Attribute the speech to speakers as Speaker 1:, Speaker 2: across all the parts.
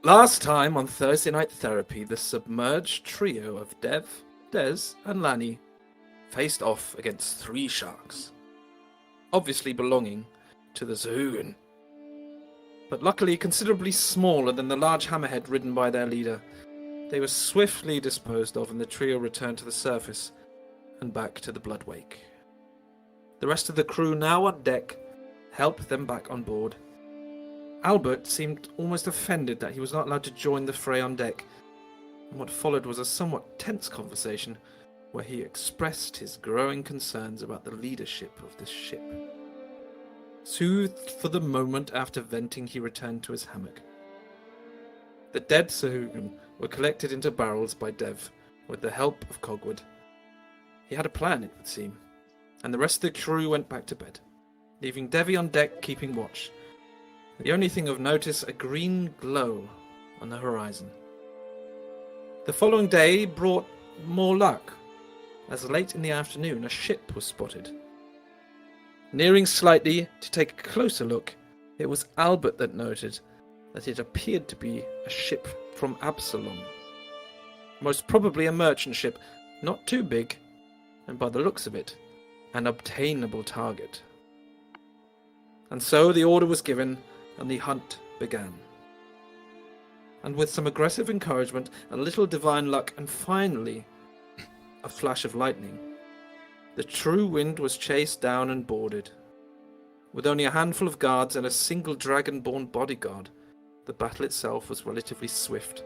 Speaker 1: Last time on Thursday Night Therapy, the submerged trio of Dev, Des, and Lani faced off against 3 sharks, obviously belonging to the Zahugan, but luckily considerably smaller than the large hammerhead ridden by their leader. They were swiftly disposed of, and the trio returned to the surface and back to the Bloodwake. The rest of the crew, now on deck, helped them back on board. Albert seemed almost offended that he was not allowed to join the fray on deck, and what followed was a somewhat tense conversation where he expressed his growing concerns about the leadership of this ship. Soothed for the moment after venting, he returned to his hammock. The dead Zahugan were collected into barrels by Dev with the help of Cogwood. He had a plan, it would seem, and the rest of the crew went back to bed, leaving Devvie on deck keeping watch. The only thing of notice, a green glow on the horizon. The following day brought more luck, as late in the afternoon a ship was spotted. Nearing slightly to take a closer look, it was Albert that noted that it appeared to be a ship from Absalom. Most probably a merchant ship, not too big, and by the looks of it, an obtainable target. And so the order was given, and the hunt began. And with some aggressive encouragement, a little divine luck, and finally a flash of lightning, the true wind was chased down and boarded. With only a handful of guards and a single dragon-born bodyguard, the battle itself was relatively swift,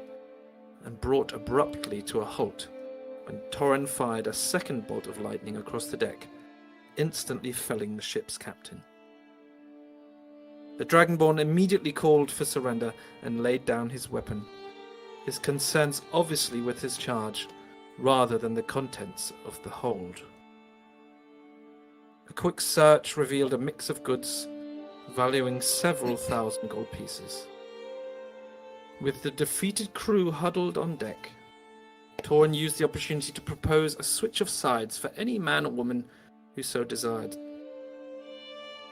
Speaker 1: and brought abruptly to a halt when Torrin fired a second bolt of lightning across the deck, instantly felling the ship's captain. The Dragonborn immediately called for surrender and laid down his weapon, his concerns obviously with his charge, rather than the contents of the hold. A quick search revealed a mix of goods, valuing several thousand gold pieces. With the defeated crew huddled on deck, Torrin used the opportunity to propose a switch of sides for any man or woman who so desired,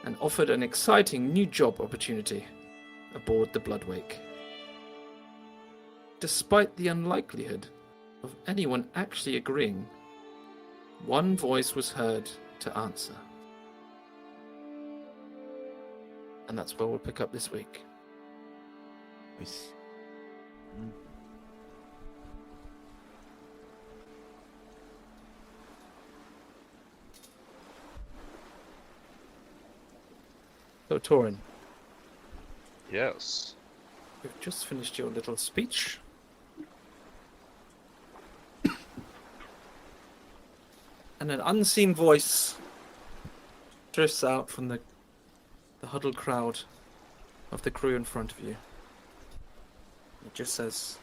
Speaker 1: and offered an exciting new job opportunity aboard the Bloodwake. Despite the unlikelihood of anyone actually agreeing, one voice was heard to answer. And that's where we'll pick up this week.
Speaker 2: Nice.
Speaker 1: So, Torrin,
Speaker 3: Yes.
Speaker 1: you've just finished your little speech. And an unseen voice drifts out from the huddled crowd of the crew in front of you. It just says,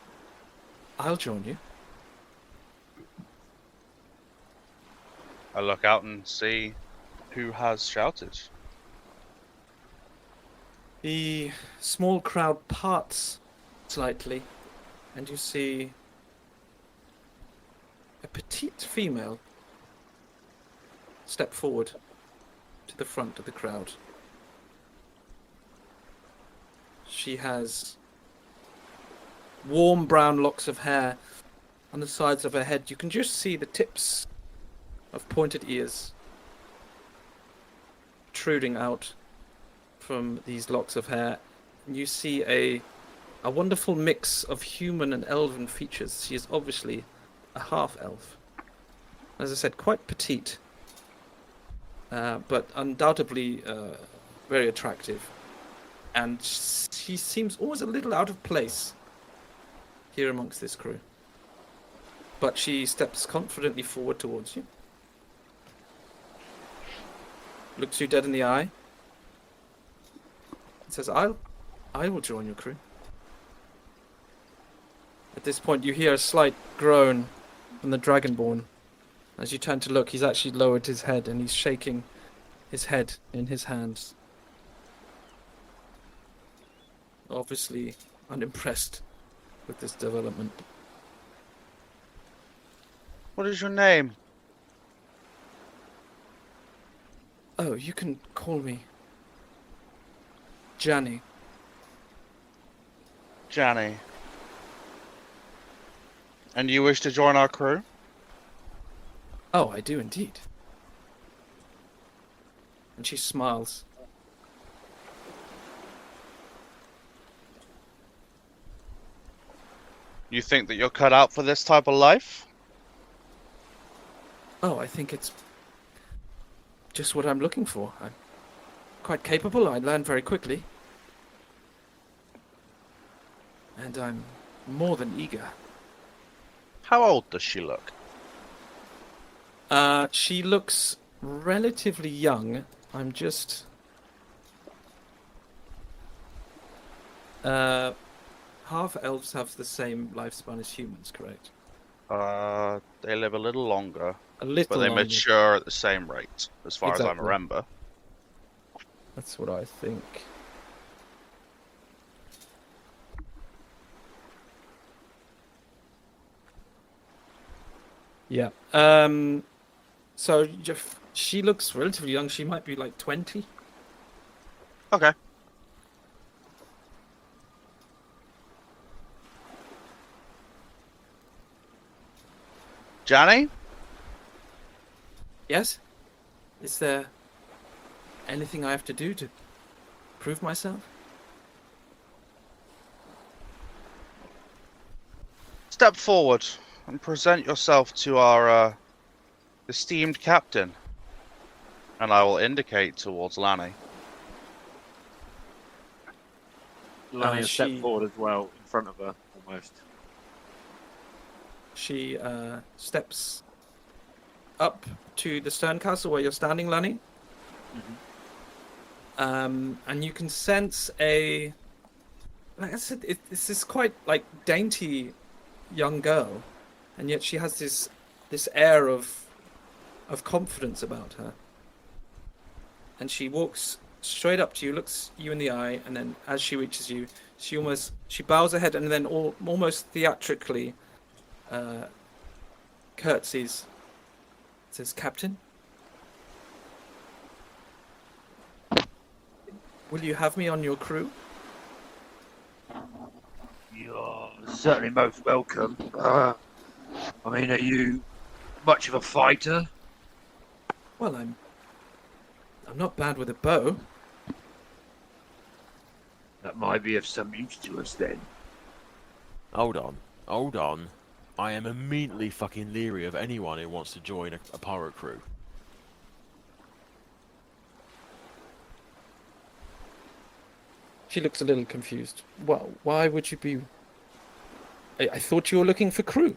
Speaker 1: "I'll join you."
Speaker 3: I look out and see who has shouted.
Speaker 1: The small crowd parts slightly, and you see a petite female step forward to the front of the crowd. She has warm brown locks of hair on the sides of her head. You can just see the tips of pointed ears protruding out from these locks of hair. You see a wonderful mix of human and elven features. She is obviously a half-elf. As I said, quite petite. but undoubtedly very attractive. And she seems always a little out of place here amongst this crew. But she steps confidently forward towards you. Looks you dead in the eye. And says, I will join your crew. At this point, you hear a slight groan from the Dragonborn. As you turn to look, he's actually lowered his head and he's shaking his head in his hands. Obviously unimpressed with this development.
Speaker 3: What is your name?
Speaker 1: Oh, you can call me Janny.
Speaker 3: Janny. And you wish to join our crew?
Speaker 1: Oh, I do indeed. And she smiles.
Speaker 3: You think that you're cut out for this type of life?
Speaker 1: Oh, I think it's just what I'm looking for. I'm quite capable. I learn very quickly. And I'm more than eager.
Speaker 3: How old does she look?
Speaker 1: She looks relatively young. I'm just... half-elves have the same lifespan as humans, correct?
Speaker 3: They live a little longer.
Speaker 1: A little
Speaker 3: But they
Speaker 1: longer.
Speaker 3: mature at the same rate, as far as I
Speaker 1: Exactly.
Speaker 3: remember.
Speaker 1: That's what I think. Yeah. So she looks relatively young. She might be like 20.
Speaker 3: Okay. Johnny?
Speaker 1: Yes? Is there anything I have to do to prove myself?
Speaker 3: Step forward and present yourself to our esteemed captain. And I will indicate towards Lanny.
Speaker 4: Lani has stepped
Speaker 1: she-
Speaker 4: forward as well, in front of her, almost.
Speaker 1: She steps up to the stern castle where you're standing, Lanny. And you can sense a... Like I said, it's this quite like dainty young girl, and yet she has this air of confidence about her. And she walks straight up to you, looks you in the eye, and then as she reaches you, she bows her head and then almost theatrically curtsies. Says, "Captain, will you have me on your crew?"
Speaker 4: You're certainly most welcome. I mean, are you much of a fighter?
Speaker 1: Well, I'm not bad with a bow.
Speaker 4: That might be of some use to us then.
Speaker 2: Hold on. I am immediately fucking leery of anyone who wants to join a pirate crew.
Speaker 1: She looks a little confused. Well, why would you be... I thought you were looking for crew.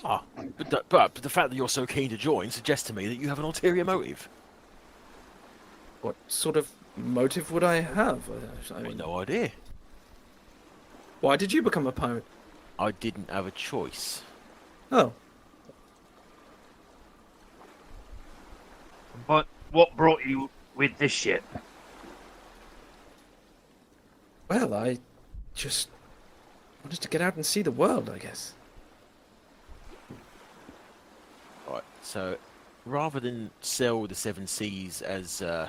Speaker 2: But the fact that you're so keen to join suggests to me that you have an ulterior motive.
Speaker 1: What sort of motive would I have? I
Speaker 2: I've
Speaker 1: mean,
Speaker 2: no idea.
Speaker 1: why did you become a pirate?
Speaker 2: I didn't have a choice.
Speaker 1: Oh,
Speaker 4: But what brought you with this ship?
Speaker 1: well, I just wanted to get out and see the world, I guess.
Speaker 2: Right, so rather than sell the Seven Seas as, on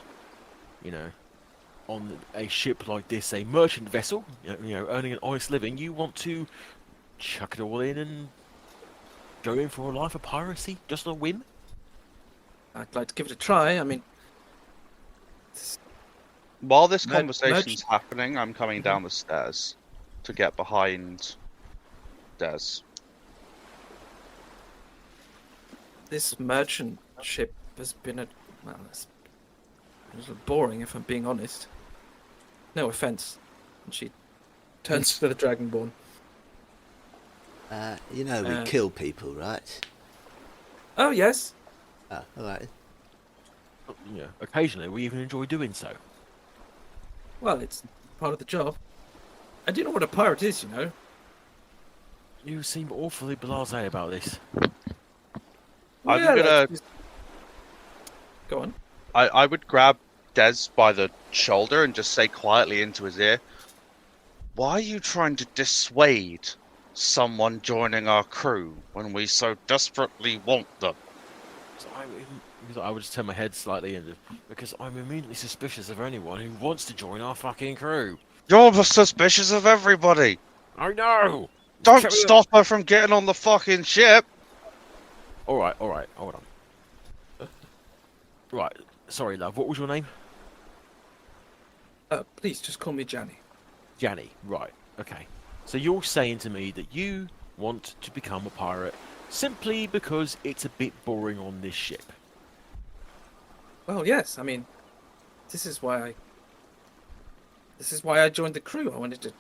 Speaker 2: a ship like this, a merchant vessel, earning an honest living, you want to chuck it all in and go in for a life of piracy just on a whim?
Speaker 1: I'd like to give it a try. I mean,
Speaker 3: While this
Speaker 1: Mer-
Speaker 3: conversation's happening, I'm coming down the stairs to get behind Des.
Speaker 1: this merchant ship has been It was boring, if I'm being honest. No offense. And she turns to the Dragonborn.
Speaker 5: You know we kill people, right?
Speaker 1: Oh, yes.
Speaker 5: Oh, alright.
Speaker 2: Yeah, occasionally we even enjoy doing so.
Speaker 1: Well, it's part of the job. I do know what a pirate is, you know.
Speaker 2: You seem awfully blasé about this.
Speaker 3: I'm
Speaker 1: Yeah,
Speaker 3: gonna-
Speaker 1: Go on.
Speaker 3: I would grab Des by the shoulder and just say quietly into his ear, "Why are you trying to dissuade someone joining our crew when we so desperately want them?"
Speaker 2: So I would just turn my head slightly in because I'm immediately suspicious of anyone who wants to join our fucking crew.
Speaker 3: You're suspicious of everybody.
Speaker 2: I know.
Speaker 3: Don't
Speaker 2: Carry on.
Speaker 3: stop her from getting on the fucking ship.
Speaker 2: All right, hold on. Right, sorry, love. What was your name?
Speaker 1: Please, just call me Janny.
Speaker 2: Janny. Right. Okay. So you're saying to me that you want to become a pirate simply because it's a bit boring on this ship.
Speaker 1: Well, yes. I mean, this is why I joined the crew. I wanted to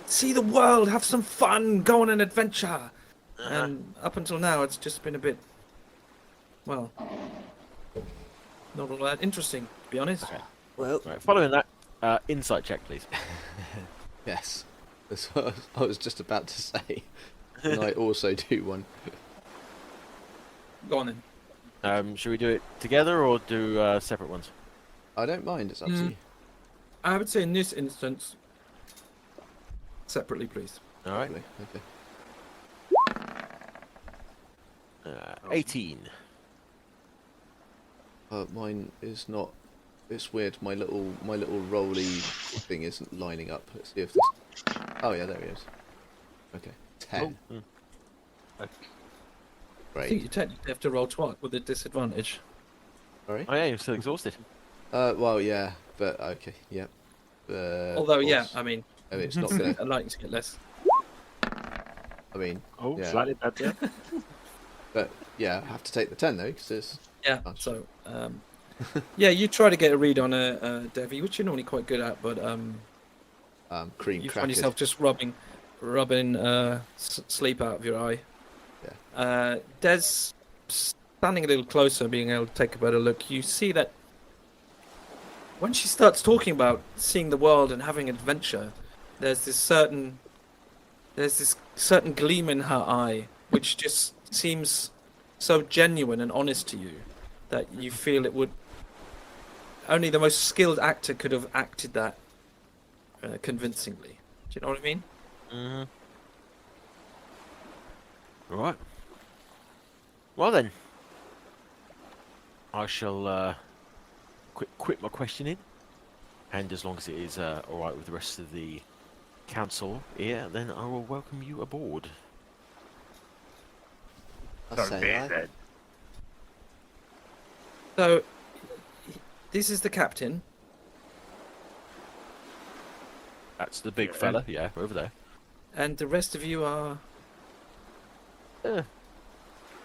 Speaker 1: see the world, have some fun, go on an adventure. And up until now, it's just been a bit, well, not all that interesting, to be honest.
Speaker 2: Okay.
Speaker 5: Well,
Speaker 2: Right. Following that, insight check, please.
Speaker 5: yes. That's what I was just about to say. And I also do one.
Speaker 1: Go on then.
Speaker 2: Should we do it together or do separate ones?
Speaker 5: I don't mind, it's up to you.
Speaker 1: I would say in this instance, separately, please.
Speaker 2: All right.
Speaker 5: Okay.
Speaker 2: 18.
Speaker 5: Mine is not. It's weird. My little rolly thing isn't lining up. Let's see if this. Oh yeah, there he is. Okay, 10.
Speaker 2: Oh,
Speaker 1: I think
Speaker 5: Great.
Speaker 1: you technically have to roll twice with a disadvantage.
Speaker 5: Sorry.
Speaker 2: Oh yeah, you're still exhausted.
Speaker 5: Well, yeah, but okay, yep.
Speaker 1: Although, yeah,
Speaker 5: boss.
Speaker 1: I mean,
Speaker 5: I mean, it's not gonna.
Speaker 1: I'd like you to get less.
Speaker 5: I mean,
Speaker 4: Oh,
Speaker 5: yeah.
Speaker 4: slightly better.
Speaker 5: But yeah, I have to take the 10 though, because it's.
Speaker 1: Yeah,
Speaker 5: Nice.
Speaker 1: so, yeah, you try to get a read on a Devvie, which you're normally quite good at, but
Speaker 5: Cream
Speaker 1: you
Speaker 5: cracker.
Speaker 1: find yourself just rubbing sleep out of your eye.
Speaker 5: Yeah.
Speaker 1: Des, standing a little closer, being able to take a better look, you see that when she starts talking about seeing the world and having adventure, there's this certain gleam in her eye, which just seems so genuine and honest to you that you feel it would only the most skilled actor could have acted that convincingly. Do you know what I mean?
Speaker 2: Mm-hmm. All right. Well then, I shall quit my questioning, and as long as it is all right with the rest of the council here, then I will welcome you aboard.
Speaker 5: I'll
Speaker 4: Don't
Speaker 5: say
Speaker 4: be
Speaker 5: that.
Speaker 4: then.
Speaker 1: So, this is the captain.
Speaker 2: That's the big
Speaker 4: Yeah.
Speaker 2: fella, yeah, over there.
Speaker 1: And the rest of you are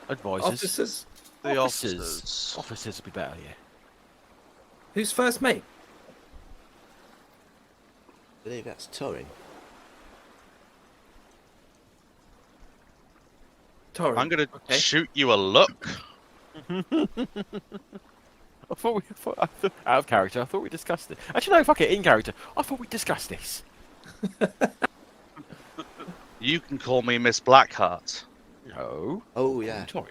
Speaker 2: Advisors.
Speaker 1: officers.
Speaker 3: The
Speaker 2: Officers.
Speaker 3: officers.
Speaker 2: Officers would be better, yeah.
Speaker 1: Who's first mate?
Speaker 5: I believe that's Torrin.
Speaker 1: Torrin.
Speaker 3: I'm gonna
Speaker 1: Okay.
Speaker 3: shoot you a look.
Speaker 2: Out of character, I thought we discussed it. Actually, no, fuck it, in character. I thought we discussed this.
Speaker 3: You can call me Miss Blackheart.
Speaker 2: No.
Speaker 5: Oh yeah.
Speaker 2: Sorry.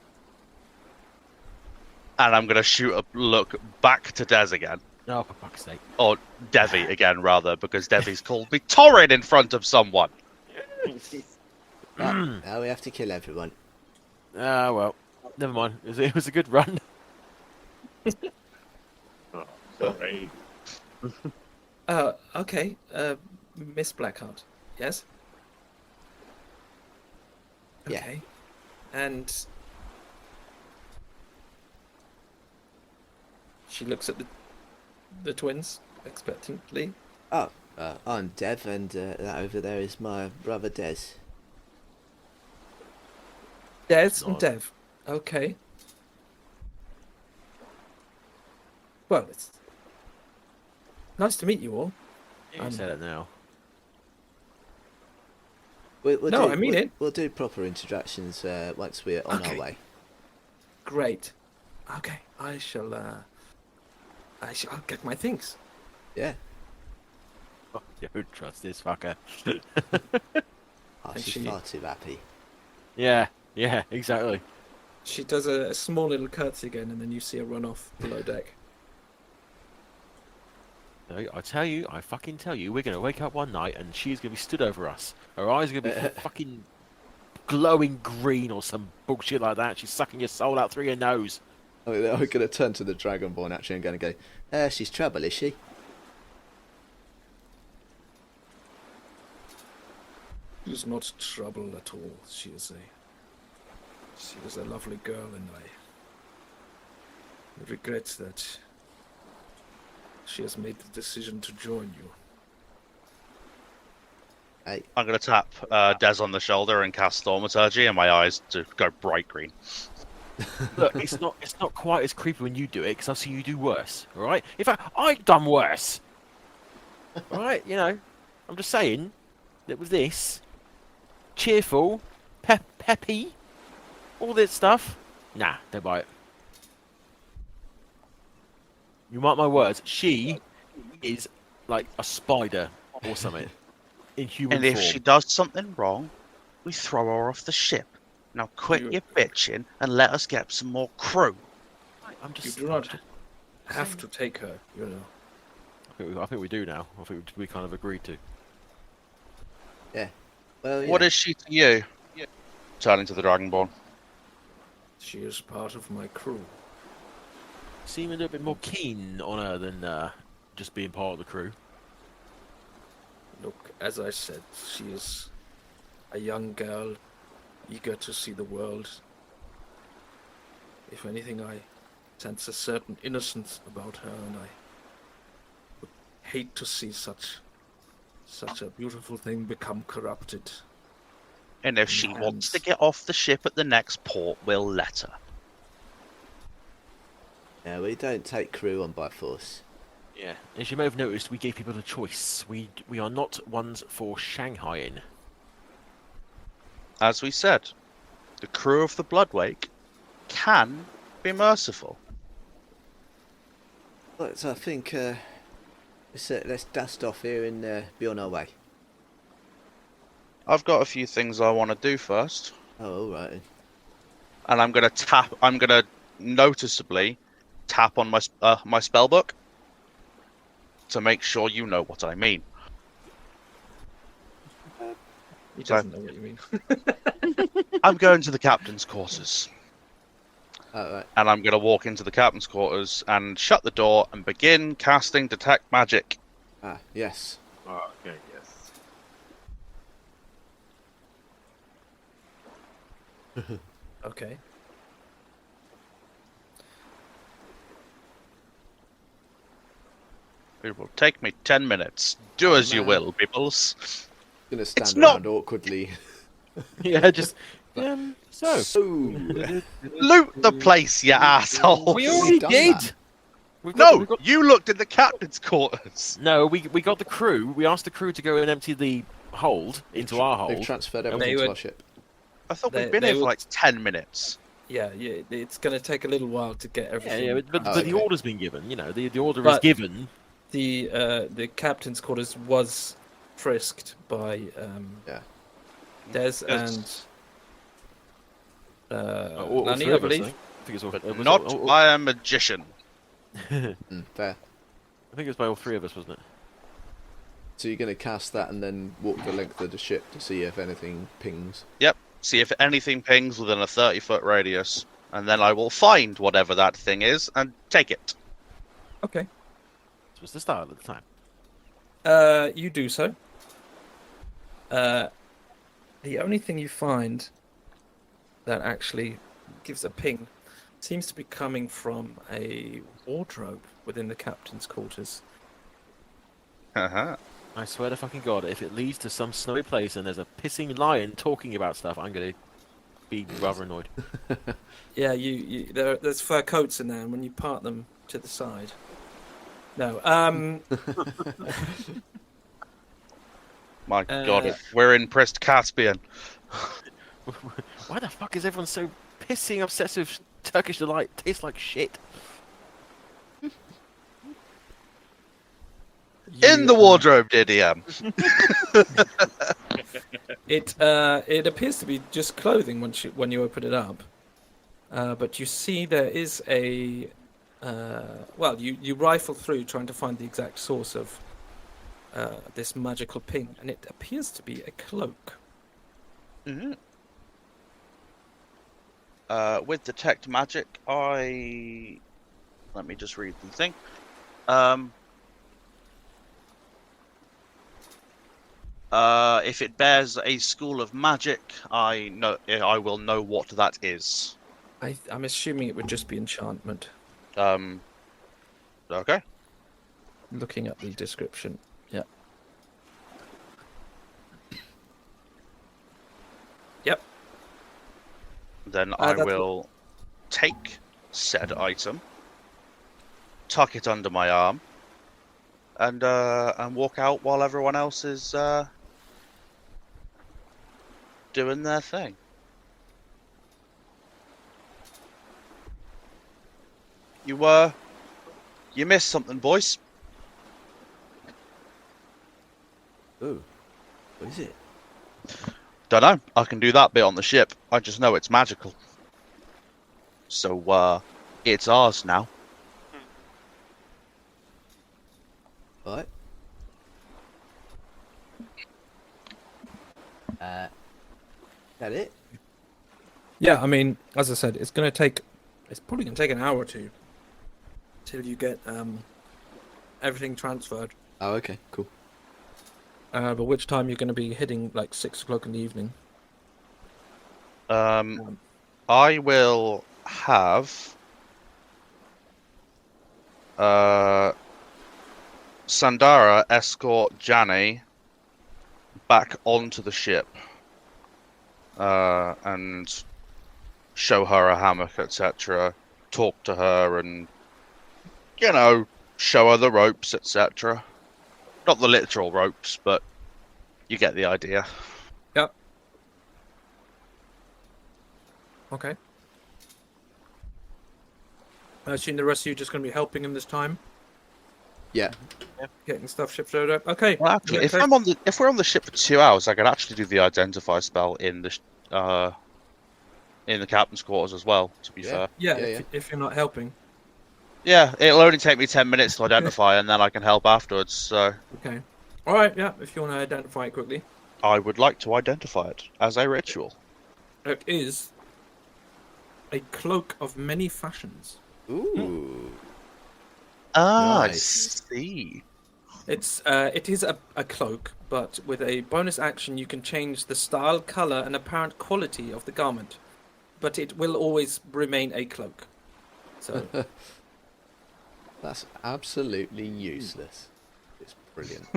Speaker 3: And I'm gonna shoot a look back to Des again.
Speaker 2: No, for fuck's sake.
Speaker 3: Or Devvie again, rather, because Devvie's called me Torrin in front of someone.
Speaker 5: Now we have to kill everyone.
Speaker 2: Ah, well, never mind. It was a good run.
Speaker 4: Oh, sorry.
Speaker 1: Okay. Miss Blackheart. Yes?
Speaker 5: Yeah.
Speaker 1: Okay. And she looks at the twins expectantly.
Speaker 5: Oh, I'm Dev, and that over there is my brother Des.
Speaker 1: Des
Speaker 2: Odd.
Speaker 1: and Dev. Okay. Well, it's Nice to meet you all.
Speaker 2: You say that now.
Speaker 1: No, I mean it.
Speaker 5: We'll do proper introductions once we're on our
Speaker 1: Okay.
Speaker 5: way.
Speaker 1: Great. Okay, I'll get my things.
Speaker 5: Yeah.
Speaker 2: Oh, you don't trust this fucker.
Speaker 5: Oh,
Speaker 1: And
Speaker 5: she's
Speaker 1: she-
Speaker 5: far too happy.
Speaker 2: Yeah, exactly.
Speaker 1: She does a small little curtsy again, and then you see her run off below deck.
Speaker 2: No, I fucking tell you, we're going to wake up one night and she's going to be stood over us. Her eyes are going to be fucking glowing green or some bullshit like that. She's sucking your soul out through your nose.
Speaker 5: I'm going to turn to the Dragonborn actually and going to go, she's trouble, is she?
Speaker 1: She's not trouble at all. She is a lovely girl, and I regret that she has made the decision to join you.
Speaker 5: Hey,
Speaker 3: I'm going to tap Des on the shoulder and cast Thaumaturgy, and my eyes to go bright green.
Speaker 2: Look, it's not quite as creepy when you do it, because I've seen you do worse, alright? In fact, I've done worse! Alright, you know, I'm just saying that with this, cheerful, peppy, all this stuff, nah, don't buy it. You mark my words, she is like a spider or something in human
Speaker 3: And if
Speaker 2: form.
Speaker 3: she does something wrong, we throw her off the ship. Now quit
Speaker 1: You-
Speaker 3: your bitching and let us get some more crew.
Speaker 2: I'm
Speaker 1: You
Speaker 2: just,
Speaker 1: do not have to take her, you know.
Speaker 2: I think we do now. I think we kind of agreed to.
Speaker 5: yeah. Well,
Speaker 3: What is she to you? Turning to the Dragonborn.
Speaker 1: She is part of my crew.
Speaker 2: Seem a little bit more keen on her than just being part of the crew.
Speaker 1: Look, as I said, she is a young girl, eager to see the world. If anything, I sense a certain innocence about her, and I would hate to see such a beautiful thing become corrupted.
Speaker 3: And if she wants to get off the ship at the next port, we'll let her.
Speaker 5: Yeah, we don't take crew on by force.
Speaker 2: Yeah. As you may have noticed, we gave people a choice. We are not ones for Shanghaiing.
Speaker 3: As we said, the crew of the Bloodwake can be merciful.
Speaker 5: But I think let's dust off here and be on our way.
Speaker 3: I've got a few things I want to do first,
Speaker 5: Oh, all right.
Speaker 3: and I'm gonna noticeably tap on my spell book to make sure you know what I mean.
Speaker 1: He
Speaker 3: So-
Speaker 1: doesn't know what you mean.
Speaker 3: I'm going to the captain's quarters,
Speaker 5: All right.
Speaker 3: and I'm gonna walk into the captain's quarters and shut the door and begin casting detect magic.
Speaker 5: Ah, yes.
Speaker 6: Oh, okay, yes.
Speaker 1: Okay.
Speaker 3: It will take me 10 minutes. Do as you will, peoples.
Speaker 5: Gonna stand
Speaker 3: not-
Speaker 5: around awkwardly.
Speaker 2: Yeah, just so.
Speaker 5: Oh,
Speaker 3: Loot the place, you asshole!
Speaker 2: We
Speaker 5: We've
Speaker 2: already
Speaker 5: done
Speaker 2: did.
Speaker 5: that.
Speaker 3: No, you looked in the captain's quarters.
Speaker 2: No, we got the crew. We asked the crew to go and empty the hold into our
Speaker 5: They've
Speaker 2: hold.
Speaker 5: transferred
Speaker 1: They
Speaker 5: everything to
Speaker 1: would-
Speaker 5: our ship.
Speaker 3: I thought
Speaker 1: They-
Speaker 3: we'd been
Speaker 1: they
Speaker 3: here for
Speaker 1: would-
Speaker 3: like 10 minutes.
Speaker 1: Yeah, it's going to take a little while to get
Speaker 2: Yeah,
Speaker 1: everything.
Speaker 2: yeah, but
Speaker 5: Oh,
Speaker 2: the
Speaker 5: okay.
Speaker 2: order's been given. You know, the order is
Speaker 1: But-
Speaker 2: given.
Speaker 1: The captain's quarters was frisked by
Speaker 5: Yeah.
Speaker 1: Des
Speaker 3: Yes.
Speaker 1: and
Speaker 2: All
Speaker 1: Lani,
Speaker 2: three
Speaker 1: I
Speaker 2: of us,
Speaker 1: believe.
Speaker 2: I think it's all,
Speaker 3: But
Speaker 2: it was
Speaker 3: not
Speaker 2: all-
Speaker 3: by a magician.
Speaker 5: Fair.
Speaker 2: I think it was by all three of us, wasn't it?
Speaker 5: So you're gonna cast that and then walk the length of the ship to see if anything pings.
Speaker 3: Yep. See if anything pings within a 30-foot radius. And then I will find whatever that thing is and take it.
Speaker 1: Okay.
Speaker 2: This was the start at the time.
Speaker 1: You do so. The only thing you find that actually gives a ping seems to be coming from a wardrobe within the captain's quarters.
Speaker 3: Uh-huh.
Speaker 2: I swear to fucking God, if it leads to some snowy place and there's a pissing lion talking about stuff, I'm going to be rather annoyed.
Speaker 1: Yeah, there's fur coats in there, and when you part them to the side, No.
Speaker 3: My God,
Speaker 1: Uh,
Speaker 3: we're in pressed Caspian.
Speaker 2: Why the fuck is everyone so pissing obsessed with Turkish delight? Tastes like shit.
Speaker 3: In the wardrobe, DDM.
Speaker 1: It appears to be just clothing when you open it up, but you see there is a well, you rifle through trying to find the exact source of this magical ping, and it appears to be a cloak.
Speaker 3: Mm-hmm. With detect magic, let me just read the thing. If it bears a school of magic, I will know what that is.
Speaker 1: I'm assuming it would just be enchantment.
Speaker 3: Okay.
Speaker 1: Looking at the description, yeah. Yep.
Speaker 3: Then I
Speaker 1: that's
Speaker 3: will take said item, tuck it under my arm, and walk out while everyone else is doing their thing. You missed something, boys.
Speaker 5: Oh, what is it?
Speaker 3: Don't know. I can do that bit on the ship. I just know it's magical. So, it's ours now.
Speaker 5: Right. That it?
Speaker 1: Yeah, I mean, as I said, it's probably going to take an hour or two till you get everything transferred.
Speaker 5: Oh, okay, cool.
Speaker 1: But which time you're going to be hitting like 6 o'clock in the evening?
Speaker 3: I will have Sandara escort Janny back onto the ship and show her a hammock, etc. Talk to her and, show her the ropes, etc. Not the literal ropes, but you get the idea.
Speaker 1: Yep. Okay. I assume the rest of you are just going to be helping him this time,
Speaker 5: Yeah.
Speaker 1: getting stuff shipped over. Okay.
Speaker 3: Well, actually,
Speaker 1: Okay.
Speaker 3: if we're on the ship for 2 hours, I could actually do the identify spell in the captain's quarters as well. To be fair.
Speaker 1: Yeah,
Speaker 5: Yeah,
Speaker 1: if you're not helping.
Speaker 3: Yeah, it'll only take me 10 minutes to identify, and then I can help afterwards. So
Speaker 1: Okay. All right. Yeah, if you want to identify it quickly,
Speaker 3: I would like to identify it as a ritual.
Speaker 1: it is a cloak of many fashions.
Speaker 5: Ooh.
Speaker 3: Ah,
Speaker 5: Nice.
Speaker 3: I see.
Speaker 1: It is a cloak, but with a bonus action, you can change the style, color, and apparent quality of the garment, but it will always remain a cloak. So
Speaker 5: That's absolutely useless. It's brilliant.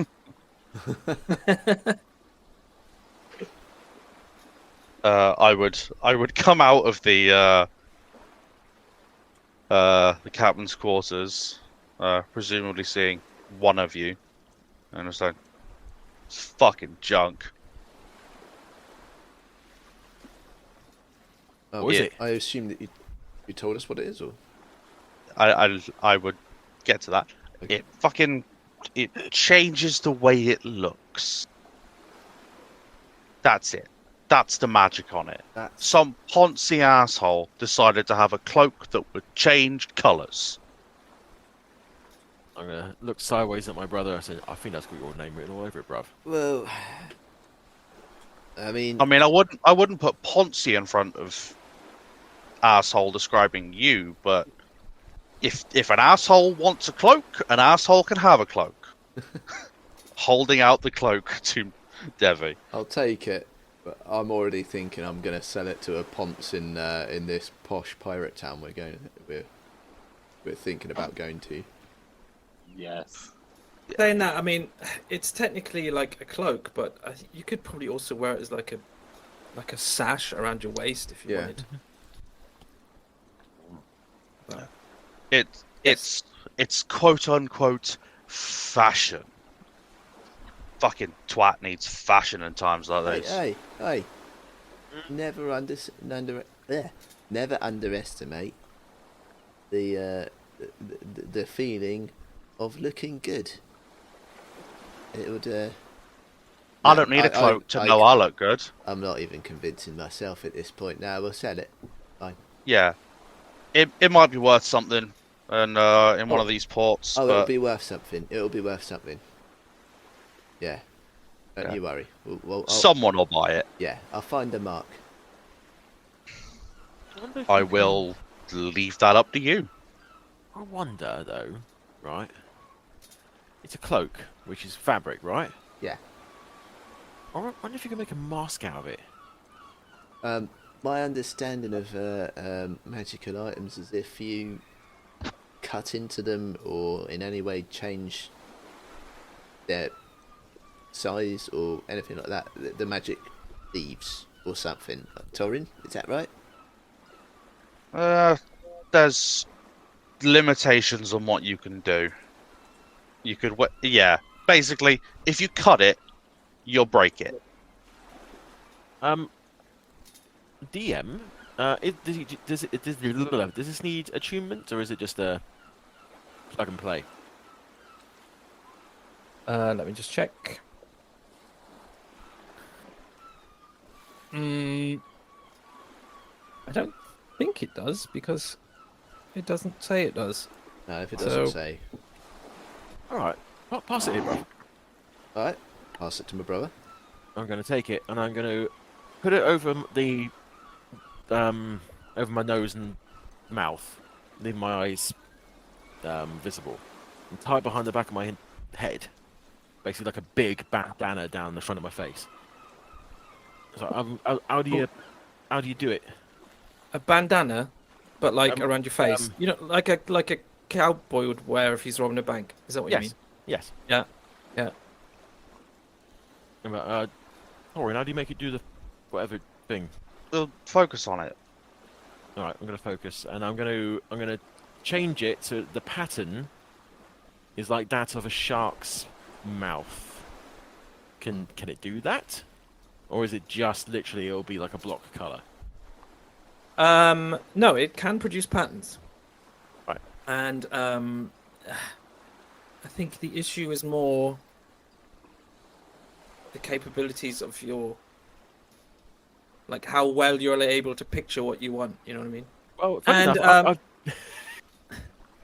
Speaker 3: I would come out of the captain's quarters, presumably seeing one of you, and it's like, it's fucking junk.
Speaker 5: Oh,
Speaker 2: What is it?
Speaker 5: I assume that you told us what it is, or
Speaker 3: I would get to that.
Speaker 5: Okay.
Speaker 3: It changes the way it looks. That's it. That's the magic on it.
Speaker 5: that's
Speaker 3: Some poncy asshole decided to have a cloak that would change colours.
Speaker 2: I'm gonna look sideways at my brother. I said, I think that's got your name written all over it, bruv.
Speaker 5: well. I mean,
Speaker 3: I mean, I wouldn't put poncy in front of asshole describing you, but if an asshole wants a cloak, an asshole can have a cloak. Holding out the cloak to Devvie.
Speaker 5: I'll take it, but I'm already thinking I'm gonna sell it to a Ponce in this posh pirate town we're thinking about going to.
Speaker 6: Yes.
Speaker 1: saying that, I mean, it's technically like a cloak, but you could probably also wear it as like a sash around your waist if you
Speaker 5: Yeah.
Speaker 1: wanted. Well,
Speaker 3: It's It's quote unquote fashion. Fucking twat needs fashion in times like this.
Speaker 5: Hey. Never underestimate the feeling of looking good. It would.
Speaker 3: I don't need a cloak to know I look good.
Speaker 5: I'm not even convincing myself at this point. Now we'll sell it. Fine.
Speaker 3: Yeah, it might be worth something, and in one of these ports.
Speaker 5: Oh,
Speaker 3: but...
Speaker 5: it'll be worth something. It'll be worth something. Yeah. Don't you worry.
Speaker 3: Someone will buy it.
Speaker 5: Yeah, I'll find a mark.
Speaker 3: I will leave that up to you.
Speaker 2: I wonder, though, right? It's a cloak, which is fabric, right?
Speaker 5: Yeah.
Speaker 2: I wonder if you can make a mask out of it.
Speaker 5: My understanding of magical items is if you cut into them or in any way change their size or anything like that, the magic leaves or something. Torrin, is that right?
Speaker 3: There's limitations on what you can do. You could, basically, if you cut it, you'll break it.
Speaker 2: DM, does this need attunement, or is it just a plug and play?
Speaker 1: Let me just check. I don't think it does, because it doesn't say it does.
Speaker 5: No, if it doesn't say.
Speaker 2: Alright, pass it here, bro.
Speaker 5: Alright, pass it to my brother.
Speaker 2: I'm going to take it, and I'm going to put it over the over my nose and mouth, leave my eyes visible, and tie it behind the back of my head, basically like a big bandana down the front of my face. So how do you do it?
Speaker 1: A bandana, but like around your face. You know, like a cowboy would wear if he's robbing a bank. Is that what you mean?
Speaker 2: Yes.
Speaker 1: Yeah.
Speaker 2: Torrin, how do you make it do the whatever thing?
Speaker 3: We'll focus on it.
Speaker 2: All right, I'm going to focus, and I'm going to change it so the pattern is like that of a shark's mouth. Can it do that, or is it just literally it'll be like a block color?
Speaker 1: No, it can produce patterns.
Speaker 2: Right.
Speaker 1: And I think the issue is more the capabilities of your, like how well you're able to picture what you want. You know what I mean?
Speaker 2: Well,
Speaker 1: and
Speaker 2: enough,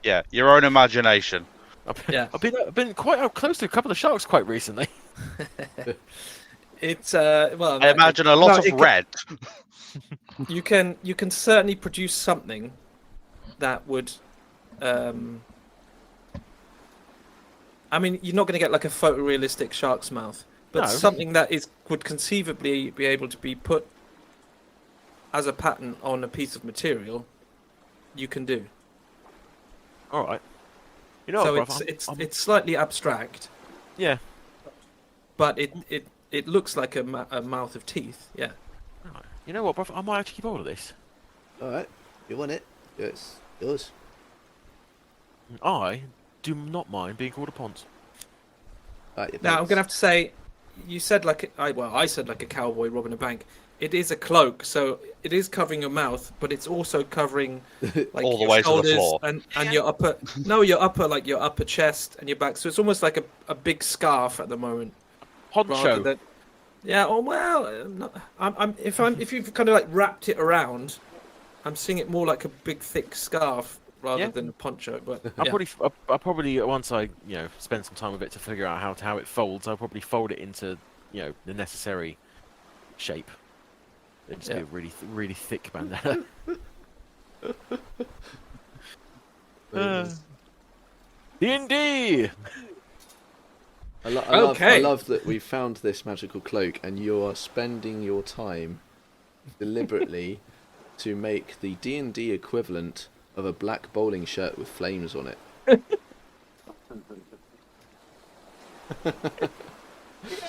Speaker 3: Yeah, your own imagination.
Speaker 1: Yeah.
Speaker 2: I've been quite up close to a couple of sharks quite recently.
Speaker 1: It's well.
Speaker 3: I imagine a lot of red.
Speaker 1: You can certainly produce something that would. I mean, you're not going to get like a photorealistic shark's mouth, but
Speaker 2: No.
Speaker 1: something that would conceivably be able to be put as a pattern on a piece of material, you can do.
Speaker 2: All right. You know,
Speaker 1: So
Speaker 2: what, bruv,
Speaker 1: it's slightly abstract,
Speaker 2: yeah.
Speaker 1: but it looks like a mouth of teeth. Yeah.
Speaker 2: All right. You know what, bruv? I might actually keep hold of this.
Speaker 5: Alright, you want it? It's yours.
Speaker 2: I do not mind being called a ponce.
Speaker 5: Right,
Speaker 1: Now I'm gonna have to say, you said I said like a cowboy robbing a bank. It is a cloak, so it is covering your mouth, but it's also covering like
Speaker 3: All the
Speaker 1: your
Speaker 3: way to the
Speaker 1: shoulders
Speaker 3: floor.
Speaker 1: and your upper. No, your upper chest and your back. So it's almost like a big scarf at the moment. rather
Speaker 2: Poncho.
Speaker 1: than- Yeah. Oh well. If you've kind of like wrapped it around, I'm seeing it more like a big thick scarf rather
Speaker 2: Yeah.
Speaker 1: than a poncho. But
Speaker 2: I'll probably once I spend some time with it to figure out how it folds, I'll probably fold it into the necessary shape. It'd just be a really thick bandana. D&D.
Speaker 1: Okay.
Speaker 5: I love that we found this magical cloak and you are spending your time deliberately to make the D&D equivalent of a black bowling shirt with flames on it.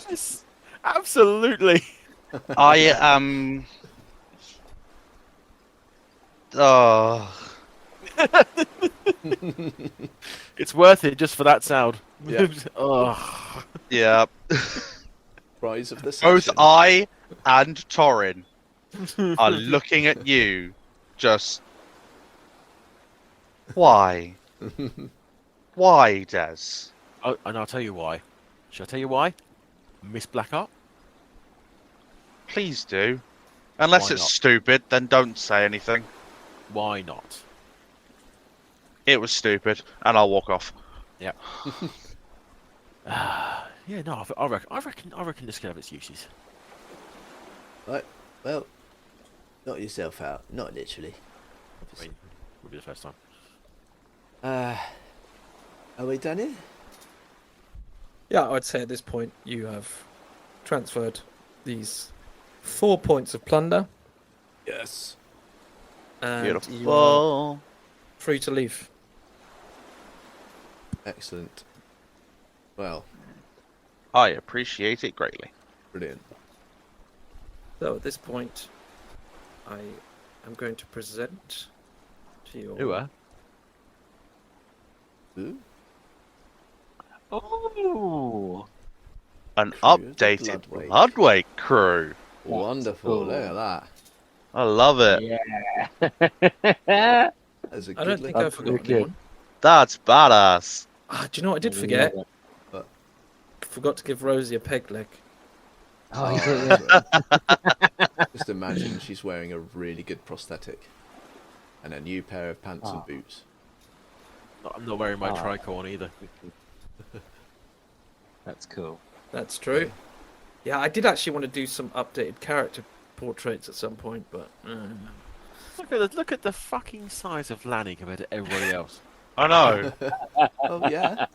Speaker 2: Yes, absolutely.
Speaker 3: I am.
Speaker 2: It's worth it just for that sound.
Speaker 5: Yeah.
Speaker 2: Oh.
Speaker 3: Yeah.
Speaker 5: Prize of the
Speaker 3: Both
Speaker 5: session.
Speaker 3: I and Torrin are looking at you, just. Why? Why, Des?
Speaker 2: Oh, and I'll tell you why. Shall I tell you why? Miss Blackheart?
Speaker 3: Please do. Unless
Speaker 2: Why
Speaker 3: it's
Speaker 2: not?
Speaker 3: stupid, then don't say anything.
Speaker 2: Why not?
Speaker 3: It was stupid, and I'll walk off.
Speaker 2: Yeah, no, I reckon this can have its uses.
Speaker 5: Right. Well, knock yourself out. Not literally.
Speaker 2: I mean, would be the first time.
Speaker 5: Are we done here?
Speaker 1: Yeah, I'd say at this point you have transferred these 4 points of plunder,
Speaker 5: Yes.
Speaker 1: and you are
Speaker 3: Beautiful.
Speaker 1: free to leave.
Speaker 5: Excellent. Well,
Speaker 3: I appreciate it greatly.
Speaker 5: brilliant.
Speaker 1: So at this point, I am going to present to you.
Speaker 2: Who are?
Speaker 5: Ooh.
Speaker 6: Oh,
Speaker 3: An
Speaker 5: Crew of the
Speaker 3: updated
Speaker 5: Bloodwake.
Speaker 3: Bloodwake crew.
Speaker 5: Wonderful.
Speaker 6: cool.
Speaker 5: Look at that.
Speaker 3: I love it.
Speaker 6: yeah.
Speaker 5: That's a
Speaker 1: I
Speaker 5: good
Speaker 1: don't think
Speaker 5: looking
Speaker 1: I forgot
Speaker 6: wicked.
Speaker 1: anyone.
Speaker 3: That's badass.
Speaker 1: Ah, do you know what I did forget?
Speaker 5: But
Speaker 1: Forgot to give Rosie a peg leg.
Speaker 6: Oh, you
Speaker 5: Oh,
Speaker 6: did,
Speaker 5: that's right. Just imagine she's wearing a really good prosthetic and a new pair of pants and
Speaker 6: Oh.
Speaker 5: boots.
Speaker 2: I'm not wearing my
Speaker 6: Oh.
Speaker 2: tricorn either.
Speaker 6: That's cool.
Speaker 1: That's true. Yeah, I did actually want to do some updated character portraits at some point, but
Speaker 2: Look at the fucking size of Lanny compared to everybody else.
Speaker 3: I know.
Speaker 5: Oh yeah.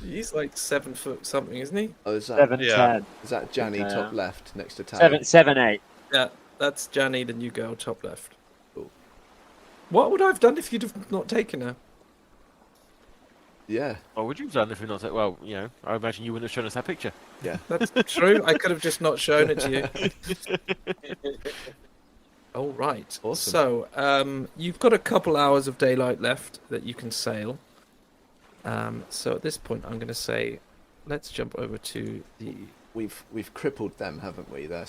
Speaker 1: he's like 7 foot something, isn't he?
Speaker 5: Oh, is that
Speaker 6: 7'10".
Speaker 5: Janny
Speaker 6: Yeah.
Speaker 5: top left next to Tam?
Speaker 6: 7'8".
Speaker 1: Yeah, that's Janny, the new girl, top left.
Speaker 5: Cool.
Speaker 1: What would I have done if you'd have not taken her?
Speaker 5: Yeah.
Speaker 2: What would you have done if you're not? Well, you know, I imagine you wouldn't have shown us that picture.
Speaker 5: Yeah.
Speaker 1: That's true. I could have just not shown it to you. All right.
Speaker 5: Awesome.
Speaker 1: So, you've got a couple hours of daylight left that you can sail. So at this point, I'm going to say, let's jump over to the.
Speaker 5: We've crippled them, haven't we? Their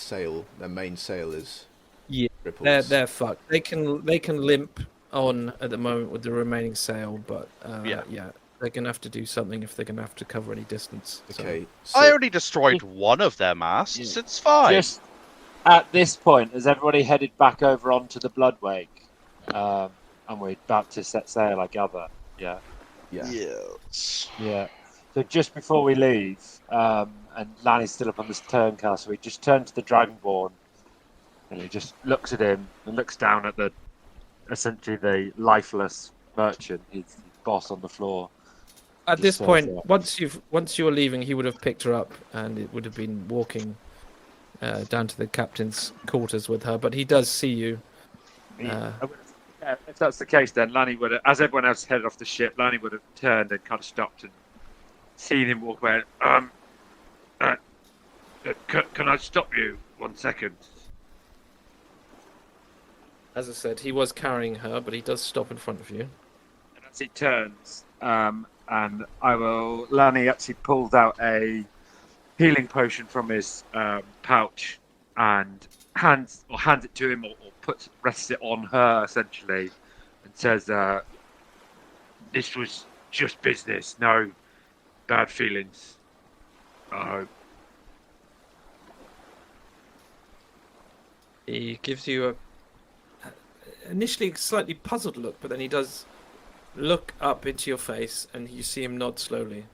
Speaker 5: main sail is
Speaker 1: Yeah,
Speaker 5: crippled.
Speaker 1: they're fucked. They can limp on at the moment with the remaining sail, but
Speaker 3: Yeah.
Speaker 1: they're going to have to do something if they're going to have to cover any distance. So-
Speaker 5: Okay.
Speaker 3: I
Speaker 5: So,
Speaker 3: already destroyed one of their masts. It's fine.
Speaker 6: Just at this point, has everybody headed back over onto the Bloodwake? And we're about to set sail, I gather. Yeah.
Speaker 5: yeah.
Speaker 3: Yes.
Speaker 6: Yeah. So just before we leave, and Lanny's still up on this turn castle, we just turn to the Dragonborn, and he just looks at him and looks down at essentially the lifeless merchant, his boss on the floor.
Speaker 1: At
Speaker 6: Just
Speaker 1: this
Speaker 6: says,
Speaker 1: point, once you're leaving, he would have picked her up, and it would have been walking down to the captain's quarters with her. But he does see you.
Speaker 6: Yeah, if that's the case, then Lanny would have, as everyone else headed off the ship, Lanny would have turned and kind of stopped and seen him walk away. Can I stop you 1 second?
Speaker 1: As I said, he was carrying her, but he does stop in front of you.
Speaker 6: And as he turns, and Lanny actually pulls out a healing potion from his pouch and hands it to him, or rests it on her essentially, and says, "This was just business. No bad feelings. I hope."
Speaker 1: He gives you a initially a slightly puzzled look, but then he does look up into your face, and you see him nod slowly.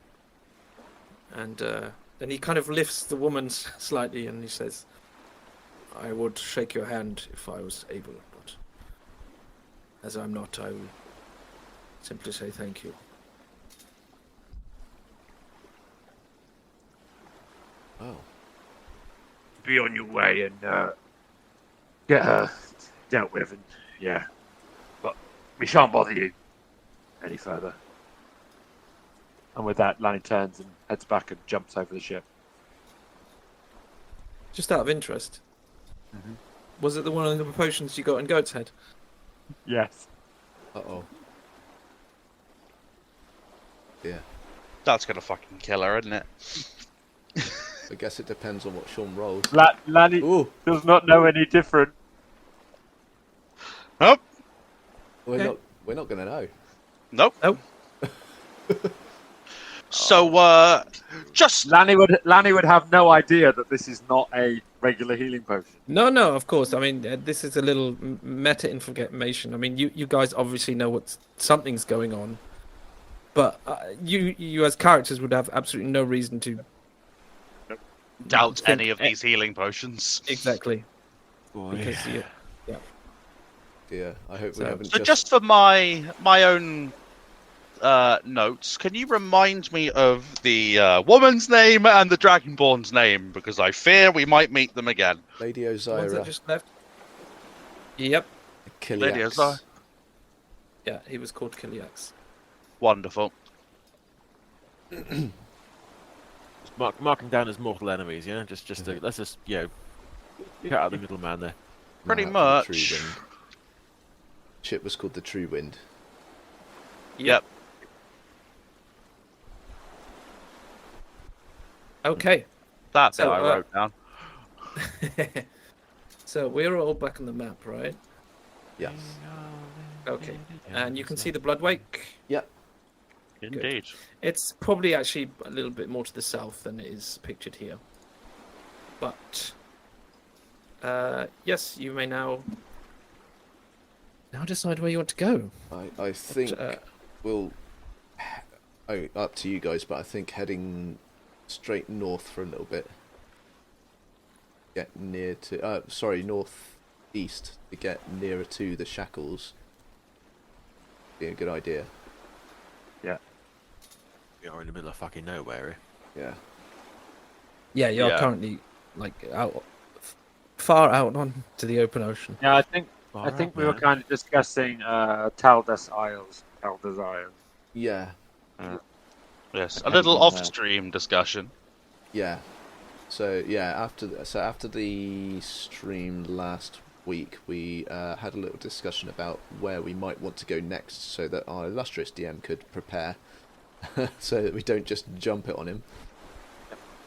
Speaker 1: And then he kind of lifts the woman slightly, and he says, "I would shake your hand if I was able, but as I'm not, I will simply say thank you."
Speaker 5: Oh.
Speaker 6: Be on your way and get her dealt with, and yeah, but we shan't bother you any further. And with that, Lanny turns and heads back and jumps over the ship.
Speaker 1: Just out of interest, was it the one of the potions you got in Goat's Head?
Speaker 6: Yes.
Speaker 5: Uh-oh. Yeah.
Speaker 3: That's gonna fucking kill her, isn't it?
Speaker 5: I guess it depends on what Sean rolls.
Speaker 6: Lanny
Speaker 5: Ooh,
Speaker 6: does not know any different.
Speaker 3: Nope.
Speaker 5: we're not gonna know.
Speaker 3: Nope.
Speaker 1: Nope.
Speaker 3: So, just
Speaker 6: Lanny would have no idea that this is not a regular healing potion.
Speaker 1: No, of course. I mean, this is a little meta information. I mean, you guys obviously know something's going on, but you as characters would have absolutely no reason to
Speaker 3: doubt
Speaker 1: think
Speaker 3: any of these healing potions.
Speaker 1: Exactly.
Speaker 2: Boy.
Speaker 1: Because
Speaker 5: Yeah, I hope
Speaker 1: So-
Speaker 5: we haven't
Speaker 3: So just for my own notes, can you remind me of the woman's name and the Dragonborn's name? Because I fear we might meet them again.
Speaker 5: Lady
Speaker 1: the ones that
Speaker 5: Ozira,
Speaker 1: just left. Yep.
Speaker 3: Lady
Speaker 5: Kiliax.
Speaker 3: Ozira.
Speaker 1: Yeah, he was called Kiliax.
Speaker 3: Wonderful.
Speaker 2: Mark them down as mortal enemies, yeah? Let's just, cut out the middleman there.
Speaker 3: Pretty
Speaker 5: Map of the
Speaker 3: much.
Speaker 5: True Wind. Ship was called the True Wind.
Speaker 3: Yep.
Speaker 1: Okay.
Speaker 3: That
Speaker 1: So,
Speaker 3: bit I wrote down.
Speaker 1: So we're all back on the map, right?
Speaker 5: Yes.
Speaker 1: Okay. And you can see the Bloodwake.
Speaker 5: Yep.
Speaker 3: Indeed.
Speaker 1: It's probably actually a little bit more to the south than it is pictured here. But yes, you may now decide where you want to go.
Speaker 5: I think
Speaker 1: uh,
Speaker 5: we'll. Oh, up to you guys, but I think heading straight north for a little bit. Get near to. Northeast to get nearer to the Shackles. Be a good idea.
Speaker 2: We are in the middle of fucking nowhere
Speaker 5: Yeah.
Speaker 1: Yeah, you're
Speaker 3: Yeah.
Speaker 1: currently far out on to the open ocean.
Speaker 6: Yeah, I think
Speaker 2: here.
Speaker 6: we were kind of discussing Taldas Isles. Taldas Isles.
Speaker 5: Yeah.
Speaker 3: Yes, a little off-stream discussion.
Speaker 5: Yeah. So yeah, after the stream last week, we had a little discussion about where we might want to go next, so that our illustrious DM could prepare, so that we don't just jump it on him.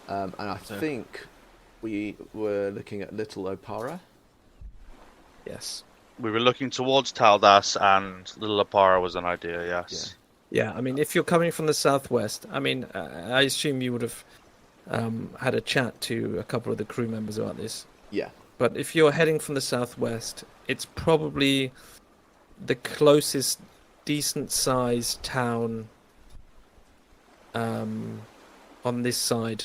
Speaker 5: And I think we were looking at Little Opara.
Speaker 1: Yes.
Speaker 3: We were looking towards Taldas, and Little Apara was an idea, yes.
Speaker 1: Yeah, I mean, if you're coming from the southwest, I mean, I assume you would have had a chat to a couple of the crew members about this.
Speaker 5: Yeah.
Speaker 1: But if you're heading from the southwest, it's probably the closest decent-sized town on this side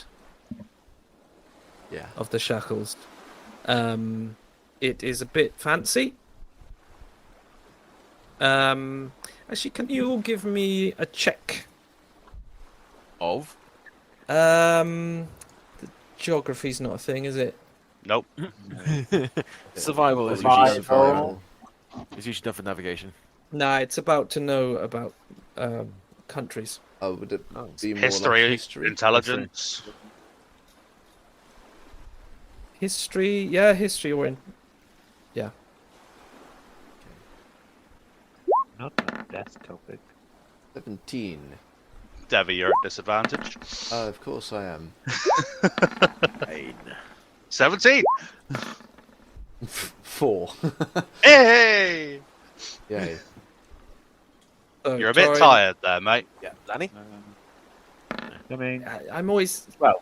Speaker 5: Yeah.
Speaker 1: of the Shackles. It is a bit fancy. Actually, can you all give me a check?
Speaker 2: Of?
Speaker 1: The geography's not a thing, is it?
Speaker 3: Nope.
Speaker 2: Survival is
Speaker 5: Survival.
Speaker 2: usually
Speaker 6: Survival.
Speaker 2: It's usually done for navigation.
Speaker 1: Nah, it's about to know about countries.
Speaker 5: Oh, would it be more
Speaker 3: History,
Speaker 5: like history?
Speaker 3: intelligence.
Speaker 1: History, yeah, history or in. Yeah.
Speaker 6: Not a death topic.
Speaker 5: 17.
Speaker 3: Devvie, you're at disadvantage.
Speaker 5: Oh, of course I am.
Speaker 3: 17!
Speaker 5: 4.
Speaker 3: Hey!
Speaker 5: Yay.
Speaker 1: So,
Speaker 3: You're a bit
Speaker 1: Torrin,
Speaker 3: tired there, mate.
Speaker 2: Yeah, Lanny?
Speaker 6: I mean,
Speaker 1: I'm always.
Speaker 6: well,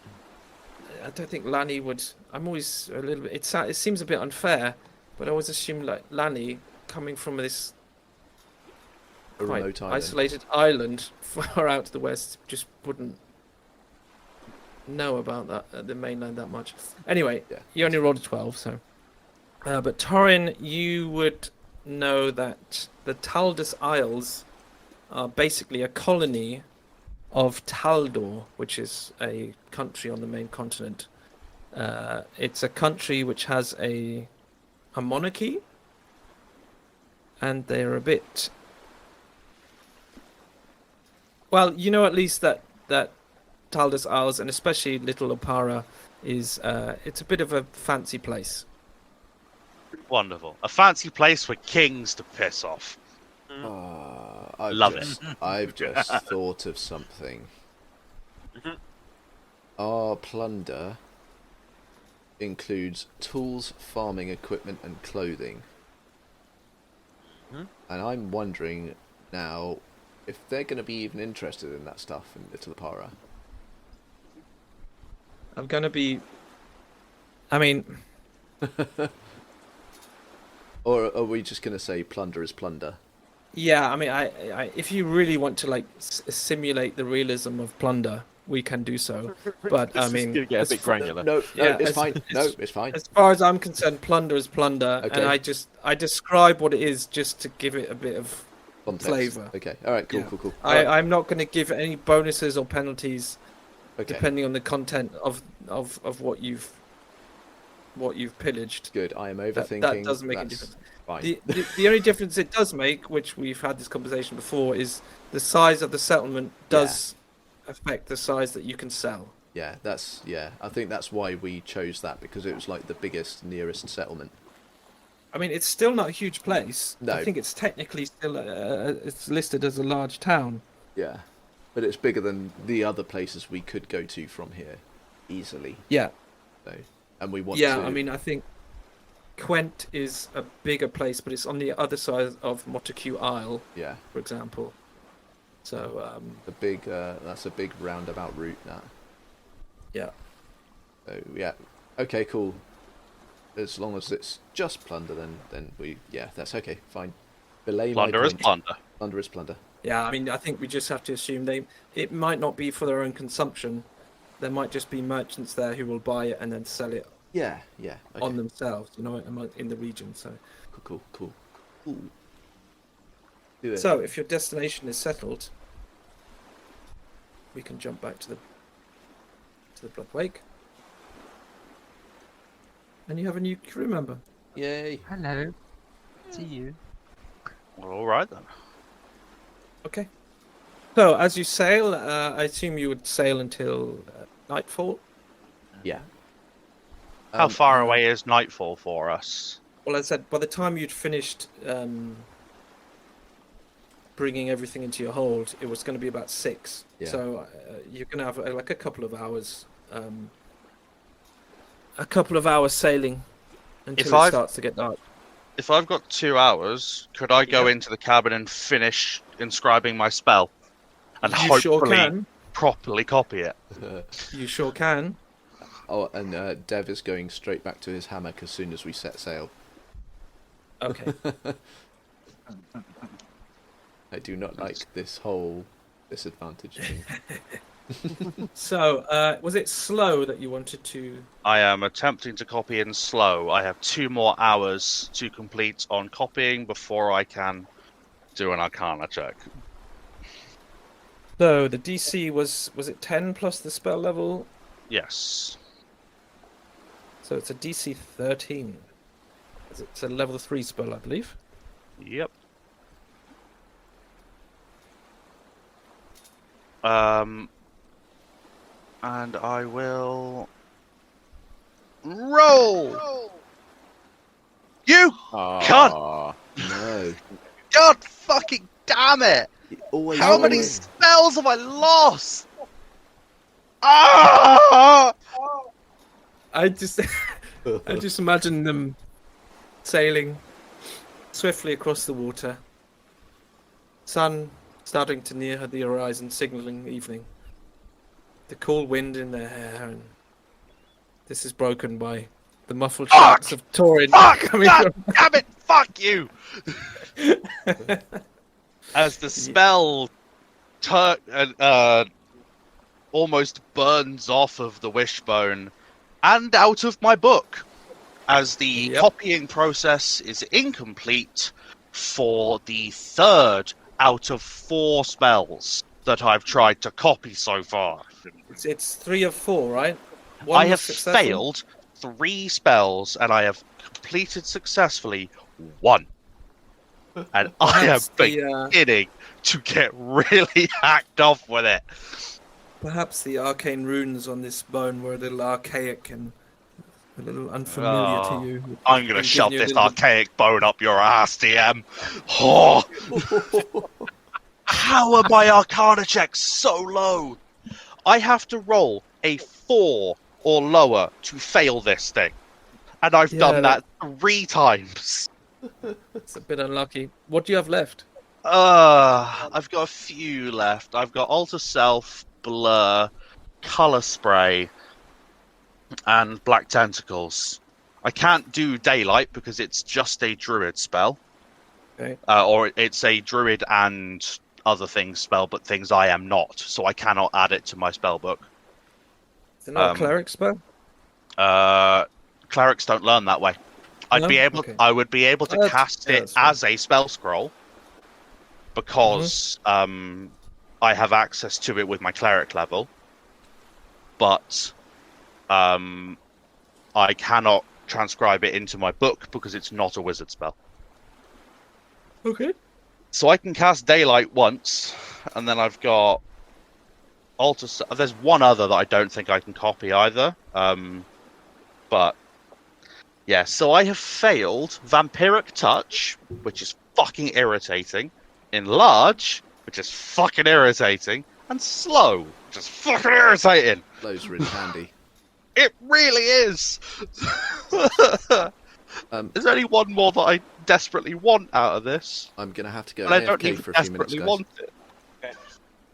Speaker 1: I don't think Lani would. I'm always a little bit. It seems a bit unfair, but I always assume like Lani coming from this
Speaker 5: A
Speaker 1: quite
Speaker 5: remote island.
Speaker 1: isolated island far out to the west just wouldn't know about that the mainland that much. Anyway,
Speaker 5: Yeah.
Speaker 1: you only rolled a 12, so. But Torrin, you would know that the Taldas Isles are basically a colony of Taldor, which is a country on the main continent. It's a country which has a monarchy, and they're a bit. Well, you know at least that Taldas Isles, and especially Little Opara, is it's a bit of a fancy place.
Speaker 3: Wonderful. A fancy place for kings to piss off.
Speaker 5: I've just thought of something. Our plunder includes tools, farming equipment, and clothing. And I'm wondering now if they're going to be even interested in that stuff in Little Para.
Speaker 1: I'm going to be... I mean...
Speaker 5: Or are we just going to say plunder is plunder?
Speaker 1: Yeah, I mean, I if you really want to like simulate the realism of plunder, we can do so. But I mean,
Speaker 2: gonna get a bit granular.
Speaker 5: No,
Speaker 1: Yeah,
Speaker 5: it's fine. No, it's fine.
Speaker 1: as far as I'm concerned, plunder is plunder,
Speaker 5: Okay.
Speaker 1: and I describe what it is just to give it a bit of
Speaker 5: Context.
Speaker 1: flavour.
Speaker 5: Okay. All right. Cool.
Speaker 1: Yeah.
Speaker 5: Cool.
Speaker 1: I'm not going to give any bonuses or penalties
Speaker 5: Okay.
Speaker 1: depending on the content of what you've pillaged.
Speaker 5: Good. I am
Speaker 1: That
Speaker 5: overthinking.
Speaker 1: doesn't make a
Speaker 5: That's
Speaker 1: difference.
Speaker 5: Fine.
Speaker 1: The only difference it does make, which we've had this conversation before, is the size of the settlement does affect the size that you can sell.
Speaker 5: Yeah. I think that's why we chose that, because it was like the biggest, nearest settlement.
Speaker 1: I mean, it's still not a huge place.
Speaker 5: No.
Speaker 1: I think it's technically still it's listed as a large town.
Speaker 5: Yeah. But it's bigger than the other places we could go to from here, easily.
Speaker 1: Yeah.
Speaker 5: So, and we want
Speaker 1: Yeah,
Speaker 5: to.
Speaker 1: I mean, I think Quent is a bigger place, but it's on the other side of Montague Isle,
Speaker 5: Yeah.
Speaker 1: for example. So,
Speaker 5: That's a big roundabout route. That.
Speaker 1: yeah.
Speaker 5: So yeah. Okay. Cool. As long as it's just plunder, then that's okay. Fine. Belay my
Speaker 3: Plunder is
Speaker 5: point.
Speaker 3: plunder.
Speaker 5: Plunder is plunder.
Speaker 1: Yeah, I mean, I think we just have to assume it might not be for their own consumption. There might just be merchants there who will buy it and then sell it
Speaker 5: Yeah. Yeah. Okay.
Speaker 1: on themselves, in the region. So,
Speaker 5: Cool. Do it.
Speaker 1: so if your destination is settled, we can jump back to the Blood Wake, and you have a new crew member.
Speaker 5: Yay.
Speaker 7: Hello. See you.
Speaker 3: All right then.
Speaker 1: Okay. So as you sail, I assume you would sail until nightfall.
Speaker 5: Yeah.
Speaker 3: How far away is nightfall for us?
Speaker 1: Well, as I said, by the time you'd finished bringing everything into your hold, it was going to be about 6.
Speaker 5: Yeah.
Speaker 1: So you're going to have like a couple of hours, sailing until it starts to get dark.
Speaker 3: If I've got 2 hours, could I go
Speaker 1: Yeah.
Speaker 3: into the cabin and finish inscribing my spell? And
Speaker 1: You
Speaker 3: hopefully
Speaker 1: sure can.
Speaker 3: properly copy it.
Speaker 1: You sure can.
Speaker 5: Oh, and Dev is going straight back to his hammock as soon as we set sail.
Speaker 1: Okay.
Speaker 5: I do not like this whole disadvantage thing.
Speaker 1: So, was it slow that you wanted to?
Speaker 3: I am attempting to copy in slow. I have 2 more hours to complete on copying before I can do an Arcana check.
Speaker 1: So the DC was it 10 plus the spell level?
Speaker 3: Yes.
Speaker 1: So it's a DC 13. It's a level 3 spell, I believe.
Speaker 3: Yep. And I will roll. You
Speaker 5: Ah, no.
Speaker 3: God fucking damn it!
Speaker 5: He always
Speaker 3: How many
Speaker 5: wins.
Speaker 3: spells have I lost? Ah!
Speaker 1: I just imagine them sailing swiftly across the water. Sun starting to near the horizon, signaling evening. The cool wind in their hair, and this is broken by the muffled
Speaker 3: Fuck!
Speaker 1: shouts of Torrin
Speaker 3: Fuck!
Speaker 1: coming
Speaker 3: God
Speaker 1: from.
Speaker 3: damn it! Fuck you! As the spell almost burns off of the wishbone and out of my book, as the
Speaker 1: Yep.
Speaker 3: copying process is incomplete for the 3rd out of 4 spells that I've tried to copy so far.
Speaker 1: It's 3 of 4, right? One
Speaker 3: I
Speaker 1: was
Speaker 3: have
Speaker 1: successful.
Speaker 3: failed 3 spells and I have completed successfully 1. And I am
Speaker 1: Perhaps
Speaker 3: beginning to get really hacked off with it.
Speaker 1: Perhaps the arcane runes on this bone were a little archaic and a little unfamiliar
Speaker 3: Oh,
Speaker 1: to you.
Speaker 3: I'm going to
Speaker 1: Giving
Speaker 3: shove
Speaker 1: you a
Speaker 3: this
Speaker 1: little bit-
Speaker 3: archaic bone up your ass, DM. Oh, How are my Arcana checks so low? I have to roll a 4 or lower to fail this thing. And I've done that 3 times.
Speaker 1: It's a bit unlucky. What do you have left?
Speaker 3: I've got a few left. I've got Alter Self, Blur, Color Spray, and Black Tentacles. I can't do Daylight because it's just a Druid spell.
Speaker 1: Okay.
Speaker 3: Or it's a Druid and other things spell, but things I am not, so I cannot add it to my spell book.
Speaker 1: Is it not a cleric spell?
Speaker 3: Clerics don't learn that way. I would be able to cast it as a spell scroll because I have access to it with my cleric level, but I cannot transcribe it into my book because it's not a wizard spell.
Speaker 1: Okay.
Speaker 3: So I can cast Daylight once, and then I've got there's one other that I don't think I can copy either. But yeah, so I have failed Vampiric Touch, which is fucking irritating, Enlarge, which is fucking irritating, and Slow, which is fucking irritating.
Speaker 5: Slow's really handy.
Speaker 3: It really is. There's only one more that I desperately want out of this.
Speaker 5: I'm going to have to go
Speaker 3: And I don't
Speaker 5: AFK
Speaker 3: even
Speaker 5: for a few minutes,
Speaker 3: desperately
Speaker 5: guys.
Speaker 3: want it. Okay.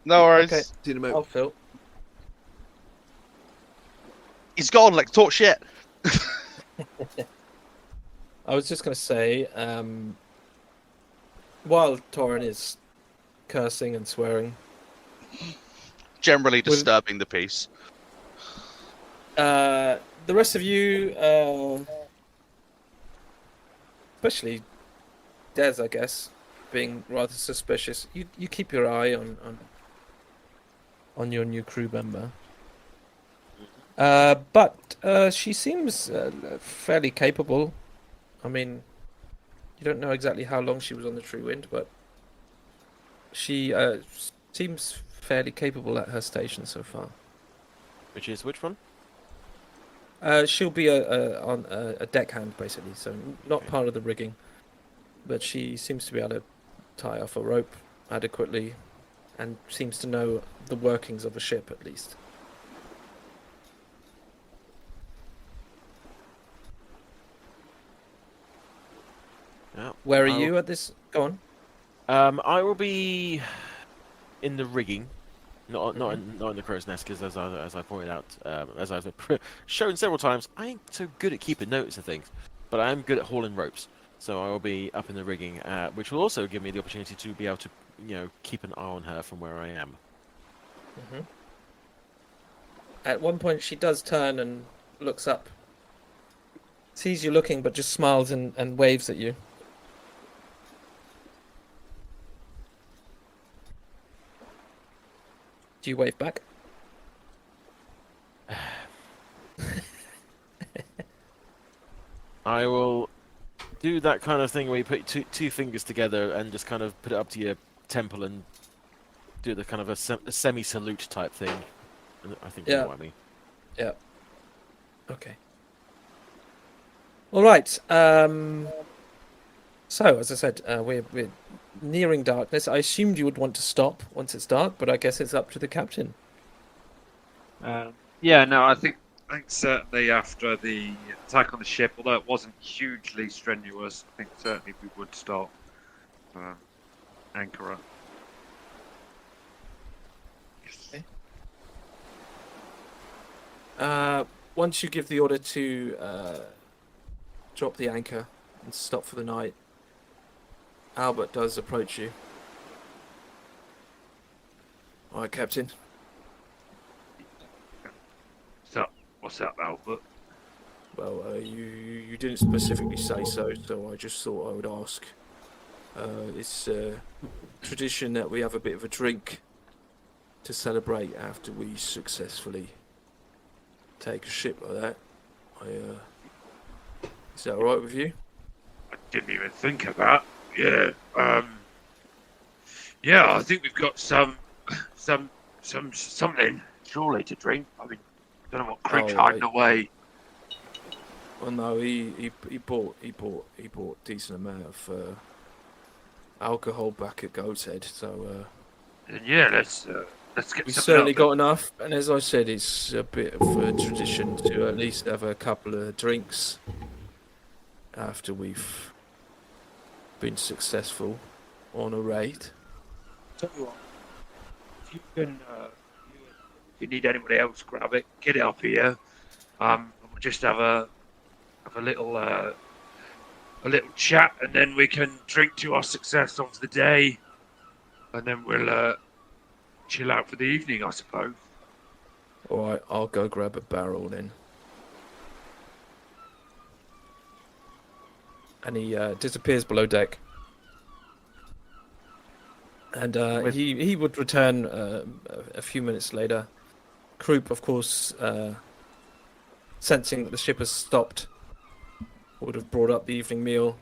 Speaker 3: No worries.
Speaker 1: Okay.
Speaker 5: See you in a minute.
Speaker 1: I'll fill.
Speaker 3: He's gone, like, talk shit.
Speaker 1: I was just going to say, while Torrin is cursing and swearing,
Speaker 3: Generally disturbing the peace.
Speaker 1: the rest of you, especially Des, I guess, being rather suspicious, you keep your eye on your new crew member. But she seems fairly capable. I mean, you don't know exactly how long she was on the True Wind, but she seems fairly capable at her station so far.
Speaker 2: Which is which one?
Speaker 1: She'll be a deckhand, basically, so not part of the rigging. But she seems to be able to tie off a rope adequately and seems to know the workings of a ship, at least.
Speaker 2: Yeah.
Speaker 1: Where are you at this? Go on.
Speaker 2: I will be in the rigging, not in the crow's nest, because as I pointed out, as I've shown several times, I ain't so good at keeping notes of things, but I am good at hauling ropes. So I will be up in the rigging, which will also give me the opportunity to be able to, keep an eye on her from where I am.
Speaker 1: Mm-hmm. At one point, she does turn and looks up, sees you looking, but just smiles and waves at you. Do you wave back?
Speaker 2: I will do that kind of thing where you put two fingers together and just kind of put it up to your temple and do the kind of a semi-salute type thing. I think you know what I mean.
Speaker 1: Yeah. Okay. All right. So, as I said, we're nearing darkness. I assumed you would want to stop once it's dark, but I guess it's up to the captain.
Speaker 6: Yeah, no, I think certainly after the attack on the ship, although it wasn't hugely strenuous, I think certainly we would stop. Anchor up.
Speaker 1: Okay. Once you give the order to drop the anchor and stop for the night, Albert does approach you. All right, Captain.
Speaker 6: So, what's up, Albert?
Speaker 1: Well, you didn't specifically say so I just thought I would ask. It's tradition that we have a bit of a drink to celebrate after we successfully take a ship like that. Is that all right with you?
Speaker 6: I didn't even think of that. Yeah. Yeah, I think we've got something surely to drink. I mean, I don't know what Crick's hiding away.
Speaker 1: Well, no, he bought decent amount of alcohol back at Goat's Head, so
Speaker 4: then yeah, let's get
Speaker 1: We
Speaker 4: something
Speaker 1: certainly
Speaker 4: out
Speaker 1: got enough, and as I said, it's a bit of a tradition to at least have a couple of drinks after we've been successful on a raid.
Speaker 4: Tell you what, if you can, if you need anybody else, grab it, get it up here. We'll just have a little chat, and then we can drink to our success of the day, and then we'll chill out for the evening, I suppose.
Speaker 1: All right, I'll go grab a barrel then. And he disappears below deck. And he would return a few minutes later. Croup, of course, sensing that the ship has stopped, would have brought up the evening meal,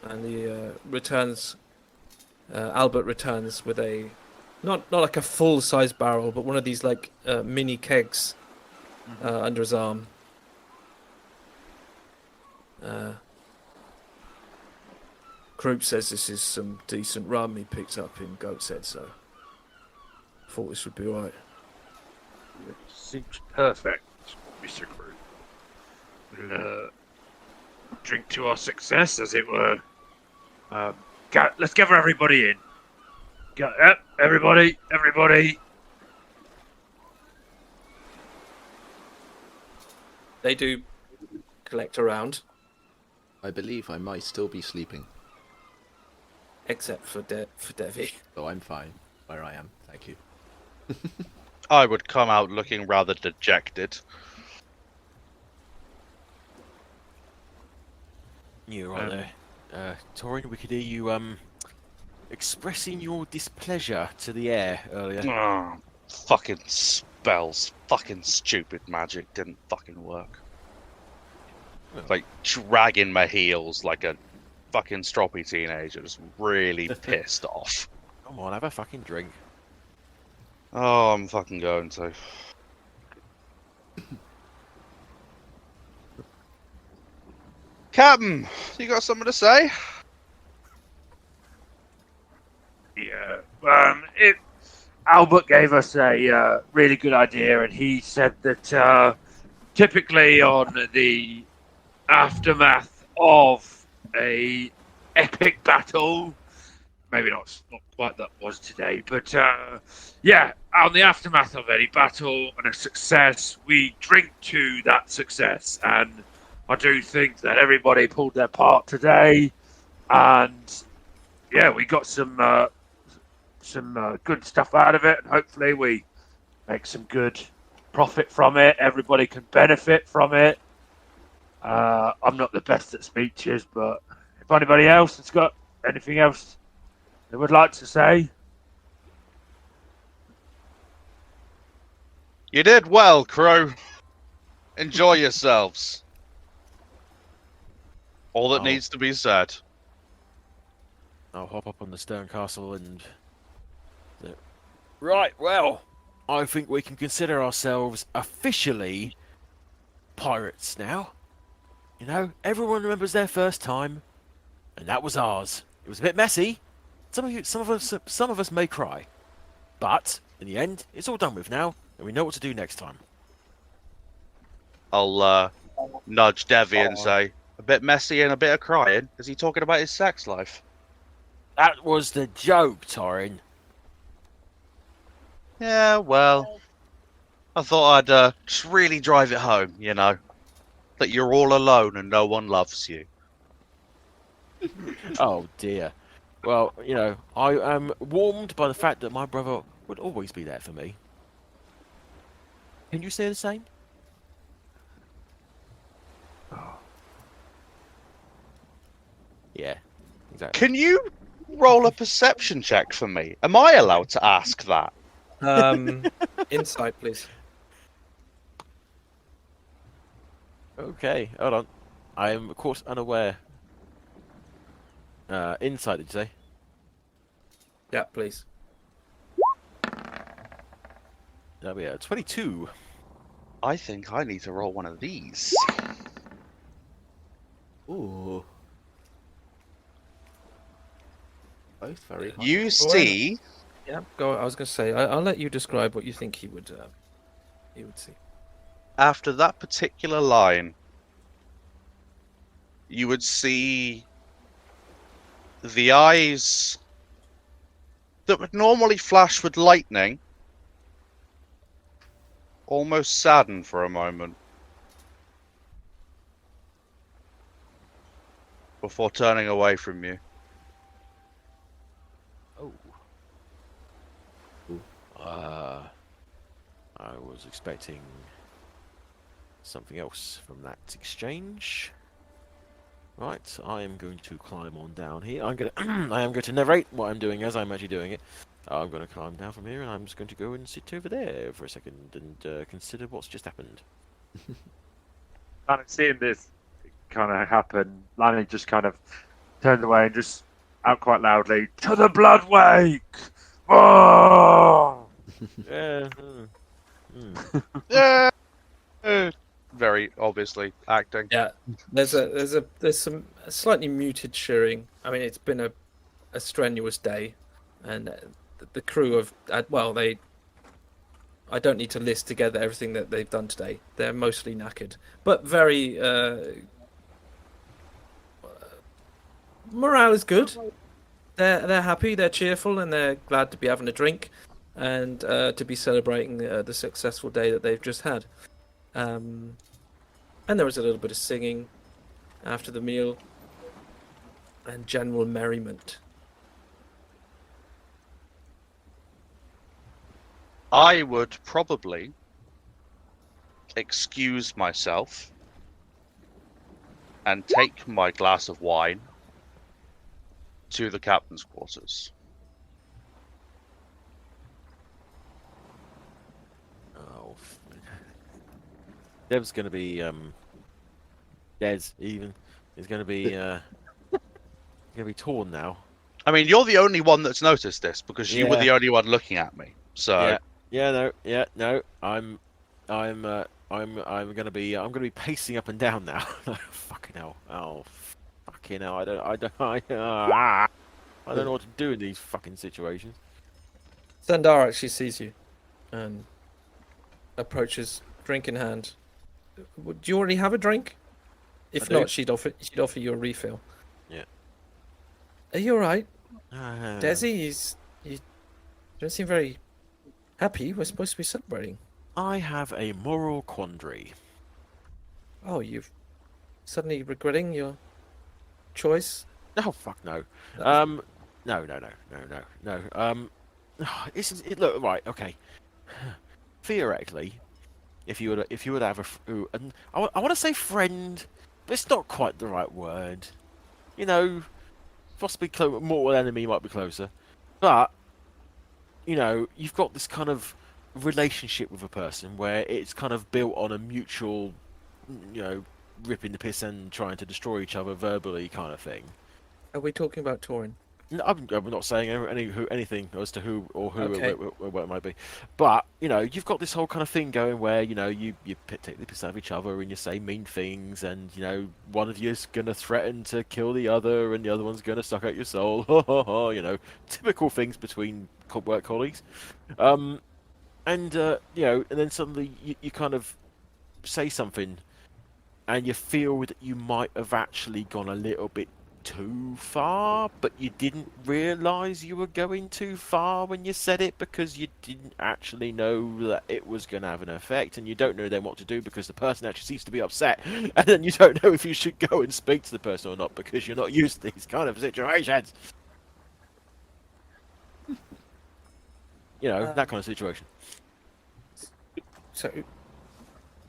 Speaker 1: and he returns. Albert returns with a not like a full-size barrel, but one of these like mini kegs under his arm. Croup says this is some decent rum he picked up in Goat's Head, so thought this would be alright.
Speaker 4: Seems perfect, Mr. Crew. We'll drink to our success, as it were. Let's gather everybody in. Everybody.
Speaker 1: They do collect around,
Speaker 5: I believe I might still be sleeping,
Speaker 1: except for Devvie.
Speaker 5: though I'm fine where I am. Thank you.
Speaker 3: I would come out looking rather dejected.
Speaker 2: You're right there. Torrin, we could hear you expressing your displeasure to the air earlier.
Speaker 3: Oh, fucking spells. Fucking stupid magic didn't fucking work. Like dragging my heels like a fucking stroppy teenager, just really pissed off.
Speaker 2: Come on, have a fucking drink.
Speaker 3: Oh, I'm fucking going to. Captain, you got something to say?
Speaker 4: Yeah. Albert gave us a really good idea, and he said that typically on the aftermath of a epic battle, maybe not quite that was today, but yeah, on the aftermath of any battle and a success, we drink to that success, and I do think that everybody pulled their part today, and yeah, we got some good stuff out of it, and hopefully we make some good profit from it. Everybody can benefit from it. I'm not the best at speeches, but if anybody else has got anything else they would like to say.
Speaker 3: You did well, crew. Enjoy yourselves. All that needs to be said.
Speaker 2: I'll hop up on the stern castle and... Right, well, I think we can consider ourselves officially pirates now. You know, everyone remembers their first time, and that was ours. It was a bit messy. Some of us may cry, but in the end, it's all done with now, and we know what to do next time.
Speaker 3: I'll nudge Devvie and say, a bit messy and a bit of crying. Is he talking about his sex life?
Speaker 2: That was the joke, Torrin.
Speaker 3: Yeah, well, I thought I'd just really drive it home, you know, that you're all alone and no one loves you.
Speaker 2: Oh dear. Well, you know, I am warmed by the fact that my brother would always be there for me. Can you say the same? Yeah, exactly.
Speaker 3: Can you roll a perception check for me? Am I allowed to ask that?
Speaker 1: Insight, please.
Speaker 2: Okay, hold on. I am, of course, unaware. Insight, did you say?
Speaker 1: Yeah, please.
Speaker 2: That'll be 22.
Speaker 3: I think I need to roll one of these.
Speaker 5: Ooh. Both very high.
Speaker 3: You see
Speaker 1: Yeah, go. I was going to say, I'll let you describe what you think he would see.
Speaker 3: After that particular line, you would see the eyes that would normally flash with lightning almost sadden for a moment before turning away from you.
Speaker 2: Oh. I was expecting something else from that exchange. Right, I am going to climb on down here. I am going to narrate what I'm doing as I'm actually doing it. I'm going to climb down from here, and I'm just going to go and sit over there for a second and consider what's just happened.
Speaker 6: Kind of seeing this kind of happen, Lanny just kind of turned away and just out quite loudly, "To the blood wake!" Oh!
Speaker 2: Yeah.
Speaker 3: Yeah. Very obviously acting.
Speaker 1: Yeah, there's some slightly muted cheering. I mean, it's been a strenuous day, and the crew of I don't need to list together everything that they've done today. They're mostly knackered, but very morale is good. They're happy, they're cheerful, and they're glad to be having a drink and to be celebrating the successful day that they've just had. And there was a little bit of singing after the meal and general merriment.
Speaker 3: I would probably excuse myself and take my glass of wine to the captain's quarters.
Speaker 2: Oh. Dev's going to be Des even is going to be torn now.
Speaker 3: I mean, you're the only one that's noticed this because you were
Speaker 2: Yeah.
Speaker 3: the only one looking at me. So
Speaker 2: no. I'm gonna be pacing up and down now. Fucking hell! Oh, fucking hell! I don't know what to do in these fucking situations.
Speaker 1: Sandar actually sees you and approaches, drink in hand. Do you already have a drink? If
Speaker 2: I do.
Speaker 1: not, she'd offer you a refill.
Speaker 2: Yeah.
Speaker 1: Are you alright?
Speaker 2: Uh,
Speaker 1: Desi, you don't seem very happy. We're supposed to be celebrating.
Speaker 2: I have a moral quandary.
Speaker 1: Oh, you're suddenly regretting your choice?
Speaker 2: Oh fuck no.
Speaker 1: That's-
Speaker 2: No. Look, right, okay. Theoretically, if you would have I want to say friend, but it's not quite the right word. You know, possibly mortal enemy might be closer, but you know, you've got this kind of relationship with a person where it's kind of built on a mutual, you know, ripping the piss and trying to destroy each other verbally kind of thing.
Speaker 1: Are we talking about Torrin?
Speaker 2: No, I'm not saying anything as to who or who
Speaker 1: Okay.
Speaker 2: where it might be, but you know, you've got this whole kind of thing going where you know you take the piss out of each other and you say mean things, and you know one of you's gonna threaten to kill the other, and the other one's gonna suck out your soul. You know, typical things between work colleagues. You know, and then suddenly you kind of say something, and you feel that you might have actually gone a little bit too far, but you didn't realise you were going too far when you said it because you didn't actually know that it was going to have an effect, and you don't know then what to do because the person actually seems to be upset, and then you don't know if you should go and speak to the person or not because you're not used to these kind of situations. You know, that kind of situation.
Speaker 1: So,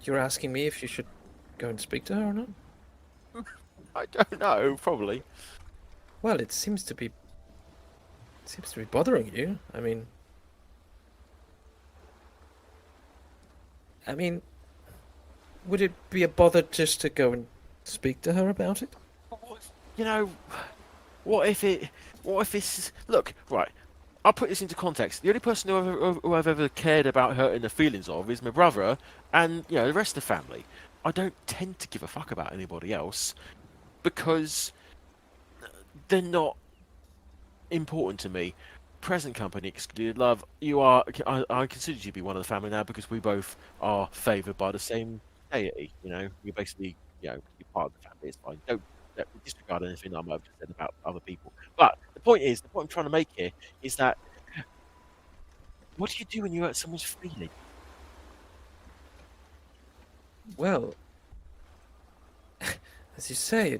Speaker 1: you're asking me if you should go and speak to her or not?
Speaker 2: I don't know, probably.
Speaker 1: Well, it seems to be bothering you. I mean, would it be a bother just to go and speak to her about it?
Speaker 2: You know, what if it's... Look, right, I'll put this into context. The only person who I've ever cared about hurting the feelings of is my brother and, you know, the rest of the family. I don't tend to give a fuck about anybody else because they're not important to me. present company excluded, love, you are. I consider you to be one of the family now because we both are favoured by the same deity. You know, you're basically, you're part of the family. It's fine. Don't disregard anything I might have just said about other people. But the point I'm trying to make here is that what do you do when you hurt someone's feeling?
Speaker 1: Well, as you say,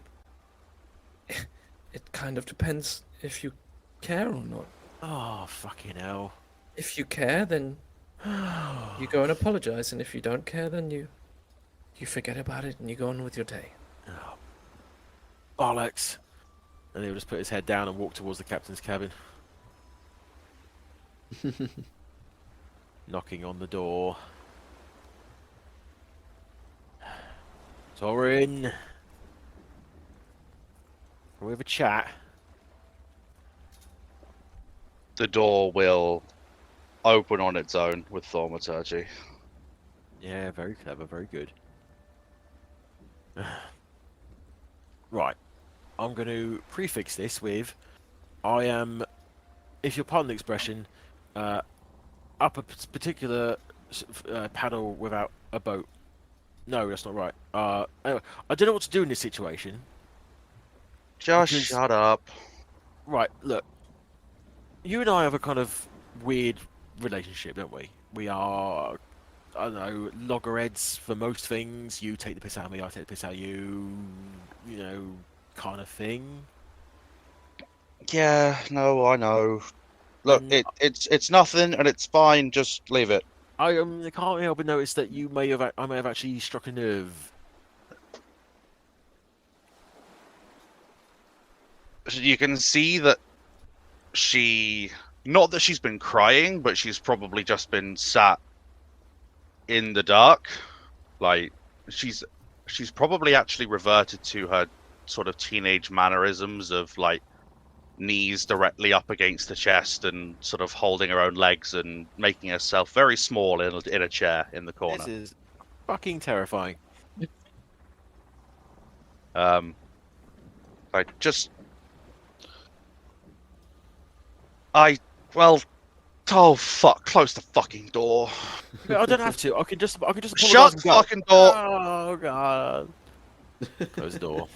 Speaker 1: it kind of depends if you care or not.
Speaker 2: Oh, fucking hell.
Speaker 1: If you care, then you go and apologize, and if you don't care, then you forget about it and you go on with your day.
Speaker 2: Oh, bollocks. And he'll just put his head down and walk towards the captain's cabin. Knocking on the door. Torrin. Can we have a chat?
Speaker 3: The door will open on its own with thaumaturgy.
Speaker 2: Yeah, very clever, very good. Right. I'm going to prefix this with I am, if you'll pardon the expression, up a particular paddle without a boat. No, that's not right. Anyway, I don't know what to do in this situation.
Speaker 3: Just
Speaker 2: Because-
Speaker 3: shut up.
Speaker 2: Right, look. You and I have a kind of weird relationship, don't we? We are, I don't know, loggerheads for most things. You take the piss out of me, I take the piss out of you, kind of thing.
Speaker 3: Yeah, no, I know. Look,
Speaker 2: And
Speaker 3: it's nothing and it's fine. Just leave it.
Speaker 2: I can't help but notice that I may have actually struck a nerve.
Speaker 3: You can see that not that she's been crying, but she's probably just been sat in the dark. Like, she's probably actually reverted to her sort of teenage mannerisms of, like, knees directly up against the chest and sort of holding her own legs and making herself very small in a chair in the corner.
Speaker 2: This is fucking terrifying.
Speaker 3: Like, just... oh fuck, close the fucking door.
Speaker 2: I don't have to. I can just apologize
Speaker 3: Shut
Speaker 2: and
Speaker 3: the
Speaker 2: go.
Speaker 3: fucking door.
Speaker 2: Oh god. Close the door.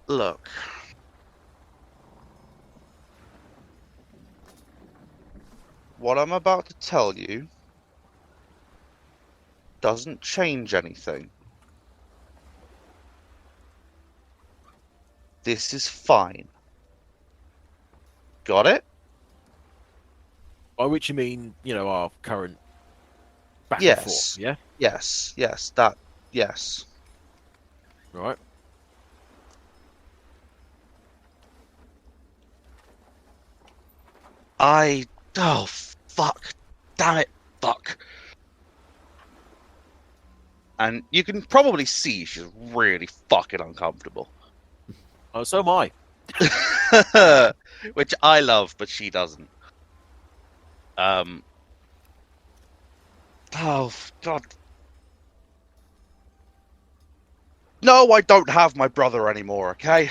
Speaker 3: Look. What I'm about to tell you doesn't change anything. This is fine. Got it?
Speaker 2: By which you mean, our current back and
Speaker 3: Yes.
Speaker 2: forth, yeah?
Speaker 3: Yes, yes.
Speaker 2: Right.
Speaker 3: Oh, fuck. Damn it, fuck. And you can probably see she's really fucking uncomfortable.
Speaker 2: Oh, so am I.
Speaker 3: Which I love, but she doesn't. Oh, God. No, I don't have my brother anymore, okay?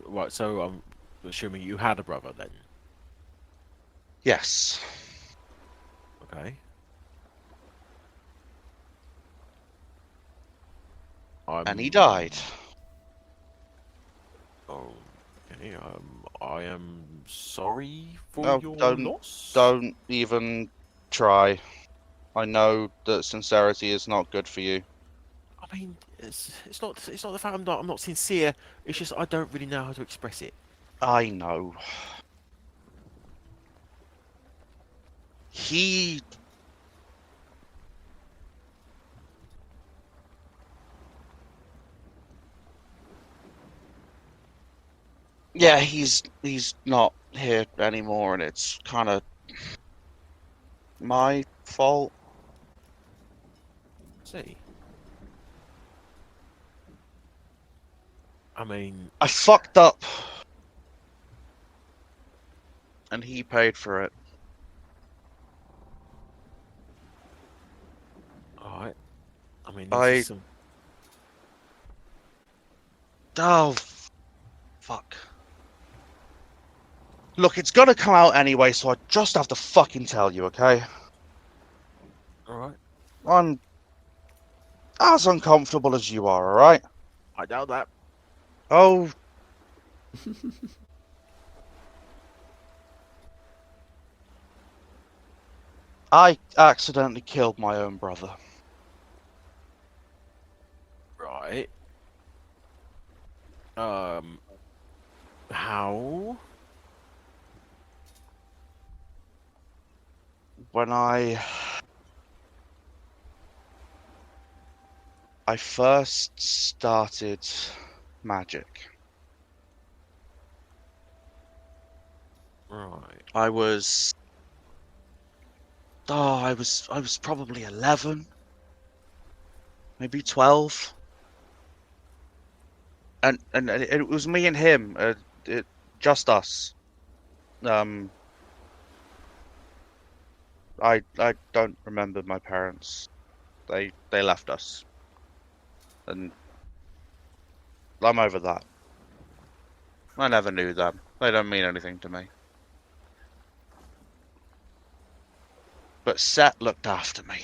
Speaker 2: Right, so I'm assuming you had a brother then.
Speaker 3: Yes.
Speaker 2: Okay.
Speaker 3: And he died.
Speaker 2: Okay, I am sorry for
Speaker 3: Oh,
Speaker 2: your
Speaker 3: don't-
Speaker 2: loss.
Speaker 3: Don't even try. I know that sincerity is not good for you.
Speaker 2: I mean, it's not the fact I'm not sincere. It's just I don't really know how to express it.
Speaker 3: I know. Yeah, he's not here anymore, and it's kind of my fault.
Speaker 2: See. I mean,
Speaker 3: I fucked up, and he paid for it.
Speaker 2: alright. I mean,
Speaker 3: I-
Speaker 2: this is some...
Speaker 3: Oh, fuck. Look, it's gonna come out anyway, so I just have to fucking tell you, okay?
Speaker 2: Alright.
Speaker 3: I'm as uncomfortable as you are, alright?
Speaker 2: I doubt that.
Speaker 3: Oh. I accidentally killed my own brother.
Speaker 2: Right. How?
Speaker 3: When I first started magic,
Speaker 2: Right.
Speaker 3: I was probably 11, maybe 12. And it was me and him, just us. I don't remember my parents. They left us, and I'm over that. I never knew them. They don't mean anything to me. But Set looked after me.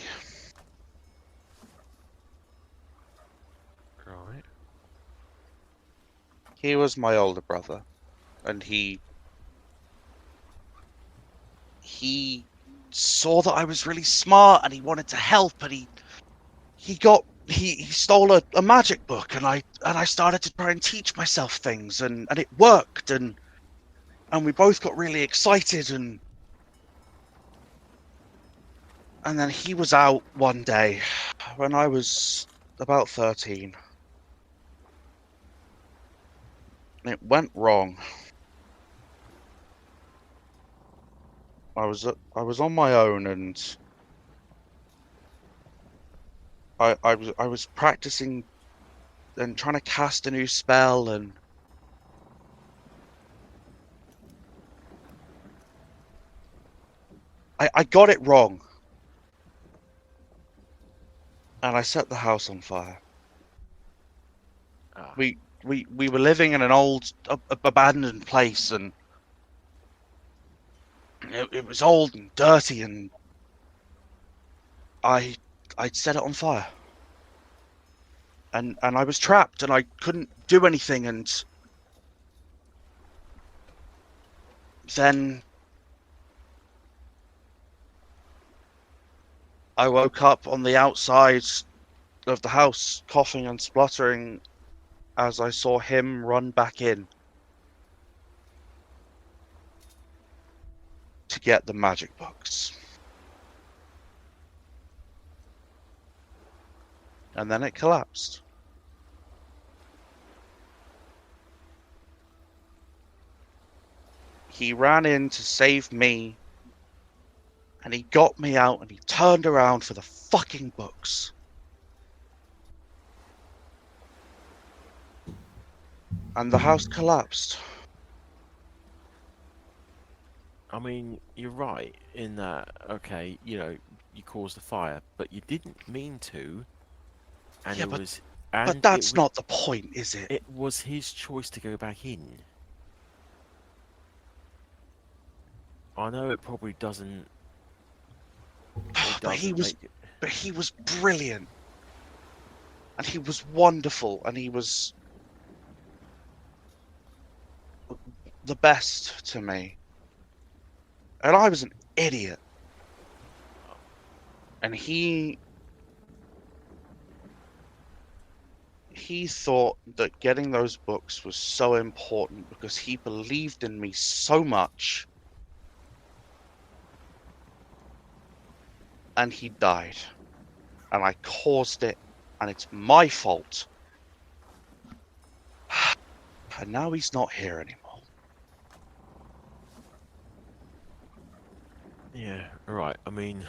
Speaker 2: Right.
Speaker 3: He was my older brother, and he saw that I was really smart, and he wanted to help, and he stole a magic book, and I started to try and teach myself things, and it worked, and we both got really excited, and then he was out one day when I was about 13. It went wrong. I was on my own, and I was practicing and trying to cast a new spell, and I got it wrong, and I set the house on fire.
Speaker 2: Ah.
Speaker 3: We were living in an old abandoned place, and it was old and dirty, and I'd set it on fire, and I was trapped, and I couldn't do anything, and then I woke up on the outside of the house, coughing and spluttering, as I saw him run back in to get the magic books. And then it collapsed. He ran in to save me, and he got me out, and he turned around for the fucking books. And the house collapsed.
Speaker 2: I mean, you're right in that, okay, you caused the fire, but you didn't mean to, and
Speaker 3: Yeah,
Speaker 2: it
Speaker 3: but-
Speaker 2: was...
Speaker 3: But
Speaker 2: And
Speaker 3: that's not the point, is it?
Speaker 2: It was his choice to go back in. I know it probably doesn't...
Speaker 3: But he was
Speaker 2: make it-
Speaker 3: But he was brilliant. And he was wonderful, and he was the best to me. And I was an idiot. And he thought that getting those books was so important because he believed in me so much. And he died. And I caused it, and it's my fault. And now he's not here anymore.
Speaker 2: Yeah, right. I mean,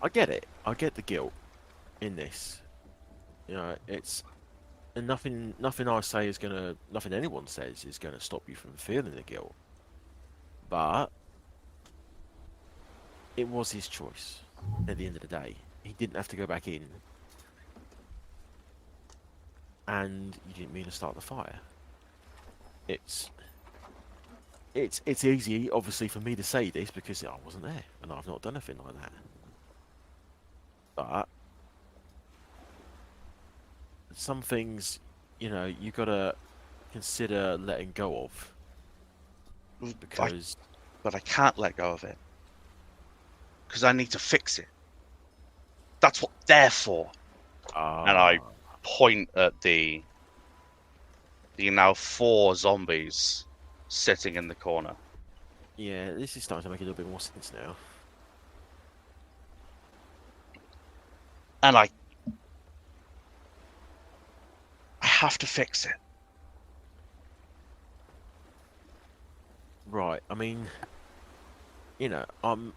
Speaker 2: I get it. I get the guilt in this. It's... And nothing I say is gonna... Nothing anyone says is gonna stop you from feeling the guilt. But... It was his choice, at the end of the day. He didn't have to go back in. and you didn't mean to start the fire. It's easy, obviously, for me to say this because I wasn't there and I've not done anything like that. But some things, you know, you gotta consider letting go of because
Speaker 3: But I can't let go of it because I need to fix it. That's what they're for. And I point at the now 4 zombies sitting in the corner.
Speaker 2: yeah, this is starting to make a little bit more sense now.
Speaker 3: And I have to fix it.
Speaker 2: Right, I mean, you know, I'm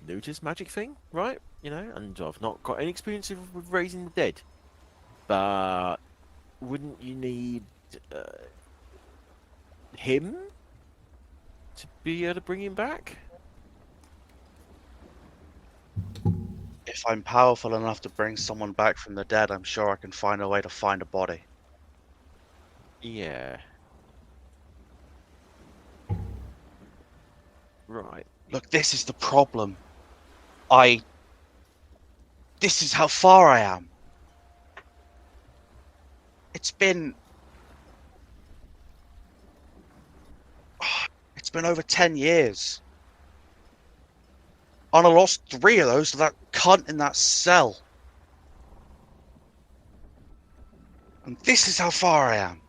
Speaker 2: new to this magic thing, right? You know, and I've not got any experience with raising the dead. But wouldn't you need him to be able to bring him back?
Speaker 3: If I'm powerful enough to bring someone back from the dead, I'm sure I can find a way to find a body.
Speaker 2: Yeah. Right.
Speaker 3: Look, this is the problem. This is how far I am. It's been over 10 years. And I lost 3 of those to that cunt in that cell. And this is how far I am.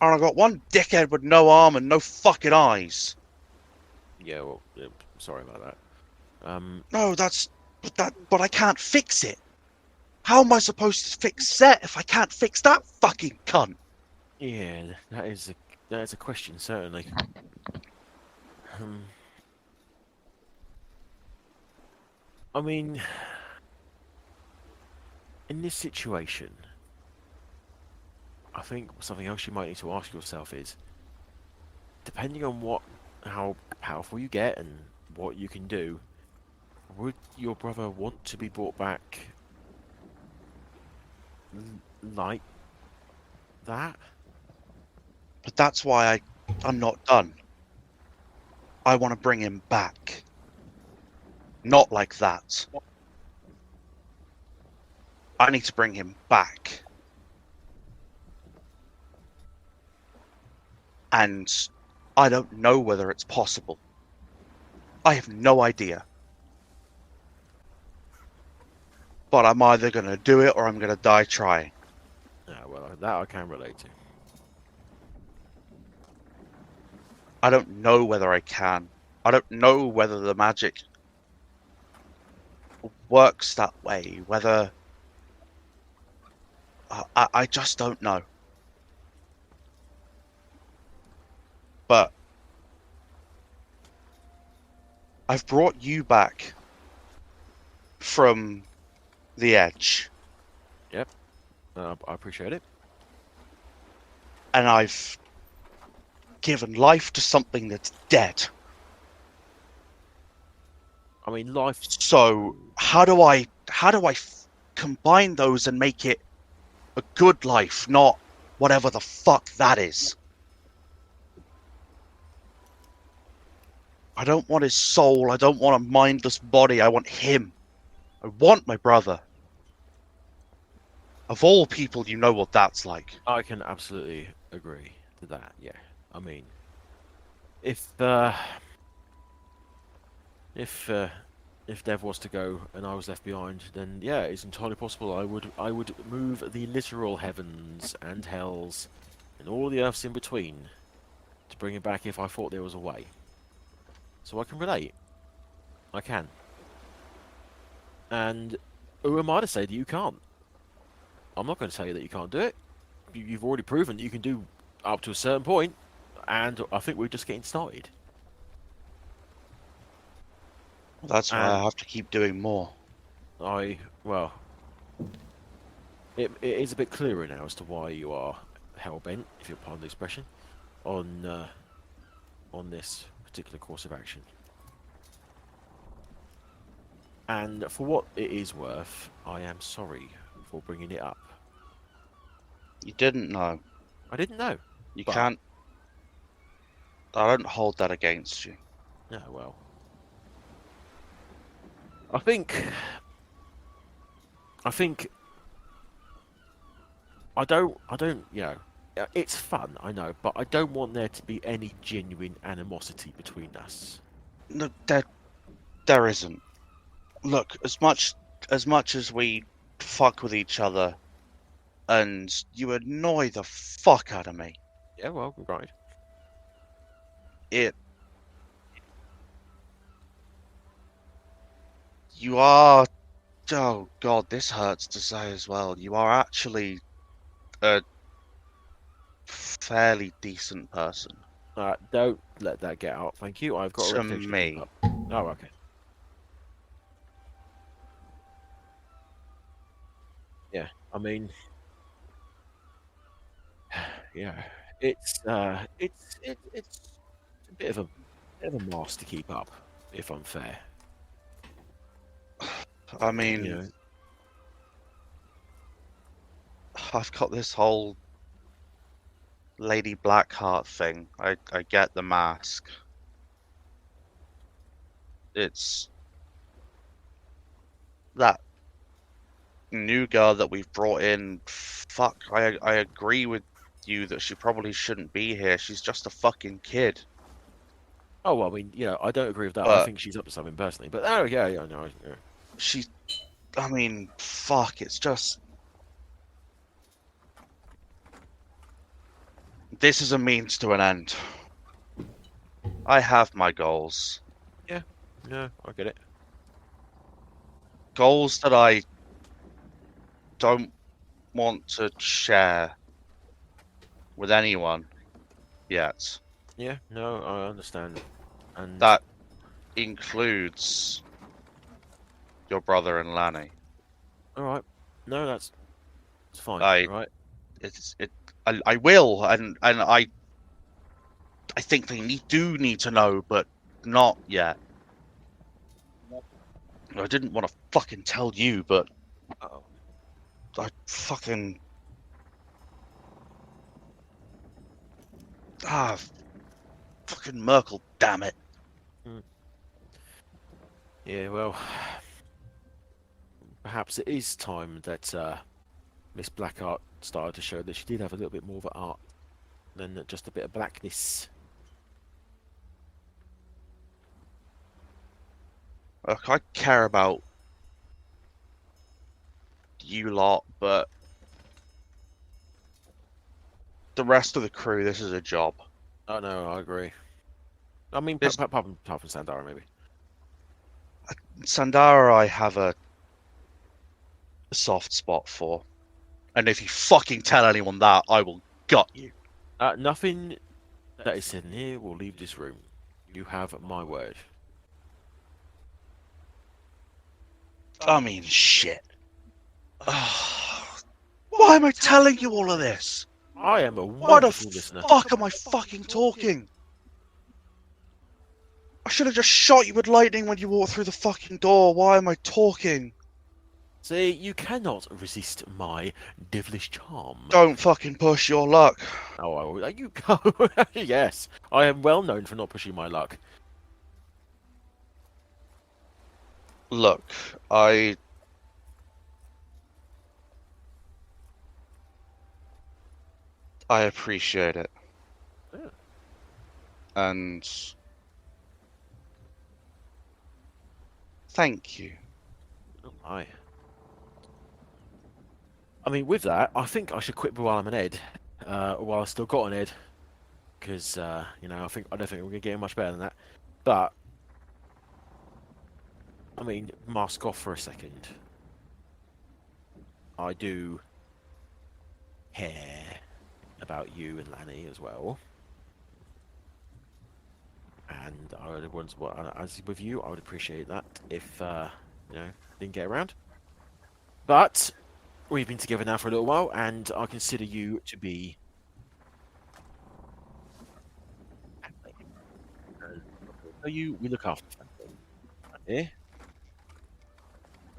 Speaker 3: And I got one dickhead with no arm and no fucking eyes.
Speaker 2: Yeah, well, yeah, sorry about that.
Speaker 3: No, but I can't fix it. How am I supposed to fix Set if I can't fix that fucking cunt?
Speaker 2: Yeah, that is a question, certainly. I mean, in this situation, I think something else you might need to ask yourself is, depending on how powerful you get and what you can do, would your brother want to be brought back like that?
Speaker 3: But that's why I'm not done. I want to bring him back. Not like that. I need to bring him back. And I don't know whether it's possible. I have no idea. But I'm either going to do it or I'm going to die trying.
Speaker 2: Well, that I can relate to.
Speaker 3: I don't know whether I can. I don't know whether the magic works that way. Whether... I just don't know. But I've brought you back from the edge.
Speaker 2: Yep, I appreciate it.
Speaker 3: And I've given life to something that's dead.
Speaker 2: I mean, life.
Speaker 3: So how do I combine those and make it a good life, not whatever the fuck that is? I don't want his soul. I don't want a mindless body. I want him. I want my brother. Of all people, you know what that's like.
Speaker 2: I can absolutely agree to that. Yeah, I mean, if Dev was to go and I was left behind, then yeah, it's entirely possible I would move the literal heavens and hells and all the earths in between to bring him back if I thought there was a way. So I can relate. I can. And who am I to say that you can't? I'm not going to tell you that you can't do it. You've already proven that you can do up to a certain point, and I think we're just getting started.
Speaker 3: That's why I have to keep doing more.
Speaker 2: Well, it is a bit clearer now as to why you are hell-bent, if you'll pardon the expression, on this particular course of action. And for what it is worth, I am sorry before bringing it up.
Speaker 3: You didn't know.
Speaker 2: I didn't know.
Speaker 3: You
Speaker 2: But-
Speaker 3: can't. I don't hold that against you.
Speaker 2: No, well. I think I don't, you know, it's fun, I know, but I don't want there to be any genuine animosity between us.
Speaker 3: No, there isn't. Look, as much as we fuck with each other, and you annoy the fuck out of me,
Speaker 2: Yeah, well, right.
Speaker 3: you are. Oh God, this hurts to say as well. You are actually a fairly decent person.
Speaker 2: Don't let that get out, thank you. I've got a
Speaker 3: To
Speaker 2: reputation to keep
Speaker 3: me.
Speaker 2: up. Oh, okay. Yeah, I mean, yeah, it's a bit of a mask to keep up, if I'm fair.
Speaker 3: I mean,
Speaker 2: You know,
Speaker 3: I've got this whole Lady Blackheart thing. I get the mask. It's that new girl that we've brought in. Fuck, I agree with you that she probably shouldn't be here. She's just a fucking kid.
Speaker 2: oh well, I mean, you know, I don't agree with that. I
Speaker 3: But-
Speaker 2: think she's up to something personally, but oh yeah, yeah, no, yeah.
Speaker 3: She, I mean, fuck, it's just. This is a means to an end. I have my goals.
Speaker 2: No, I get it.
Speaker 3: Goals that I don't want to share with anyone yet.
Speaker 2: Yeah, no, I understand, and
Speaker 3: That includes your brother and Lanny.
Speaker 2: all right, no, that's fine,
Speaker 3: I-
Speaker 2: all right?
Speaker 3: I will, and I think they do need to know, but not yet. I didn't want to fucking tell you, but
Speaker 2: Uh-oh.
Speaker 3: I fucking fucking Merkel, damn it.
Speaker 2: Yeah, well, perhaps it is time that Miss Blackheart started to show that she did have a little bit more of an art than just a bit of blackness.
Speaker 3: Look, I care about you lot, but the rest of the crew, this is a job.
Speaker 2: Oh no, I agree. I mean,
Speaker 3: This-
Speaker 2: apart from Sandara, maybe.
Speaker 3: Sandara, I have a soft spot for. And if you fucking tell anyone that, I will gut you.
Speaker 2: Nothing that is said in here will leave this room. You have my word.
Speaker 3: I mean, shit. Why am I telling you all of this?
Speaker 2: I am a
Speaker 3: Why the
Speaker 2: wonderful listener.
Speaker 3: fuck am I fucking talking? I should have just shot you with lightning when you walked through the fucking door. Why am I talking?
Speaker 2: See, you cannot resist my devilish charm.
Speaker 3: Don't fucking push your luck.
Speaker 2: Oh, I will. You go. Yes, I am well known for not pushing my luck.
Speaker 3: Look, I appreciate it.
Speaker 2: Yeah.
Speaker 3: And thank you.
Speaker 2: Oh my. I mean, with that, I think I should quit while I'm an Ed, while I've still got an Ed, because you know, I don't think we're gonna get much better than that. But I mean, mask off for a second. I do care about you and Lanny as well, and I would once, as with you, I would appreciate that if you know, didn't get around. But we've been together now for a little while, and I consider you to be so we look after family. Yeah?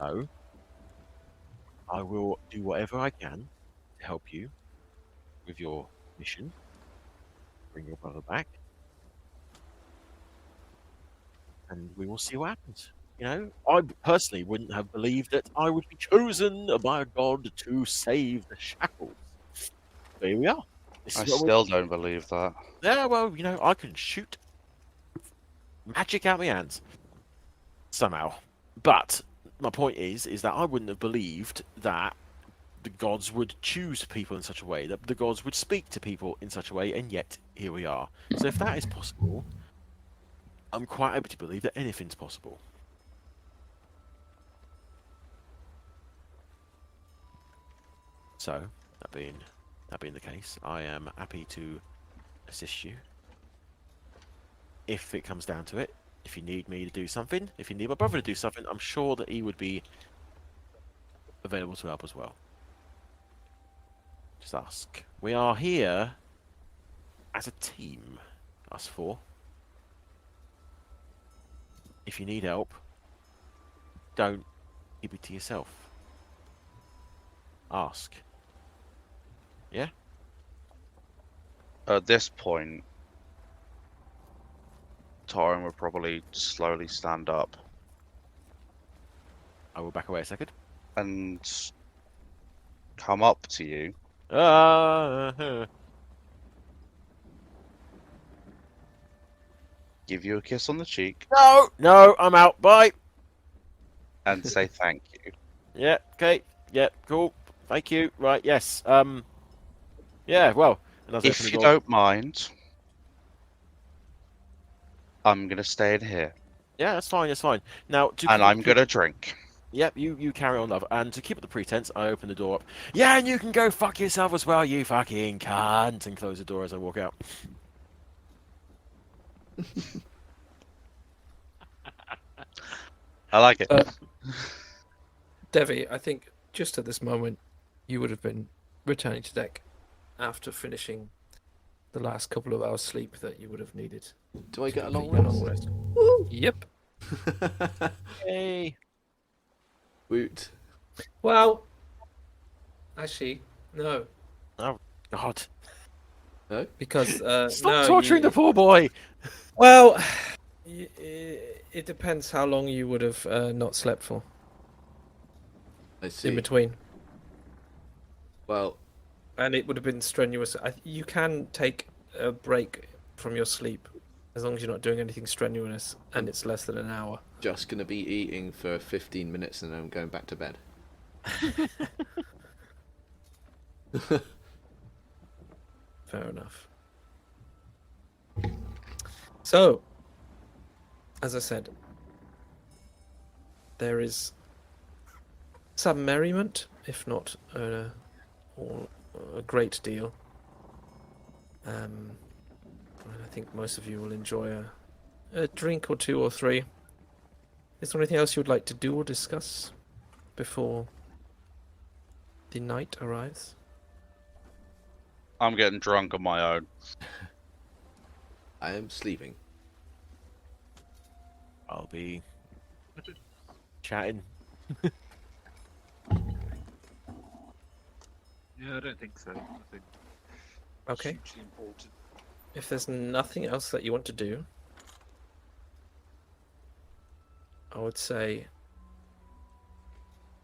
Speaker 2: No. I will do whatever I can to help you with your mission. Bring your brother back. And we will see what happens. You know, I personally wouldn't have believed that I would be chosen by a god to save the Shackles. But here we are. This
Speaker 3: I
Speaker 2: is what
Speaker 3: still don't believe that.
Speaker 2: Yeah, well, you know, I can shoot magic out my hands somehow. But my point is that I wouldn't have believed that the gods would choose people in such a way, that the gods would speak to people in such a way, and yet here we are. So if that is possible, I'm quite able to believe that anything's possible. So, that being the case, I am happy to assist you. If it comes down to it, if you need me to do something, if you need my brother to do something, I'm sure that he would be available to help as well. Just ask. We are here as a team, us four. If you need help, don't keep it to yourself. Ask. Yeah?
Speaker 3: At this point, Torrin would probably slowly stand up
Speaker 2: I will back away a second.
Speaker 3: and come up to you. Give you a kiss on the cheek,
Speaker 2: No, I'm out. Bye.
Speaker 3: and say thank you.
Speaker 2: Yeah, okay. Yeah, cool. Thank you. Right, yes. Yeah, well. and I was
Speaker 3: If
Speaker 2: opening
Speaker 3: you
Speaker 2: the door.
Speaker 3: don't mind, I'm gonna stay in here,
Speaker 2: Yeah, that's fine, that's fine. Now,
Speaker 3: and I'm gonna drink.
Speaker 2: Yep, you carry on, love. And to keep up the pretense, I open the door up. Yeah, and you can go fuck yourself as well, you fucking cunt. And close the door as I walk out.
Speaker 3: I like it.
Speaker 1: Devvie, I think just at this moment, you would have been returning to deck after finishing the last couple of hours sleep that you would have needed.
Speaker 5: Do I get a long
Speaker 1: Complete your
Speaker 5: rest?
Speaker 1: Yep.
Speaker 2: Hey.
Speaker 5: Woot.
Speaker 1: Well, actually, no,
Speaker 2: God.
Speaker 5: No?
Speaker 1: because
Speaker 2: Stop
Speaker 1: no,
Speaker 2: torturing the poor boy.
Speaker 1: Well, it depends how long you would have not slept for
Speaker 5: I see.
Speaker 1: in between,
Speaker 5: Well,
Speaker 1: and it would have been strenuous. You can take a break from your sleep as long as you're not doing anything strenuous, and it's less than an hour.
Speaker 5: just going to be eating for 15 minutes and then I'm going back to bed.
Speaker 1: Fair enough. So, as I said, there is some merriment, if not a great deal. And I think most of you will enjoy a drink or two or three. Is there anything else you would like to do or discuss before the night arrives?
Speaker 3: I'm getting drunk on my own.
Speaker 5: I am sleeping.
Speaker 2: I'll be chatting.
Speaker 6: Yeah, I don't think so. Nothing
Speaker 1: Okay.
Speaker 6: hugely important.
Speaker 1: If there's nothing else that you want to do, I would say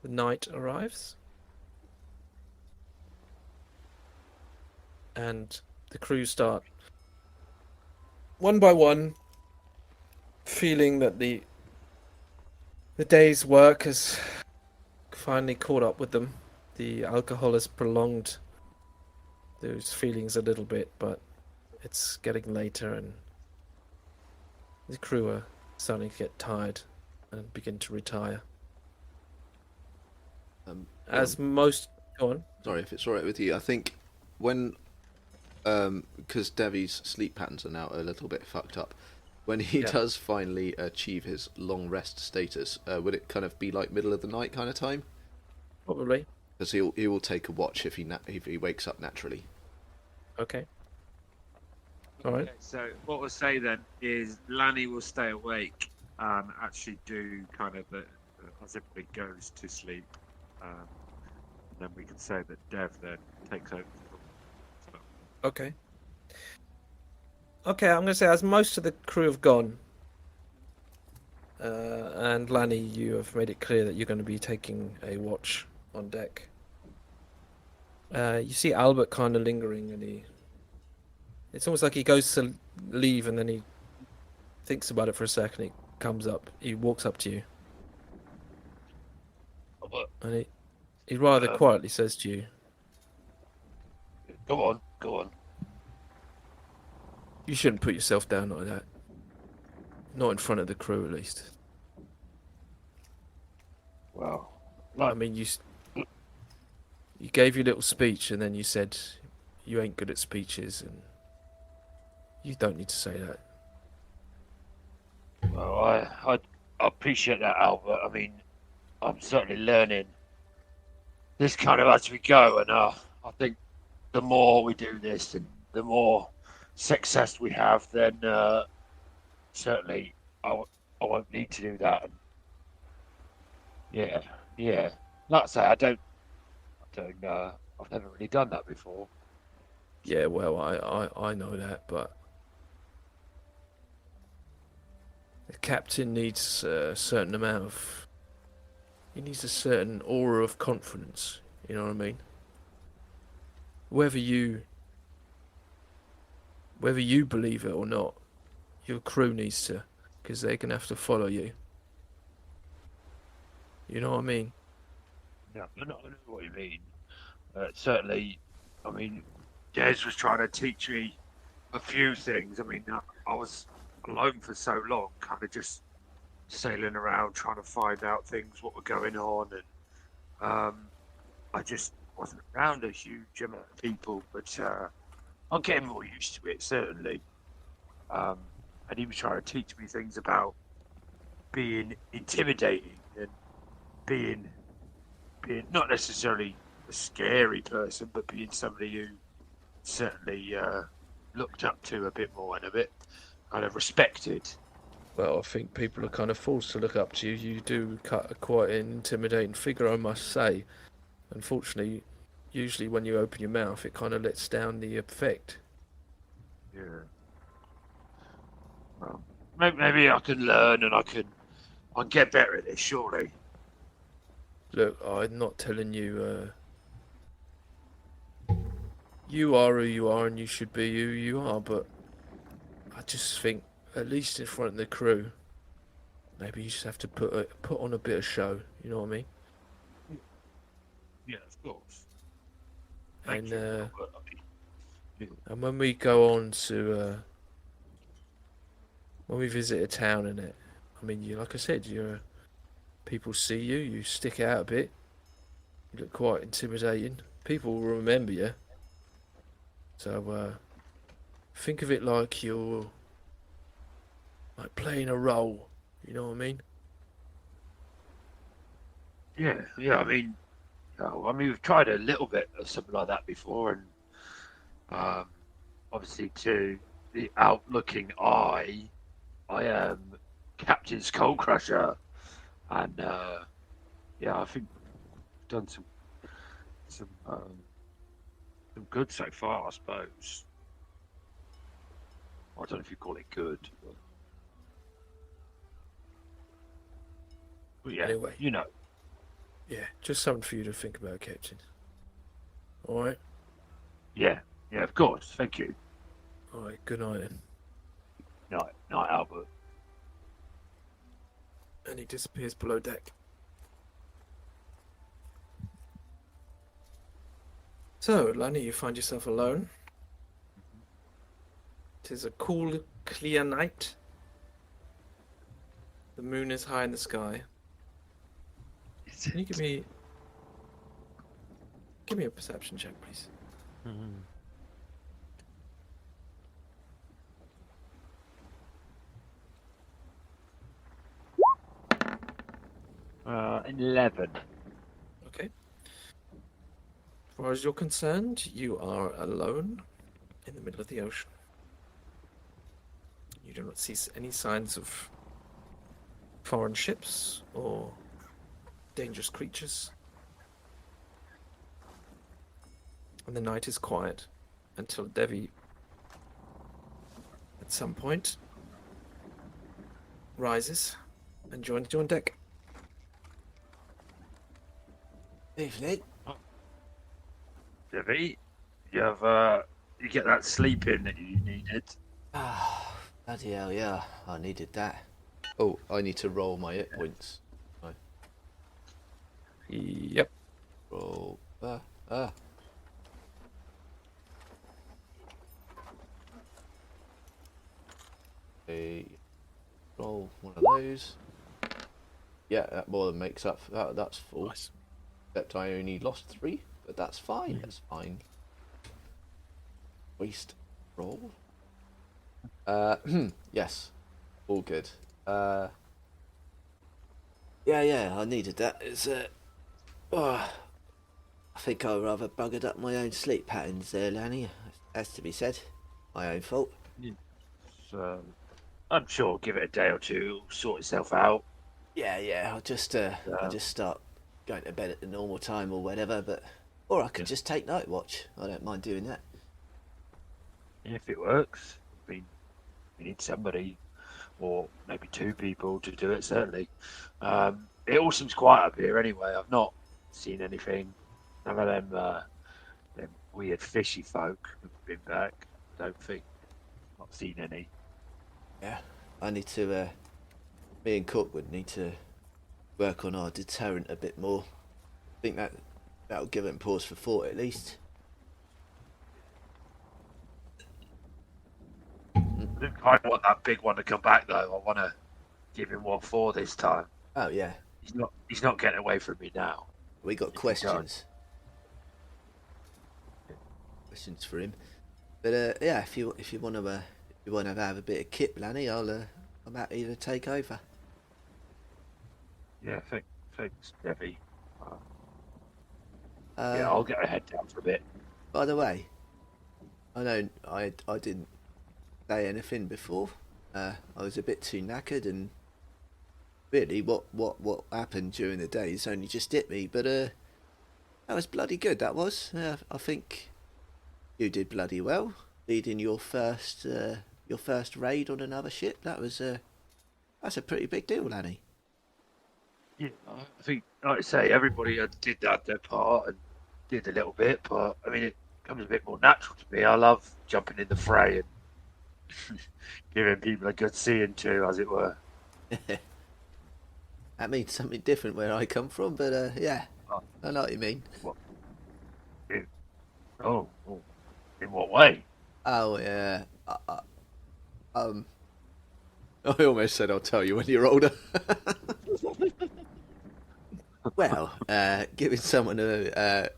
Speaker 1: the night arrives and the crew start one by one feeling that the day's work has finally caught up with them. The alcohol has prolonged those feelings a little bit, but it's getting later and the crew are starting to get tired and begin to retire. As most... Go on.
Speaker 5: Sorry, if it's alright with you. I think when... because Devvie's sleep patterns are now a little bit fucked up. When he does finally achieve his long rest status, would it kind of be like middle of the night kind of time?
Speaker 1: Probably.
Speaker 5: Because he will take a watch if he wakes up naturally.
Speaker 1: Okay. All right.
Speaker 6: Okay, so what we'll say then is Lanny will stay awake and actually do kind of as everybody goes to sleep, then we can say that Dev then takes over.
Speaker 1: Okay. Okay, I'm going to say as most of the crew have gone, and Lanny, you have made it clear that you're going to be taking a watch on deck. You see Albert kind of lingering, and it's almost like he goes to leave, and then he thinks about it for a second. He comes up, he walks up to you, and he rather quietly says to you,
Speaker 4: Go on.
Speaker 1: "You shouldn't put yourself down like that. Not in front of the crew, at least.
Speaker 4: Well,
Speaker 1: I mean, you gave your little speech, and then you said you ain't good at speeches, and you don't need to say that."
Speaker 4: well, I appreciate that, Albert. I mean, I'm certainly learning this kind of as we go, and I think the more we do this and the more success we have, then certainly I won't need to do that. And yeah. Like I say, I've never really done that before.
Speaker 1: Yeah, well, I know that, but the captain needs a certain amount of... He needs a certain aura of confidence, you know what I mean? Whether you believe it or not, your crew needs to, because they're going to have to follow you. You know what I mean?
Speaker 4: Yeah, I know what you mean. Certainly, I mean, Des was trying to teach me a few things. I mean, I was alone for so long, kind of just sailing around trying to find out things, what were going on, and I just wasn't around a huge amount of people, but I'm getting more used to it, certainly. And he was trying to teach me things about being intimidating and being not necessarily a scary person, but being somebody who certainly looked up to a bit more and a bit kind of respected.
Speaker 1: Well, I think people are kind of forced to look up to you. You do cut quite an intimidating figure, I must say. Unfortunately, usually when you open your mouth, it kind of lets down the effect.
Speaker 4: Yeah. Well, maybe I can learn and I'll get better at this, surely.
Speaker 1: Look, I'm not telling you... you are who you are and you should be who you are, but I just think, at least in front of the crew, maybe you just have to put on a bit of show, you know what I mean?
Speaker 4: Yeah, of course.
Speaker 1: And
Speaker 4: Thank you.
Speaker 1: and when we go on to when we visit a town in it, I mean, you, like I said, people see you, you stick out a bit, you look quite intimidating. People will remember you. So think of it like you're like playing a role, you know what I mean?
Speaker 4: Yeah. I mean, we've tried a little bit of something like that before, and obviously to the outlooking eye, I am Captain Skull Crusher, and I think we've done some good so far, I suppose. I don't know if you call it good, but yeah,
Speaker 1: Anyway.
Speaker 4: you know.
Speaker 1: Yeah, just something for you to think about, Captain. Alright?
Speaker 4: Yeah, of course. Thank you.
Speaker 1: Alright, good night then.
Speaker 4: Night, Albert.
Speaker 1: And he disappears below deck. So, Lani, you find yourself alone. It is a cool, clear night. The moon is high in the sky. Can you give me a perception check, please?
Speaker 6: 11.
Speaker 1: Okay. As far as you're concerned, you are alone in the middle of the ocean. You do not see any signs of foreign ships or dangerous creatures. and the night is quiet until Devvie, at some point, rises and joins you on deck.
Speaker 5: Evening.
Speaker 6: Devvie, you get that sleep in that you needed.
Speaker 5: Ah, bloody hell, yeah. I needed that. Oh, I need to roll my hit points. Right.
Speaker 1: Yep.
Speaker 5: Roll. Roll one of those. Yeah, that more than makes up for that. That's full.
Speaker 1: Nice.
Speaker 5: Except I only lost 3, but that's fine. That's fine. Waste roll. Yes, all good. Yeah, I needed that. It's I think I rather buggered up my own sleep patterns there, Lanny. Has to be said. My own fault.
Speaker 6: So, I'm sure give it a day or two, it'll sort itself out.
Speaker 5: Yeah. I'll just start going to bed at the normal time or whatever. Or I could just take night watch. I don't mind doing that.
Speaker 6: If it works, I mean, we need somebody, or maybe 2 people to do it. Certainly, it all seems quiet up here anyway. I've not seen anything. None of them weird fishy folk have been back. Don't think. Not seen any.
Speaker 5: Yeah, I need to. Me and Cook would need to work on our deterrent a bit more. I think that'll give him pause for thought at least.
Speaker 6: I want that big one to come back though. I want to give him 1-4 this time.
Speaker 5: Oh yeah,
Speaker 6: He's not getting away from me now.
Speaker 5: we got questions. Questions for him. But yeah, if you want to have a bit of kip, Lanny, I'm happy to take over.
Speaker 6: Yeah, thanks, Devvie.
Speaker 5: Yeah,
Speaker 6: Yeah, I'll get a head down for a bit.
Speaker 5: By the way, I know I didn't say anything before. I was a bit too knackered, and really, what happened during the day has only just hit me. But that was bloody good. That was. I think you did bloody well, leading your first raid on another ship. That's a pretty big deal, Lanny.
Speaker 6: Yeah, I think, like I say, everybody did their part and did a little bit, but I mean, it comes a bit more natural to me. I love jumping in the fray and giving people a good seeing to, as it were.
Speaker 5: That means something different where I come from, but yeah, I know what you mean.
Speaker 6: Oh, in what way?
Speaker 5: Oh yeah. I almost said I'll tell you when you're older. Well, giving someone a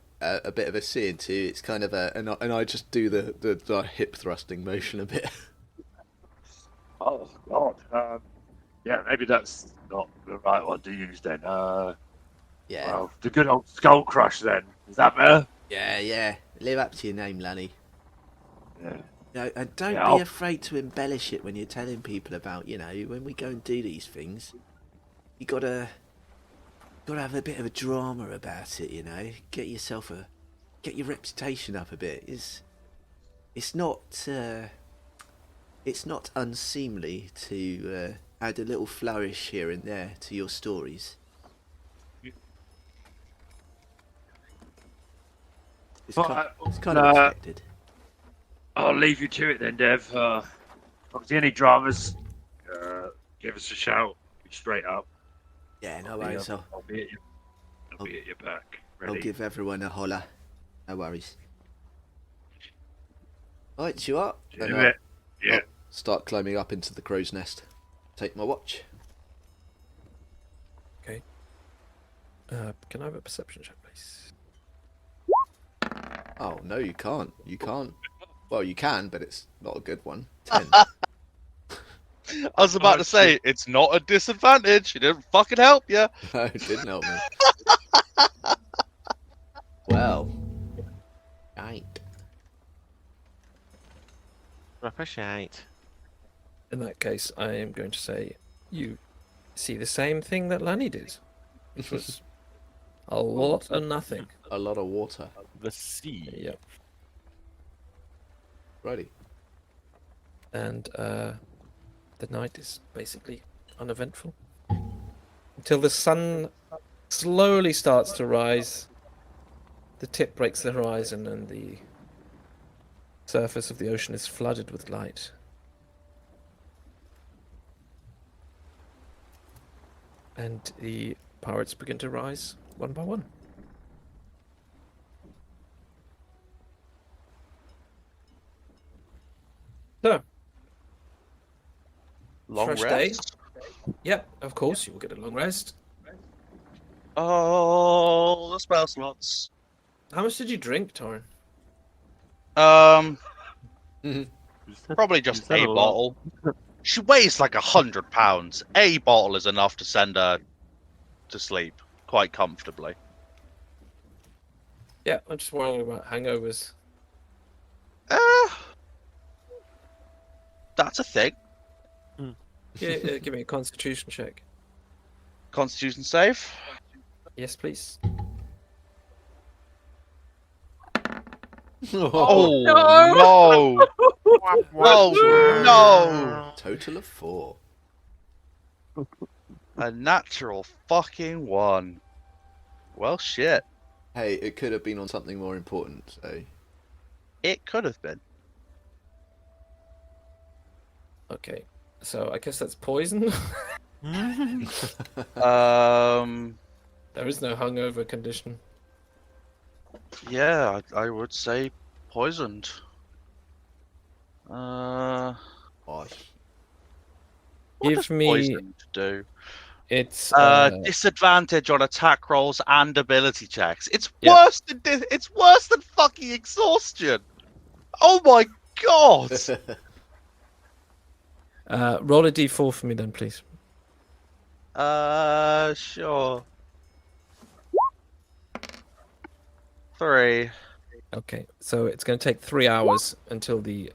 Speaker 5: bit of a seeing to, it's kind of and I just do the hip thrusting motion a bit.
Speaker 6: Oh God. Yeah, maybe that's not the right one to use then.
Speaker 5: Yeah.
Speaker 6: Well, the good old skull crush then. Is that better?
Speaker 5: Yeah. Live up to your name, Lanny.
Speaker 6: Yeah.
Speaker 5: No, and don't
Speaker 6: Yeah,
Speaker 5: be afraid to embellish it when you're telling people about, when we go and do these things. You gotta have a bit of a drama about it, Get your reputation up a bit. It's not unseemly to add a little flourish here and there to your stories. It's kind of expected.
Speaker 6: I'll leave you to it then, Dev. Obviously, any dramas, give us a shout. Be straight up.
Speaker 5: Yeah, no worries.
Speaker 6: I'll be at your back. Ready.
Speaker 5: I'll give everyone a holler. No worries. Right, you up?
Speaker 6: Do it. Yeah.
Speaker 5: I'll start climbing up into the crow's nest. Take my watch.
Speaker 1: Okay. Can I have a perception check, please?
Speaker 5: Oh, no, you can't. You can't. Well, you can, but it's not a good one. 10.
Speaker 3: I was about to say, it's not a disadvantage. It didn't fucking help you.
Speaker 5: No, it didn't help me. Well. Ain't.
Speaker 2: Appreciate.
Speaker 1: In that case, I am going to say you see the same thing that Lanny did. It was a lot of nothing.
Speaker 5: A lot of water.
Speaker 2: The sea.
Speaker 1: Yep.
Speaker 5: Righty.
Speaker 1: And the night is basically uneventful until the sun slowly starts to rise. The tip breaks the horizon, and the surface of the ocean is flooded with light. And the pirates begin to rise one by one. So,
Speaker 3: Long
Speaker 1: fresh
Speaker 3: rest.
Speaker 1: day. Yep, of course, you will get a long rest.
Speaker 3: Oh, the spell slots.
Speaker 1: How much did you drink, Torrin?
Speaker 3: Probably just
Speaker 6: said
Speaker 3: a
Speaker 6: a lot.
Speaker 3: bottle. She weighs like 100 pounds. A bottle is enough to send her to sleep quite comfortably.
Speaker 1: Yeah, I'm just worrying about hangovers.
Speaker 3: Uh, that's a thing.
Speaker 1: Yeah, give me a constitution check.
Speaker 3: Constitution save.
Speaker 1: Yes, please.
Speaker 3: Oh no! Oh no!
Speaker 5: Total of 4.
Speaker 3: A natural fucking 1. Well, shit.
Speaker 5: Hey, it could have been on something more important, so...
Speaker 3: It could have been.
Speaker 1: Okay, so I guess that's poison. There is no hungover condition.
Speaker 3: Yeah, I would say poisoned.
Speaker 5: Gosh.
Speaker 1: Give me.
Speaker 3: Poison to do.
Speaker 1: It's
Speaker 3: Disadvantage on attack rolls and ability checks. It's
Speaker 1: Yeah.
Speaker 3: worse than it's worse than fucking exhaustion. Oh my god!
Speaker 1: roll a d4 for me then, please.
Speaker 3: Sure. 3.
Speaker 1: Okay, so it's going to take 3 hours until the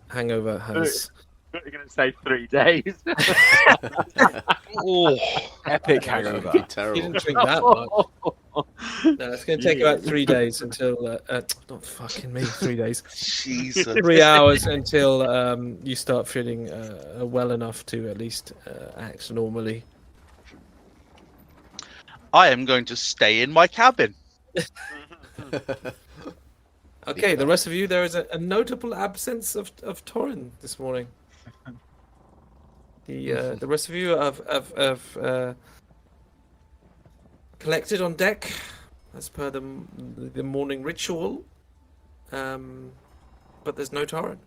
Speaker 1: hangover has.
Speaker 6: You're going to say 3 days.
Speaker 3: Oh,
Speaker 2: Epic
Speaker 5: That'd
Speaker 2: hangover.
Speaker 5: be
Speaker 1: You
Speaker 5: terrible.
Speaker 1: didn't drink that much. No, it's going to take about 3 days until. Not fucking me, 3 days.
Speaker 3: Jesus.
Speaker 1: 3 hours until you start feeling well enough to at least act normally.
Speaker 3: I am going to stay in my cabin.
Speaker 1: Okay, the rest of you, there is a notable absence of Torrin this morning. The rest of you have collected on deck as per the morning ritual, but there's no Torrin.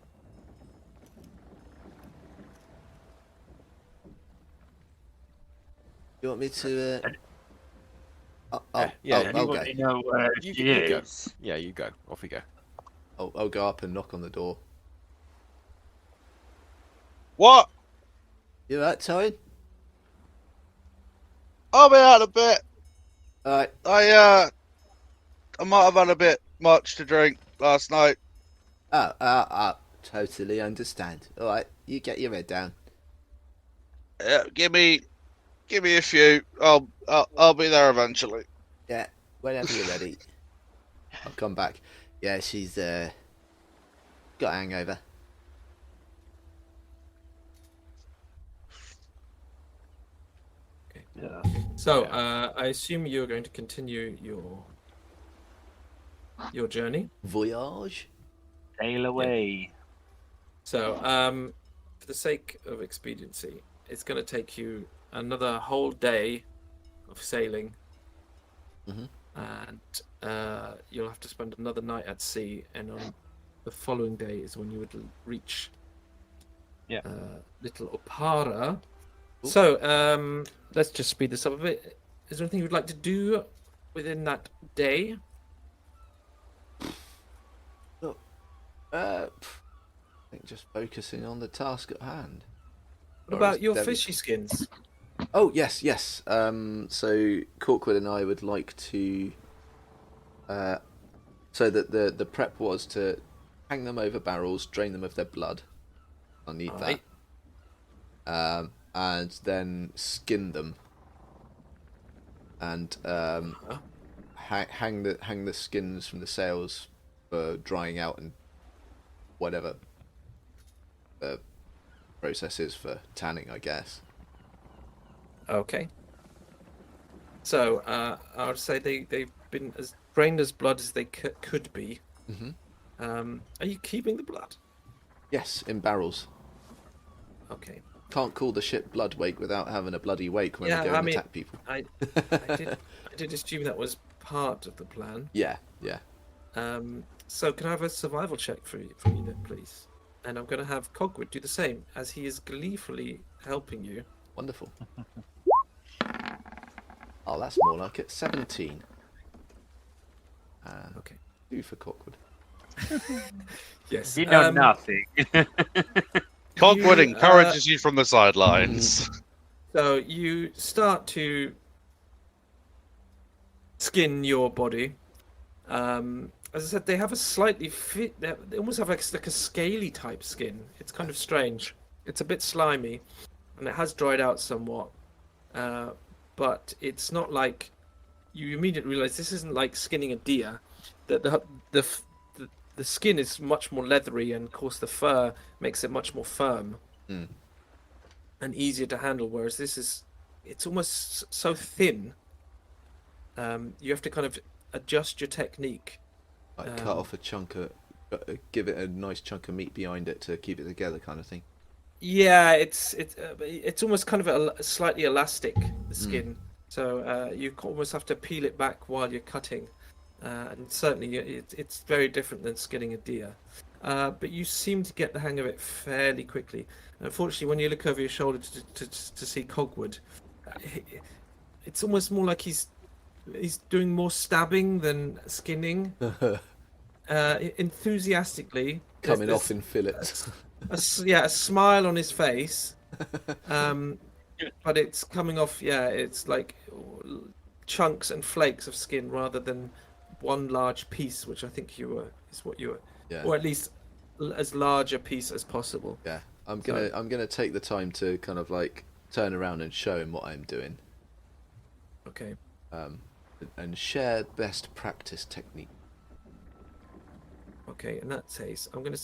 Speaker 5: You want me to... I'll
Speaker 2: yeah,
Speaker 5: go.
Speaker 6: You know where
Speaker 2: You-
Speaker 6: she
Speaker 2: you go.
Speaker 6: is.
Speaker 2: Yeah, you go. Off you go.
Speaker 5: I'll go up and knock on the door.
Speaker 3: What?
Speaker 5: You alright, Torrin?
Speaker 3: I'll be out a bit.
Speaker 5: Alright.
Speaker 3: I might have had a bit much to drink last night.
Speaker 5: Totally understand. Alright, you get your head down.
Speaker 3: Give me a few. I'll be there eventually.
Speaker 5: Yeah, whenever you're ready. I'll come back. Yeah, she's got a hangover.
Speaker 6: Yeah.
Speaker 1: So, I assume you're going to continue your journey.
Speaker 5: Voyage?
Speaker 6: Sail away.
Speaker 1: So, for the sake of expediency, it's going to take you another whole day of sailing,
Speaker 5: Mhm.
Speaker 1: and you'll have to spend another night at sea. And on the following day is when you would reach Little Opara.
Speaker 5: Ooh.
Speaker 1: So, let's just speed this up a bit. Is there anything you'd like to do within that day?
Speaker 5: I think just focusing on the task at hand.
Speaker 1: What
Speaker 5: Or
Speaker 1: about
Speaker 5: is
Speaker 1: your
Speaker 5: Devin-
Speaker 1: fishy skins?
Speaker 5: Oh, yes. So Corkwood and I would like to... so that the prep was to hang them over barrels, drain them of their blood. I'll need
Speaker 1: Right.
Speaker 5: that. And then skin them. And hang the skins from the sails for drying out and whatever process is for tanning, I guess.
Speaker 1: Okay. So, I would say they've been as drained as blood as they could be.
Speaker 5: Mhm.
Speaker 1: Are you keeping the blood?
Speaker 5: Yes, in barrels.
Speaker 1: Okay.
Speaker 5: Can't call the ship Blood Wake without having a bloody wake when we go and attack people.
Speaker 1: I did assume that was part of the plan.
Speaker 5: Yeah.
Speaker 1: So can I have a survival check from you then, please? And I'm going to have Cogwood do the same, as he is gleefully helping you.
Speaker 5: Wonderful. Oh, that's more like it. 17.
Speaker 1: Okay.
Speaker 5: 2 for Cockwood.
Speaker 1: Yes.
Speaker 6: You know nothing.
Speaker 3: Cogwood
Speaker 1: You,
Speaker 3: encourages you from the sidelines.
Speaker 1: So you start to skin your body. As I said, they have a slightly they almost have like a scaly type skin. It's kind of strange. It's a bit slimy, and it has dried out somewhat. But it's not like you immediately realize this isn't like skinning a deer. That the skin is much more leathery, and of course the fur makes it much more firm and easier to handle. Whereas it's almost so thin. You have to kind of adjust your technique.
Speaker 5: Like cut off a chunk of, give it a nice chunk of meat behind it to keep it together, kind of thing.
Speaker 1: Yeah, it's almost kind of a slightly elastic, the skin. So you almost have to peel it back while you're cutting. And certainly it's very different than skinning a deer. But you seem to get the hang of it fairly quickly. Unfortunately, when you look over your shoulder to see Cogwood, it's almost more like he's doing more stabbing than skinning. Enthusiastically.
Speaker 5: Coming off in fillets.
Speaker 1: A smile on his face. But it's coming off, it's like chunks and flakes of skin rather than one large piece, which I think is what you were, or at least as large a piece as possible.
Speaker 5: Yeah, I'm gonna take the time to kind of like turn around and show him what I'm doing.
Speaker 1: Okay.
Speaker 5: And share best practice technique.
Speaker 1: Okay, in that case, I'm gonna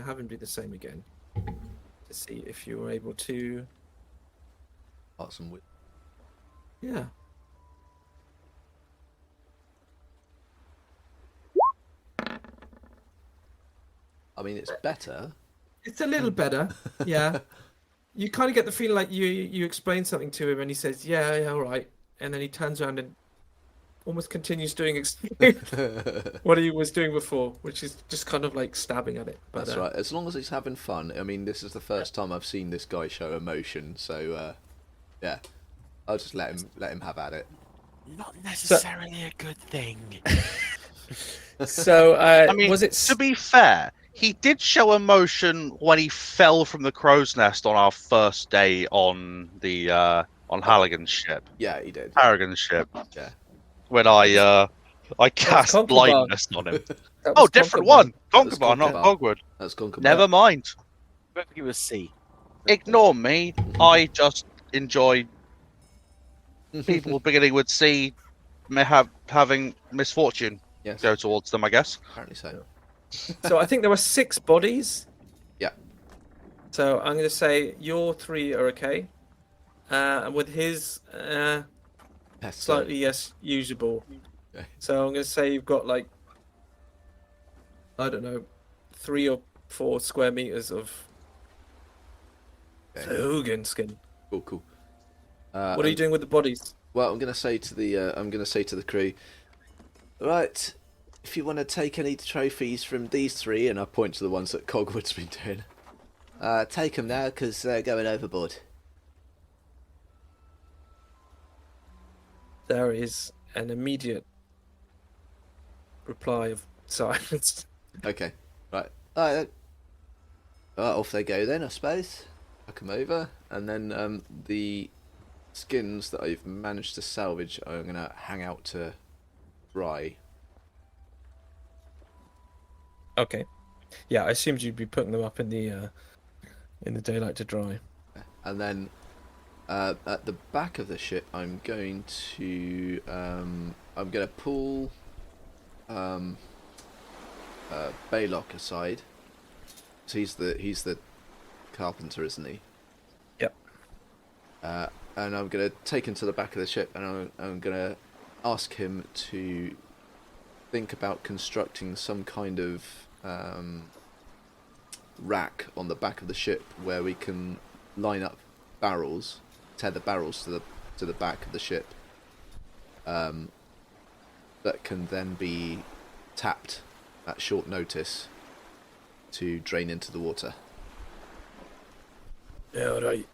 Speaker 1: have him do the same again to see if you were able to.
Speaker 5: Awesome.
Speaker 1: Yeah.
Speaker 5: I mean, it's better.
Speaker 1: It's a little better, yeah. You kind of get the feeling like you explain something to him and he says, yeah, all right. And then he turns around and almost continues doing what he was doing before, which is just kind of like stabbing at it. But,
Speaker 5: that's right. As long as he's having fun. I mean, this is the first time I've seen this guy show emotion, so yeah, I'll just let him have at it.
Speaker 2: Not necessarily a good thing.
Speaker 1: So,
Speaker 3: I mean,
Speaker 1: was it?
Speaker 3: To be fair, he did show emotion when he fell from the crow's nest on our first day on the on Halligan's ship.
Speaker 5: Yeah, he did.
Speaker 3: Harrigan's ship.
Speaker 5: Yeah.
Speaker 3: When I cast
Speaker 1: Conkerbar.
Speaker 3: blindness on him.
Speaker 1: That
Speaker 3: Oh,
Speaker 1: was
Speaker 3: different
Speaker 1: Conkerbar.
Speaker 3: one.
Speaker 5: That was
Speaker 3: Conkerbar, not
Speaker 5: Conkerbar.
Speaker 3: Cogwood.
Speaker 5: That's gone.
Speaker 3: Never mind.
Speaker 2: I think it was C.
Speaker 3: Ignore me. I just enjoy people beginning with C having misfortune
Speaker 5: Yes.
Speaker 3: go towards them, I guess.
Speaker 5: Apparently so.
Speaker 1: So I think there were 6 bodies.
Speaker 5: Yeah.
Speaker 1: So I'm going to say your 3 are okay. And with his
Speaker 5: Yes,
Speaker 1: slightly usable.
Speaker 5: Okay.
Speaker 1: So I'm going to say you've got like, I don't know, 3 or 4 square meters of Hogan skin.
Speaker 5: Cool.
Speaker 1: What are you doing with the bodies?
Speaker 5: Well, I'm gonna say to the crew, right, if you want to take any trophies from these 3, and I point to the ones that Cogwood's been doing, take them now because they're going overboard.
Speaker 1: There is an immediate reply of silence.
Speaker 5: Okay, right. Alright, off they go then, I suppose. I come over, and then the skins that I've managed to salvage, I'm gonna hang out to dry.
Speaker 1: Okay. Yeah, I assumed you'd be putting them up in the daylight to dry.
Speaker 5: And then at the back of the ship, I'm going to pull Baylock aside So he's the carpenter, isn't he?
Speaker 1: Yep.
Speaker 5: And I'm gonna take him to the back of the ship, and I'm gonna ask him to think about constructing some kind of rack on the back of the ship where we can line up barrels, tether barrels to the back of the ship, that can then be tapped at short notice to drain into the water.
Speaker 1: Yeah, right.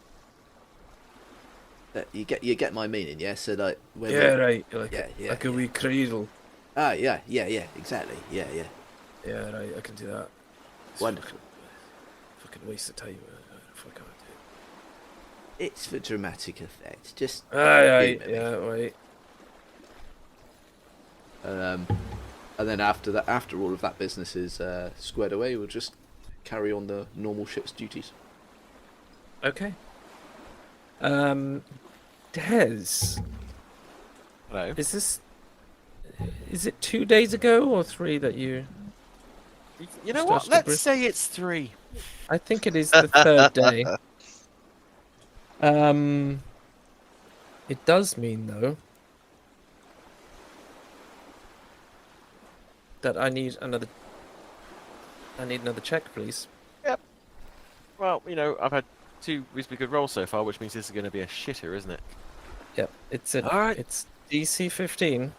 Speaker 5: You get my meaning, yeah. So like,
Speaker 1: Yeah, right. Like,
Speaker 5: yeah,
Speaker 1: like a wee cradle.
Speaker 5: Ah, yeah, exactly, yeah.
Speaker 1: Yeah, right. I can do that. It's
Speaker 5: Wonderful.
Speaker 1: Fucking waste of time. If I can't do
Speaker 5: It's for dramatic effect. Just
Speaker 1: it. Aye,
Speaker 5: leave it, mate.
Speaker 1: yeah, right.
Speaker 5: And then after all of that business is squared away, we'll just carry on the normal ship's duties.
Speaker 1: Okay. Des,
Speaker 2: Hello.
Speaker 1: is it 2 days ago or 3 that you?
Speaker 2: You know what?
Speaker 1: Starts to
Speaker 2: Let's
Speaker 1: brisk-
Speaker 2: say it's 3.
Speaker 1: I think it is the 3rd day. It does mean though that I need another check, please.
Speaker 2: Well, you know, I've had 2 reasonably good rolls so far, which means this is going to be a shitter, isn't it?
Speaker 1: Yep, it's
Speaker 2: Alright.
Speaker 1: it's DC 15.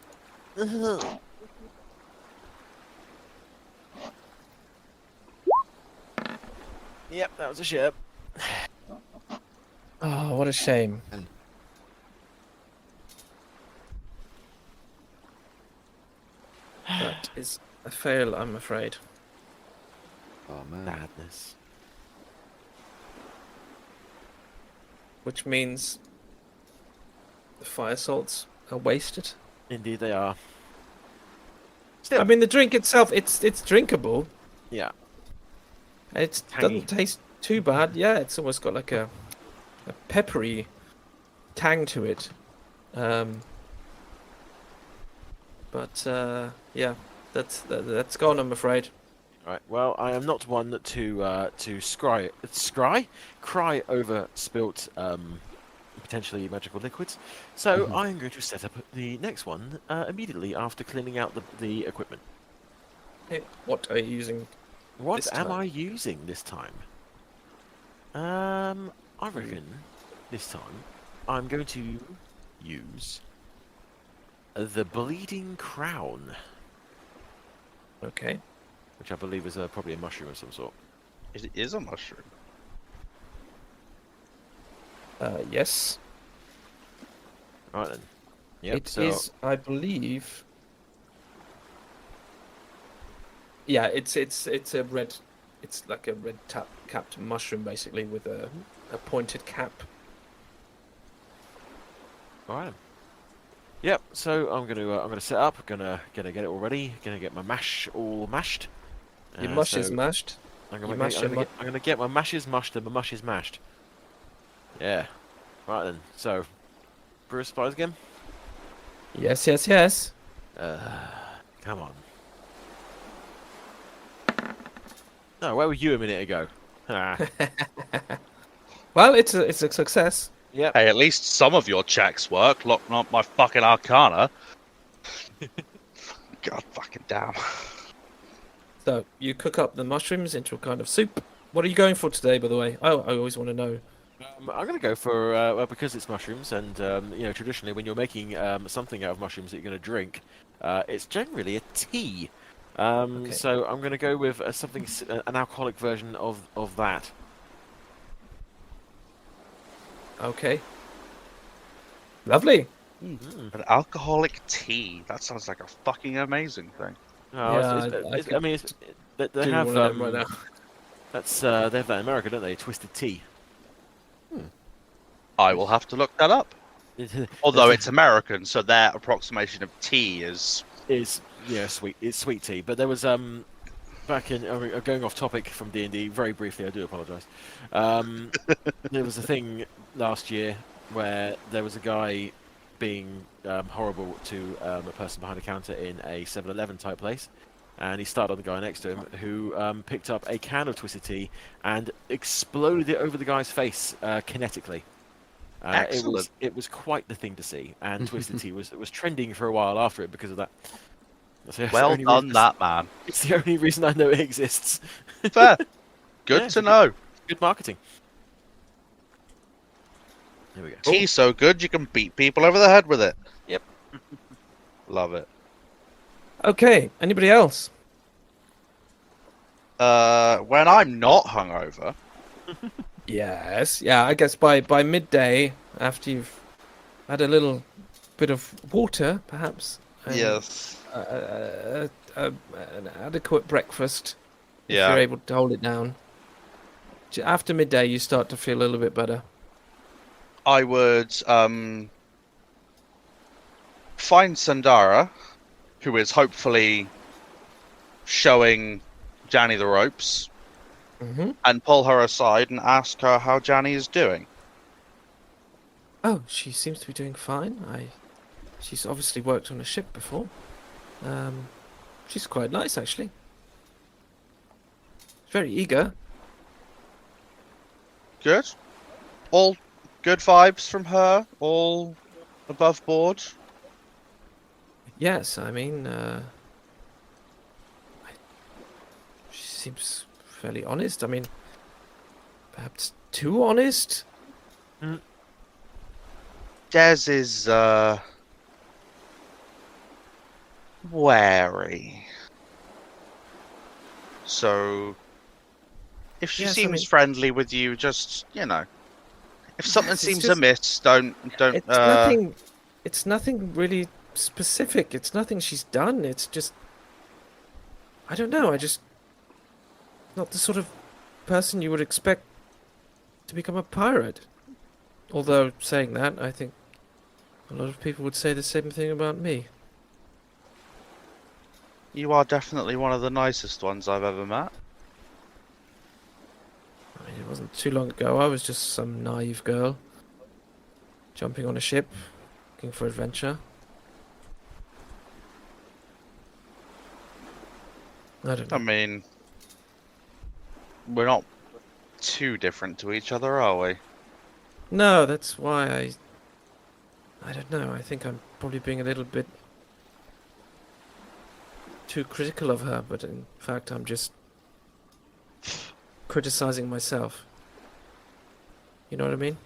Speaker 2: Yep, that was a shit.
Speaker 1: Oh, what a shame.
Speaker 5: And-
Speaker 1: That is a fail, I'm afraid.
Speaker 5: Oh man.
Speaker 2: Madness.
Speaker 1: Which means the fire salts are wasted.
Speaker 2: Indeed, they are. Still,
Speaker 1: I mean, the drink itself, it's drinkable.
Speaker 2: yeah.
Speaker 1: It
Speaker 2: Tangy.
Speaker 1: doesn't taste too bad. Yeah, it's almost got like a peppery tang to it. But yeah, that's gone, I'm afraid.
Speaker 2: Right. Well, I am not one to cry over spilt potentially magical liquids. So I'm going to set up the next one immediately after cleaning out the equipment.
Speaker 1: Hey, what are you using?
Speaker 2: What
Speaker 1: This
Speaker 2: am
Speaker 1: time.
Speaker 2: I using this time? I reckon this time I'm going to use the Bleeding Crown,
Speaker 1: Okay.
Speaker 2: which I believe is probably a mushroom of some sort.
Speaker 3: It is a mushroom.
Speaker 1: Yes.
Speaker 2: Right then. Yep.
Speaker 1: It is, I believe. Yeah, it's a red. It's like a red capped mushroom, basically, with a pointed cap.
Speaker 2: All right. Yep. So I'm gonna set up. Gonna get it all ready. Gonna get my mash all mashed.
Speaker 1: Your mush is
Speaker 2: so
Speaker 1: mashed.
Speaker 2: I'm
Speaker 1: you
Speaker 2: gonna,
Speaker 1: mash
Speaker 2: I'm,
Speaker 1: your
Speaker 2: gonna get, I'm gonna get my mashes mushed and my mush is mashed. Yeah. Right then. So, brew supplies again.
Speaker 1: Yes, yes, yes.
Speaker 2: Come on. No, where were you a minute ago? Ah.
Speaker 1: Well, it's a success.
Speaker 2: Yep.
Speaker 3: Hey, at least some of your checks work. Locking up my fucking Arcana. God fucking damn.
Speaker 1: So you cook up the mushrooms into a kind of soup. What are you going for today, by the way? I always want to know.
Speaker 2: I'm going to go for well, because it's mushrooms, and you know, traditionally when you're making something out of mushrooms that you're going to drink, it's generally a tea.
Speaker 1: Okay.
Speaker 2: So I'm going to go with something, an alcoholic version of that.
Speaker 1: Okay. Lovely.
Speaker 3: An alcoholic tea. That sounds like a fucking amazing thing.
Speaker 2: No,
Speaker 1: Yeah, I
Speaker 2: I
Speaker 1: could
Speaker 2: mean, they
Speaker 1: Do
Speaker 2: have
Speaker 1: one of them right now.
Speaker 2: that's they have that in America, don't they? Twisted tea.
Speaker 3: I will have to look that up. Although it's American, so their approximation of tea is
Speaker 2: sweet. It's sweet tea. But there was back in going off topic from D&D very briefly. I do apologise. There was a thing last year where there was a guy being horrible to a person behind a counter in a 7-Eleven type place, and he started on the guy next to him, who picked up a can of Twisted Tea and exploded it over the guy's face kinetically.
Speaker 3: Excellent.
Speaker 2: It was quite the thing to see, and Twisted Tea was trending for a while after it because of that.
Speaker 3: Well done, that man.
Speaker 2: It's the only reason I know it exists.
Speaker 3: Fair. Good
Speaker 2: Yeah,
Speaker 3: to know.
Speaker 2: Good marketing. There we go.
Speaker 3: Tea's so good you can beat people over the head with it.
Speaker 2: Yep.
Speaker 3: Love it.
Speaker 1: Okay, anybody else?
Speaker 3: When I'm not hungover,
Speaker 1: Yes. Yeah, I guess by midday, after you've had a little bit of water, perhaps. And
Speaker 3: yes.
Speaker 1: An adequate breakfast, if
Speaker 3: Yeah.
Speaker 1: you're able to hold it down. After midday, you start to feel a little bit better.
Speaker 3: I would find Sandara, who is hopefully showing Janny the ropes,
Speaker 1: Mm-hmm.
Speaker 3: and pull her aside and ask her how Janny is doing.
Speaker 1: Oh, she seems to be doing fine. She's obviously worked on a ship before. She's quite nice, actually. Very eager.
Speaker 3: Good. All good vibes from her. All above board.
Speaker 1: Yes, I mean, she seems fairly honest. I mean, perhaps too honest.
Speaker 3: Des is wary. So if she
Speaker 1: Yes, I
Speaker 3: seems
Speaker 1: mean-
Speaker 3: friendly with you, just if something
Speaker 1: Yes, it's
Speaker 3: seems
Speaker 1: just-
Speaker 3: amiss, don't.
Speaker 1: It's nothing. It's nothing really specific. It's nothing she's done. It's just. I don't know. Not the sort of person you would expect to become a pirate. Although saying that, I think a lot of people would say the same thing about me.
Speaker 3: You are definitely one of the nicest ones I've ever met.
Speaker 1: I mean, it wasn't too long ago. I was just some naive girl jumping on a ship, looking for adventure. I don't know.
Speaker 3: I mean, we're not too different to each other, are we?
Speaker 1: No, that's why I don't know. I think I'm probably being a little bit too critical of her, but in fact, I'm just criticizing myself. You know what I mean?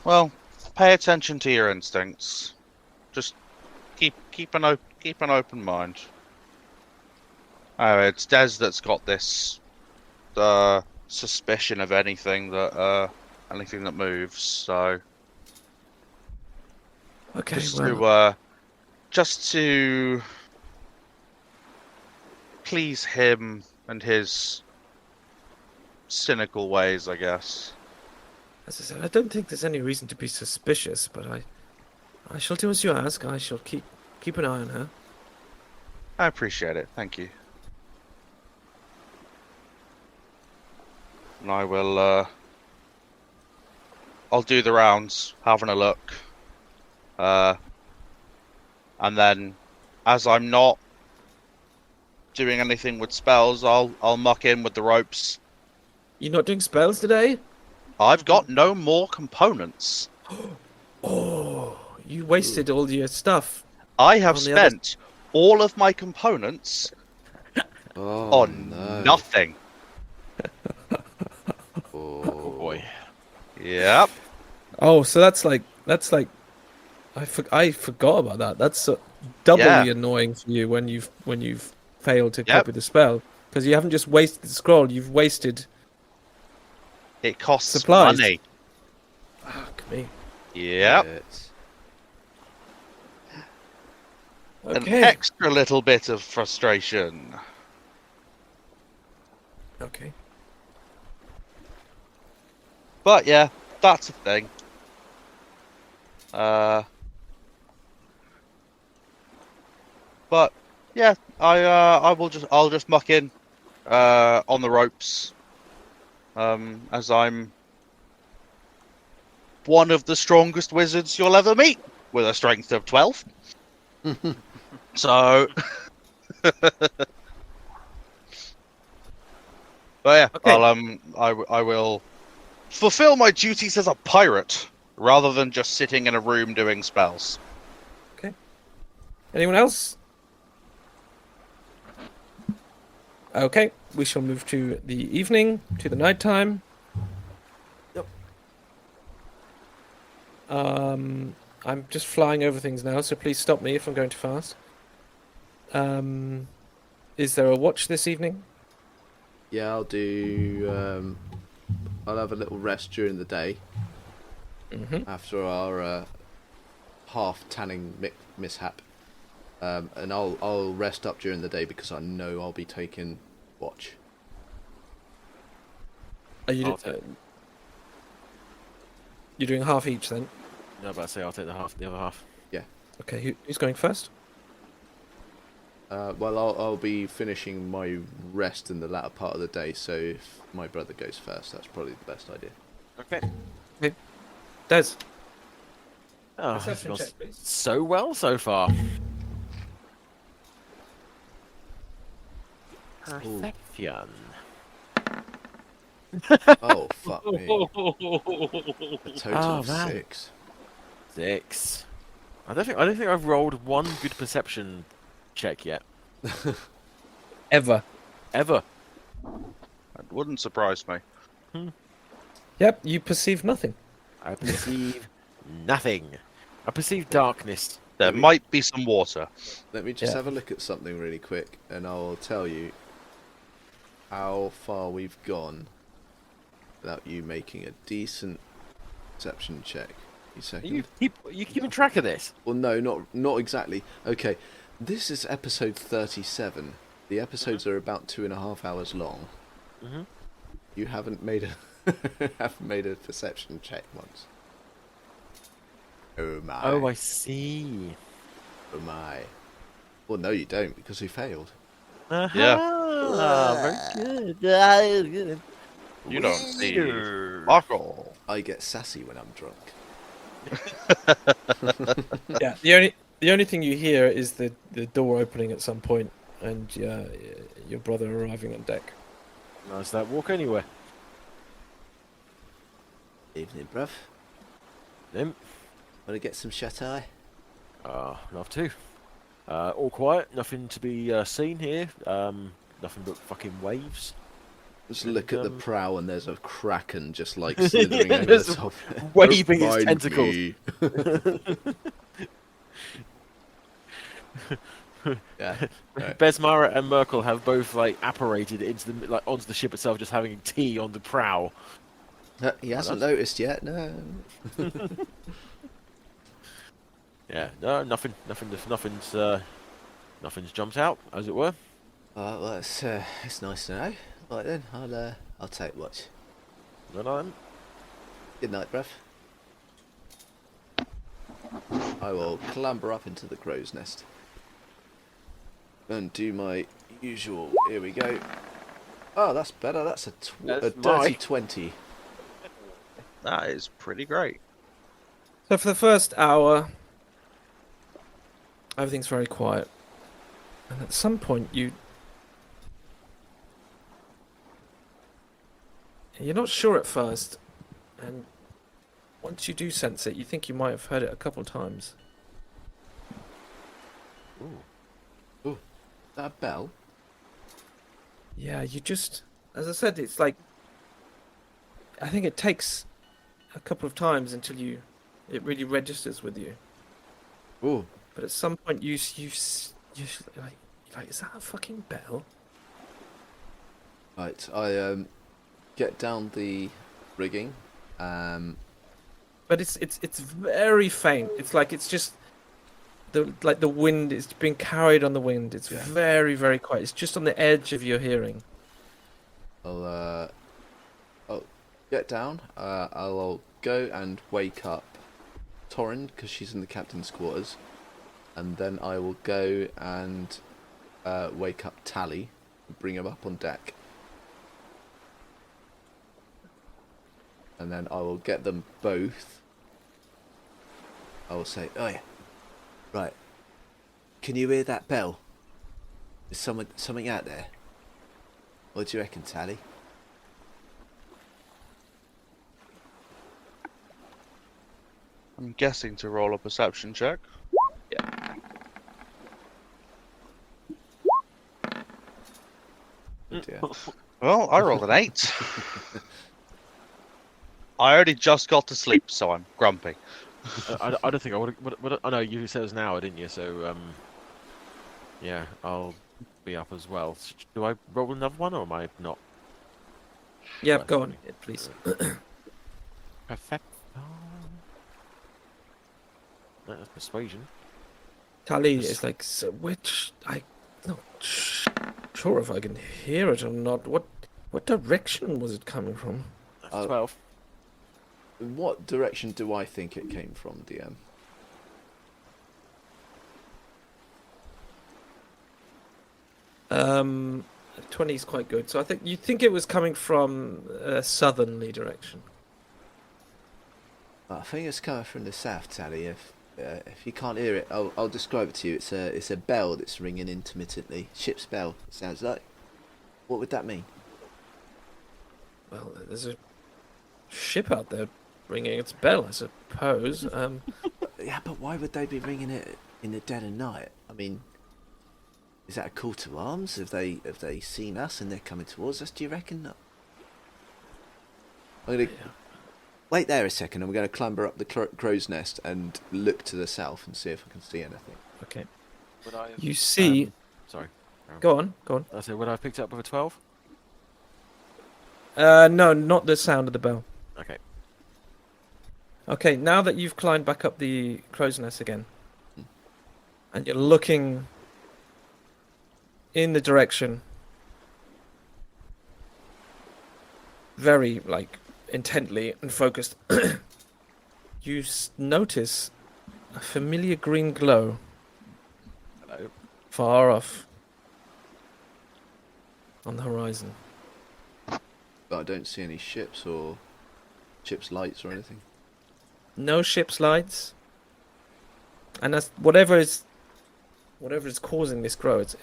Speaker 3: Well, pay attention to your instincts. Just keep an open mind. Oh, it's Des that's got this suspicion of anything that moves. So
Speaker 1: Okay,
Speaker 3: just to please him and his cynical ways, I guess.
Speaker 1: as I said, I don't think there's any reason to be suspicious, but I shall do as you ask. I shall keep an eye on her.
Speaker 3: I appreciate it. Thank you. And I will, I'll do the rounds, having a look. And then, as I'm not doing anything with spells, I'll muck in with the ropes.
Speaker 1: You're not doing spells today?
Speaker 3: I've got no more components.
Speaker 1: Oh, you wasted all your stuff.
Speaker 3: I have
Speaker 1: On the other-
Speaker 3: spent all of my components
Speaker 5: Oh,
Speaker 3: on
Speaker 5: no.
Speaker 3: nothing.
Speaker 5: Oh,
Speaker 2: Boy.
Speaker 3: Yep.
Speaker 1: Oh, so that's like I forgot about that. That's doubly
Speaker 3: Yeah.
Speaker 1: annoying for you when you've failed to
Speaker 3: Yep.
Speaker 1: cope with the spell, because you haven't just wasted the scroll, you've wasted.
Speaker 3: It costs
Speaker 1: Supplies.
Speaker 3: money.
Speaker 1: Fuck me.
Speaker 3: Yep.
Speaker 5: shit.
Speaker 3: An
Speaker 1: Okay.
Speaker 3: extra little bit of frustration.
Speaker 1: Okay.
Speaker 3: But yeah, that's a thing. But yeah, I'll just muck in on the ropes. As I'm one of the strongest wizards you'll ever meet with a strength of 12. So But yeah,
Speaker 1: Okay.
Speaker 3: I will fulfill my duties as a pirate rather than just sitting in a room doing spells.
Speaker 1: Anyone else? Okay, we shall move to the evening, to the nighttime.
Speaker 2: Yep.
Speaker 1: I'm just flying over things now, so please stop me if I'm going too fast. Is there a watch this evening?
Speaker 5: Yeah, I'll do. I'll have a little rest during the day
Speaker 1: Mm-hmm.
Speaker 5: after our half tanning mishap, and I'll rest up during the day because I know I'll be taking watch.
Speaker 1: Are you?
Speaker 2: I'll take-
Speaker 1: You're doing half each then.
Speaker 2: No, but I say I'll take the other half.
Speaker 1: Okay, who's going first?
Speaker 5: Well, I'll be finishing my rest in the latter part of the day, so if my brother goes first, that's probably the best idea.
Speaker 2: Okay.
Speaker 1: Des.
Speaker 2: Oh, this
Speaker 1: Perception
Speaker 2: goes
Speaker 1: check, please.
Speaker 2: so well so far. Perfection.
Speaker 5: Oh, fuck me. A total
Speaker 2: Oh,
Speaker 5: of
Speaker 2: man.
Speaker 5: 6.
Speaker 2: 6. I don't think I've rolled one good perception check yet.
Speaker 1: Ever.
Speaker 2: Ever.
Speaker 3: That wouldn't surprise me.
Speaker 1: Yep, you perceive nothing.
Speaker 2: I perceive nothing. I perceive darkness.
Speaker 3: There might be some water.
Speaker 5: Let me just
Speaker 1: Yeah.
Speaker 5: have a look at something really quick, and I'll tell you how far we've gone without you making a decent perception check.
Speaker 2: Are
Speaker 5: Second.
Speaker 2: you keeping track of this?
Speaker 5: Well, no, not exactly. Okay, this is episode 37. The episodes are about 2.5 hours long.
Speaker 2: Mhm.
Speaker 5: You haven't made a perception check once. Oh my!
Speaker 2: Oh, I see.
Speaker 5: Oh my! Well, no, you don't because we failed.
Speaker 2: Yeah. Very good.
Speaker 3: You don't see Sparkle.
Speaker 5: I get sassy when I'm drunk.
Speaker 1: Yeah. The only thing you hear is the door opening at some point and your brother arriving on deck.
Speaker 2: Nice that walk anywhere.
Speaker 5: Evening, bruv.
Speaker 2: Then,
Speaker 5: Wanna get some shut-eye?
Speaker 2: love to. All quiet, nothing to be seen here. Nothing but fucking waves.
Speaker 5: Just look at the
Speaker 2: Um,
Speaker 5: prow and there's a kraken just like slithering over
Speaker 2: There's
Speaker 5: the top.
Speaker 2: waving
Speaker 5: Don't
Speaker 2: its
Speaker 5: mind
Speaker 2: tentacles.
Speaker 5: me. Yeah. Right.
Speaker 2: Besmara and Merkel have both like apparated into the onto the ship itself, just having tea on the prow.
Speaker 5: He hasn't noticed yet. No.
Speaker 2: Yeah, no, nothing's jumped out, as it were.
Speaker 5: Well, it's nice to know. Right then, I'll take watch.
Speaker 2: None of them.
Speaker 5: Good night, bruv. I will clamber up into the crow's nest and do my usual. Here we go. Oh, that's better. That's a
Speaker 2: That's
Speaker 5: dirty
Speaker 2: my-
Speaker 5: 20.
Speaker 3: That is pretty great.
Speaker 1: So for the first hour, everything's very quiet. And at some point you're not sure at first, and once you do sense it, you think you might have heard it a couple of times.
Speaker 5: Is that a bell?
Speaker 1: Yeah, you just, as I said, it's like, I think it takes a couple of times until it really registers with you.
Speaker 5: Oh,
Speaker 1: But at some point you like, is that a fucking bell?
Speaker 5: right. I get down the rigging.
Speaker 1: But it's very faint. It's like it's just the wind is being carried on the wind. It's
Speaker 5: Yeah.
Speaker 1: very, very quiet. It's just on the edge of your hearing.
Speaker 5: I'll get down. I'll go and wake up Torrin because she's in the captain's quarters, and then I will go and wake up Tally and bring him up on deck, and then I will get them both. I will say, "Oh yeah, right. Can you hear that bell? Is something out there? What do you reckon, Tally?
Speaker 3: I'm guessing to roll a perception check.
Speaker 5: Oh dear.
Speaker 3: Well, I rolled an 8. I already just got to sleep, so I'm grumpy.
Speaker 2: I don't think I would. I know you said it was an hour, didn't you? So yeah, I'll be up as well. Do I roll another one, or am I not?
Speaker 1: Yeah,
Speaker 2: Well,
Speaker 1: go on, please.
Speaker 2: Perfect. That's persuasion.
Speaker 1: Tally is like, so which I'm not sure if I can hear it or not. What direction was it coming from?
Speaker 2: That's 12.
Speaker 5: In what direction do I think it came from, DM?
Speaker 1: 20 is quite good. So I think you think it was coming from a southerly direction.
Speaker 5: I think it's coming from the south, Tally. If you can't hear it, I'll describe it to you. It's a bell that's ringing intermittently. Ship's bell, it sounds like. What would that mean?
Speaker 1: Well, there's a ship out there ringing its bell, I suppose.
Speaker 5: Yeah, but why would they be ringing it in the dead of night? I mean, is that a call to arms? Have they seen us and they're coming towards us? Do you reckon? I'm gonna wait there a second. I'm going to clamber up the crow's nest and look to the south and see if I can see anything.
Speaker 1: Okay.
Speaker 2: Would I have,
Speaker 1: You see...
Speaker 2: sorry.
Speaker 1: Go on.
Speaker 2: I said, would I have picked it up with a 12?
Speaker 1: No, not the sound of the bell.
Speaker 2: Okay.
Speaker 1: Okay, now that you've climbed back up the crow's nest again, and you're looking in the direction very, intently and focused, you notice a familiar green glow.
Speaker 2: Hello.
Speaker 1: Far off on the horizon.
Speaker 5: But I don't see any ships or ships' lights or anything.
Speaker 1: No ship's lights, and that's whatever is causing this glow. It's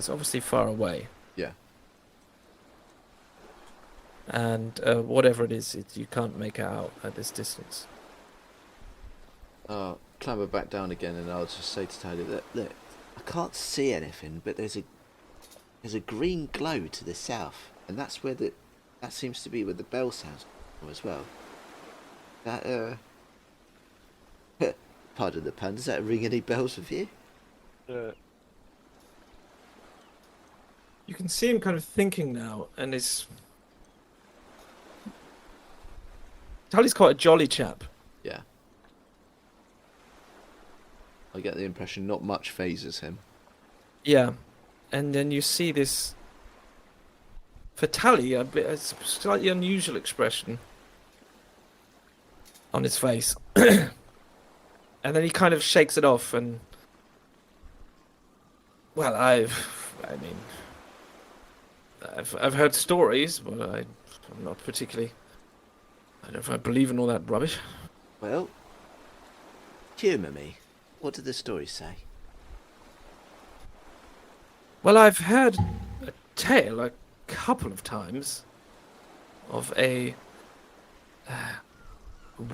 Speaker 1: obviously far away.
Speaker 5: Yeah.
Speaker 1: And whatever it is, you can't make it out at this distance.
Speaker 5: Clamber back down again, and I'll just say to Tally, look, I can't see anything, but there's a green glow to the south, and that's where that seems to be where the bell sounds as well. That pardon the pun, does that ring any bells with you?
Speaker 1: You can see him kind of thinking now, and Tally's quite a jolly chap.
Speaker 5: Yeah. I get the impression not much phases him.
Speaker 1: Yeah, and then you see this, for Tally, a slightly unusual expression on his face. And then he kind of shakes it off, and well, I've heard stories, but I'm not particularly. I don't know if I believe in all that rubbish.
Speaker 5: Well, humour me. What do the stories say?
Speaker 1: Well, I've heard a tale a couple of times of a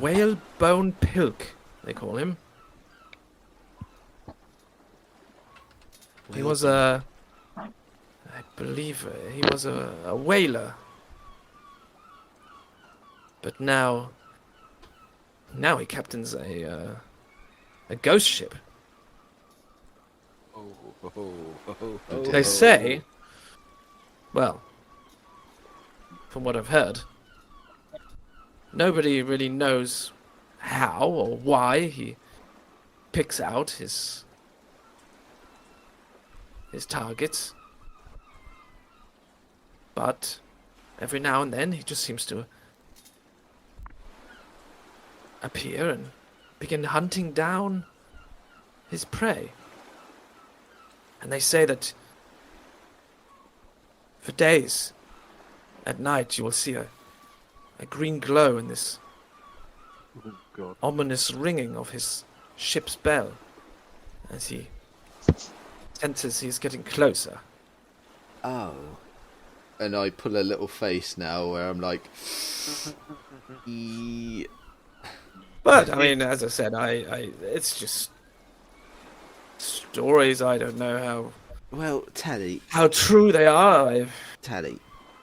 Speaker 1: whalebone pilk, they call him. He was I believe he was a whaler. But now he captains a ghost ship. They say, well, from what I've heard, nobody really knows how or why he picks out his targets. But every now and then he just seems to appear and begin hunting down his prey. And they say that for days, at night, you will see a green glow and this ominous ringing of his ship's bell as he senses he's getting closer.
Speaker 5: Oh. And I pull a little face now where I'm like,
Speaker 1: But I mean, as I said, it's just stories. I don't know
Speaker 5: well, Tally,
Speaker 1: how true they are.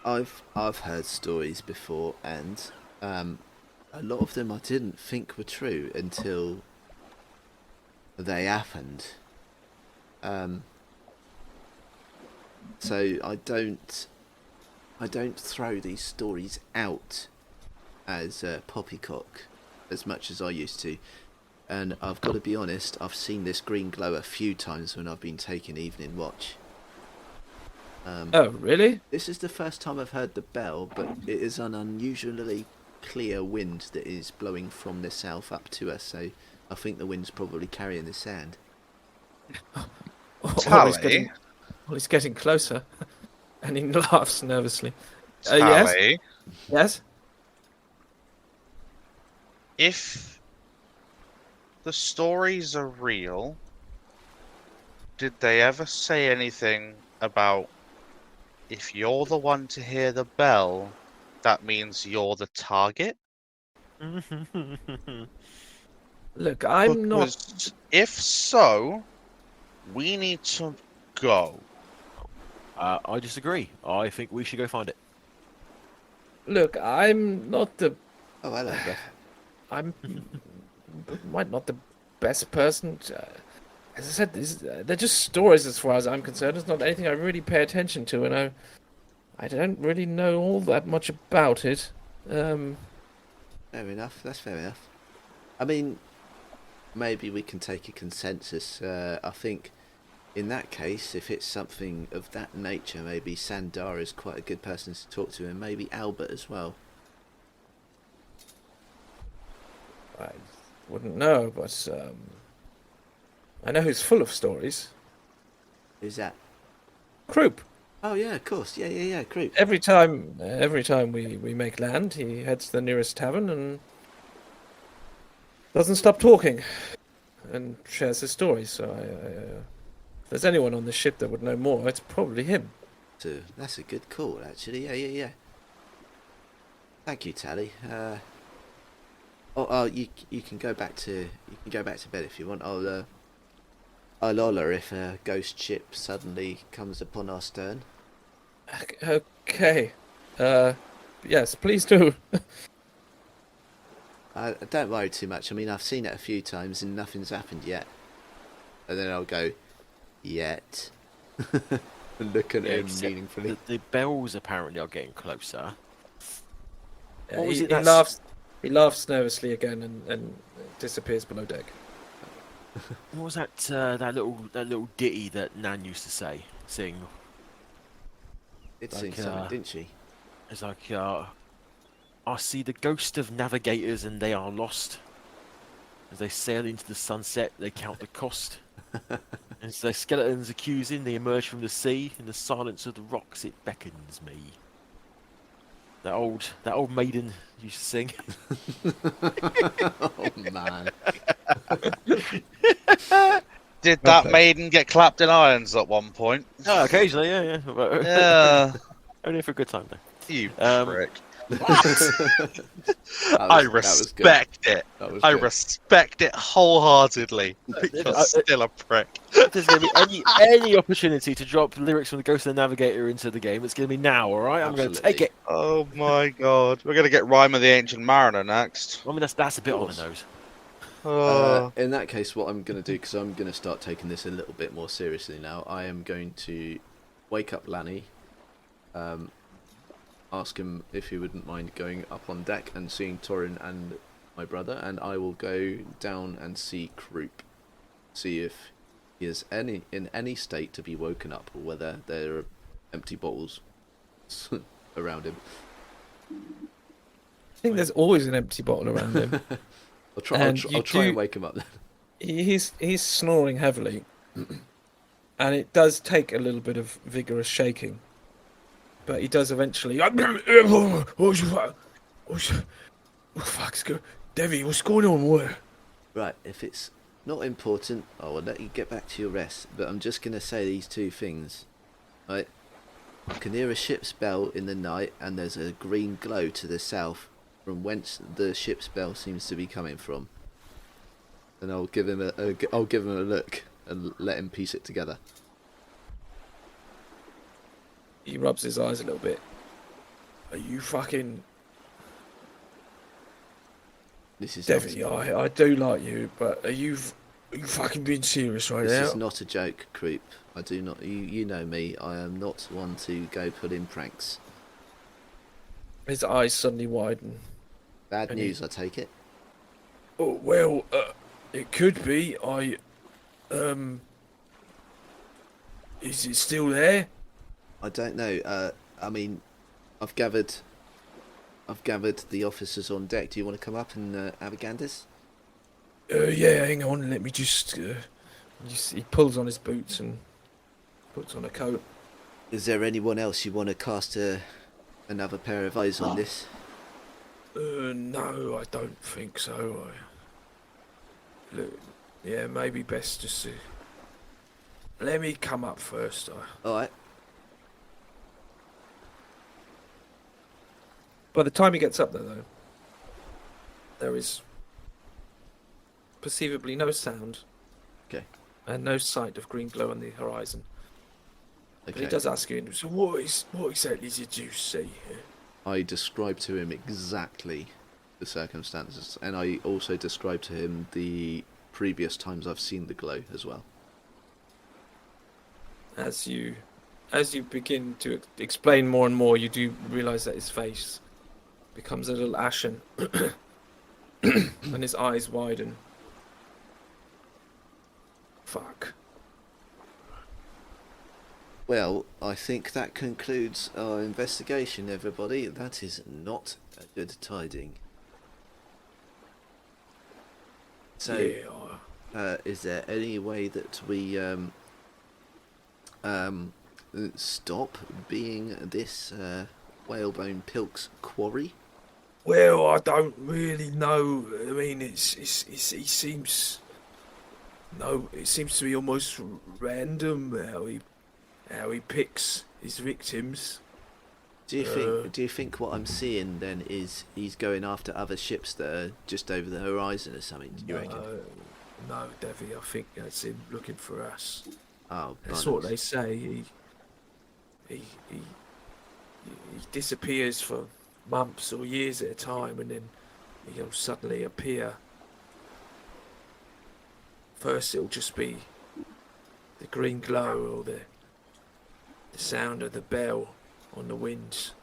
Speaker 5: I've heard stories before, and a lot of them I didn't think were true until they happened. So I don't throw these stories out as poppycock as much as I used to. And I've got to be honest, I've seen this green glow a few times when I've been taking evening watch.
Speaker 1: Oh, really?
Speaker 5: This is the first time I've heard the bell, but it is an unusually clear wind that is blowing from the south up to us, so I think the wind's probably carrying the sand.
Speaker 3: Tally?
Speaker 1: He's getting closer, and he laughs nervously.
Speaker 3: Tally?
Speaker 1: Yes?
Speaker 3: If the stories are real, did they ever say anything about if you're the one to hear the bell, that means you're the target?
Speaker 1: Look, I'm not...
Speaker 3: Because if so, we need to go.
Speaker 2: I disagree. I think we should go find it.
Speaker 1: Look, I'm not the...
Speaker 5: Oh, hello, Beth.
Speaker 1: I'm... might not the best person. As I said, they're just stories as far as I'm concerned. It's not anything I really pay attention to, and I don't really know all that much about it.
Speaker 5: Fair enough, that's fair enough. I mean, maybe we can take a consensus. I think in that case, if it's something of that nature, maybe Sandar is quite a good person to talk to, and maybe Albert as well.
Speaker 1: I wouldn't know, but I know who's full of stories.
Speaker 5: Who's that?
Speaker 1: Croup.
Speaker 5: Oh yeah, of course. Yeah, Creep.
Speaker 1: Every time we make land, he heads to the nearest tavern and doesn't stop talking and shares his stories. So if there's anyone on the ship that would know more, it's probably him.
Speaker 5: So that's a good call, actually. Yeah. Thank you, Tally. You can go back to bed if you want. I'll holler if a ghost ship suddenly comes upon our stern.
Speaker 1: Okay. Yes, please do.
Speaker 5: Don't worry too much. I mean, I've seen it a few times and nothing's happened yet. And then I'll go, yet. And look at him meaningfully.
Speaker 2: The bells apparently are getting closer.
Speaker 1: Yeah,
Speaker 2: What was it
Speaker 1: he
Speaker 2: that's-
Speaker 1: He laughs nervously again and disappears below deck.
Speaker 2: What was that? That little ditty that Nan used to sing.
Speaker 5: It's
Speaker 2: Like,
Speaker 5: seen something, didn't she?
Speaker 2: It's like, I see the ghost of navigators and they are lost. As they sail into the sunset, they count the cost. As their skeletons accusing, they emerge from the sea. In the silence of the rocks, it beckons me. That old maiden used to sing.
Speaker 5: Oh man.
Speaker 3: Did that maiden get clapped in irons at one point?
Speaker 2: Oh, occasionally, yeah. But
Speaker 3: Yeah.
Speaker 2: only for a good time, though.
Speaker 3: You
Speaker 2: Um,
Speaker 3: prick.
Speaker 5: That
Speaker 3: I
Speaker 5: was good.
Speaker 3: respect it.
Speaker 5: That was
Speaker 3: I
Speaker 5: good.
Speaker 3: respect it wholeheartedly. You're still a prick.
Speaker 2: If there's going to be any opportunity to drop lyrics from the Ghost of the Navigator into the game, it's going to be now, alright? I'm going to take it.
Speaker 3: Oh my god. We're going to get Rhyme of the Ancient Mariner next.
Speaker 2: I mean, that's a bit on the nose.
Speaker 3: Oh.
Speaker 5: In that case, what I'm going to do, because I'm going to start taking this a little bit more seriously now, I am going to wake up Lanny, ask him if he wouldn't mind going up on deck and seeing Torrin and my brother, and I will go down and see Croup, see if he is in any state to be woken up, or whether there are empty bottles around him.
Speaker 1: I think there's always an empty bottle around him.
Speaker 5: I'll try and wake him up then.
Speaker 1: He's snoring heavily, and it does take a little bit of vigorous shaking. But he does eventually. Oh, fuck, Devvie, what's going on? What?
Speaker 5: Right, if it's not important, I will let you get back to your rest. But I'm just going to say these two things. Right? I can hear a ship's bell in the night, and there's a green glow to the south, from whence the ship's bell seems to be coming from. And I'll give him I'll give him a look and let him piece it together.
Speaker 1: He rubs his eyes a little bit. Are you fucking...
Speaker 5: This is
Speaker 1: Devvie, I do like you, but are you fucking being serious right
Speaker 5: This
Speaker 1: now?
Speaker 5: is not a joke, Creep. I do not. You know me. I am not one to go pulling pranks.
Speaker 1: His eyes suddenly widen.
Speaker 5: Bad
Speaker 1: And
Speaker 5: news, I take it.
Speaker 1: Oh, well, it could be. Is it still there?
Speaker 5: I don't know. I mean, I've gathered the officers on deck. Do you want to come up and have a ganders?
Speaker 1: Yeah, hang on. Let me just. He pulls on his boots and puts on a coat.
Speaker 5: Is there anyone else you want to cast another pair of eyes on this?
Speaker 1: No, I don't think so. Look, yeah, maybe best just to... Let me come up first.
Speaker 5: Alright.
Speaker 1: By the time he gets up there, though, there is perceivably no sound.
Speaker 5: Okay.
Speaker 1: And no sight of green glow on the horizon. But he
Speaker 5: Okay.
Speaker 1: does ask you, so what exactly did you see here?
Speaker 5: I described to him exactly the circumstances, and I also described to him the previous times I've seen the glow as well.
Speaker 1: As you begin to explain more and more, you do realise that his face becomes a little ashen, and his eyes widen. Fuck.
Speaker 5: Well, I think that concludes our investigation, everybody. That is not a good tiding. So,
Speaker 1: Yeah.
Speaker 5: is there any way that we stop being this whalebone pilk's quarry?
Speaker 1: Well, I don't really know. I mean, he seems. No, it seems to be almost random how he picks his victims.
Speaker 5: Do you think what I'm seeing then is he's going after other ships that are just over the horizon or something? Do you reckon?
Speaker 1: No, Devvie, I think that's him looking for us.
Speaker 5: Oh,
Speaker 1: That's what
Speaker 5: bollocks.
Speaker 1: they say. He disappears for months or years at a time, and then he'll suddenly appear. First, it'll just be the green glow or the sound of the bell on the winds,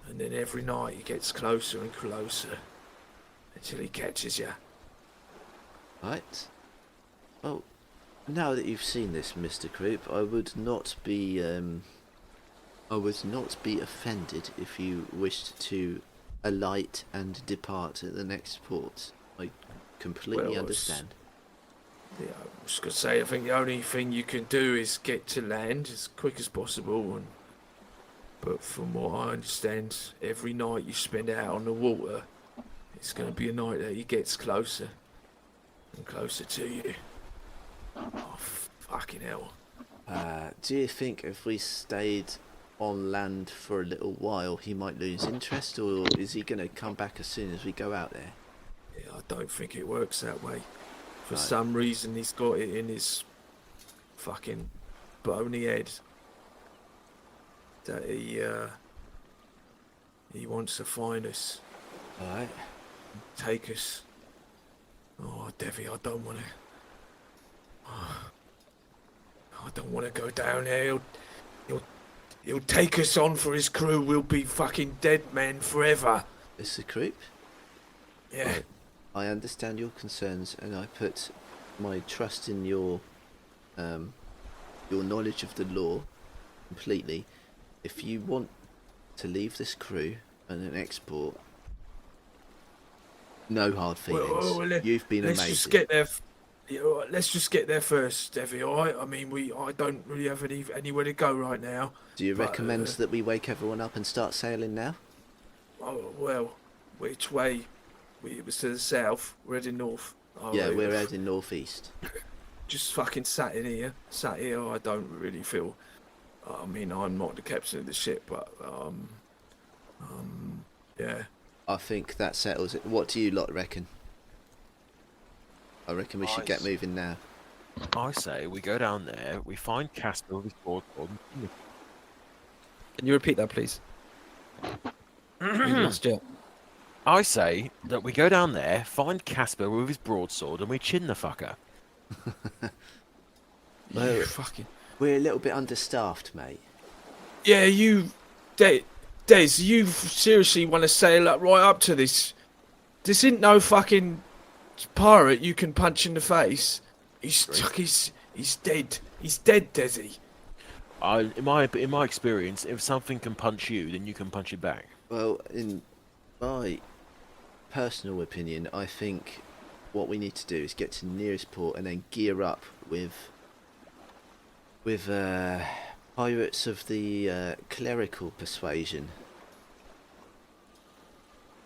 Speaker 1: and then every night he gets closer and closer until he catches you.
Speaker 5: Right. Well, now that you've seen this, Mr. Croup, I would not be offended if you wished to alight and depart at the next port. I completely
Speaker 1: Well,
Speaker 5: understand.
Speaker 1: Yeah, I was going to say, I think the only thing you can do is get to land as quick as possible. But from what I understand, every night you spend out on the water, it's going to be a night that he gets closer and closer to you. Oh, fucking hell.
Speaker 5: Do you think if we stayed on land for a little while, he might lose interest, or is he going to come back as soon as we go out there?
Speaker 1: Yeah, I don't think it works that way. For
Speaker 5: Right.
Speaker 1: some reason, he's got it in his fucking bony head that he wants to find us,
Speaker 5: Alright.
Speaker 1: take us. Oh, Devvie, I don't want to. I don't want to go down there. He'll take us on for his crew. We'll be fucking dead men forever.
Speaker 5: Mr. Croup,
Speaker 1: Yeah.
Speaker 5: I understand your concerns, and I put my trust in your knowledge of the law completely. If you want to leave this crew and an export, no hard feelings. You've been
Speaker 1: let's
Speaker 5: amazing.
Speaker 1: just get there. Let's just get there first, Devvie. All right. I mean, I don't really have anywhere to go right now.
Speaker 5: Do you
Speaker 1: but,
Speaker 5: recommend that we wake everyone up and start sailing now?
Speaker 1: Oh well, which way? It was to the south. We're heading north. Oh,
Speaker 5: Yeah, we're heading northeast.
Speaker 1: just fucking sat here. I don't really feel. I mean, I'm not the captain of the ship, but yeah.
Speaker 5: I think that settles it. What do you lot reckon? I reckon we should get moving now.
Speaker 2: I say we go down there, we find Casper with his broadsword.
Speaker 1: Can you repeat that, please? We lost you.
Speaker 2: I say that we go down there, find Casper with his broadsword, and we chin the fucker.
Speaker 5: Well,
Speaker 1: Fucking.
Speaker 5: we're a little bit understaffed, mate.
Speaker 1: Yeah, you, Des, you seriously want to sail up right up to this? This isn't no fucking pirate you can punch in the face. He's dead. He's dead, Desi.
Speaker 2: In my experience, if something can punch you, then you can punch it back.
Speaker 5: Well, in my personal opinion, I think what we need to do is get to the nearest port and then gear up with pirates of the clerical persuasion,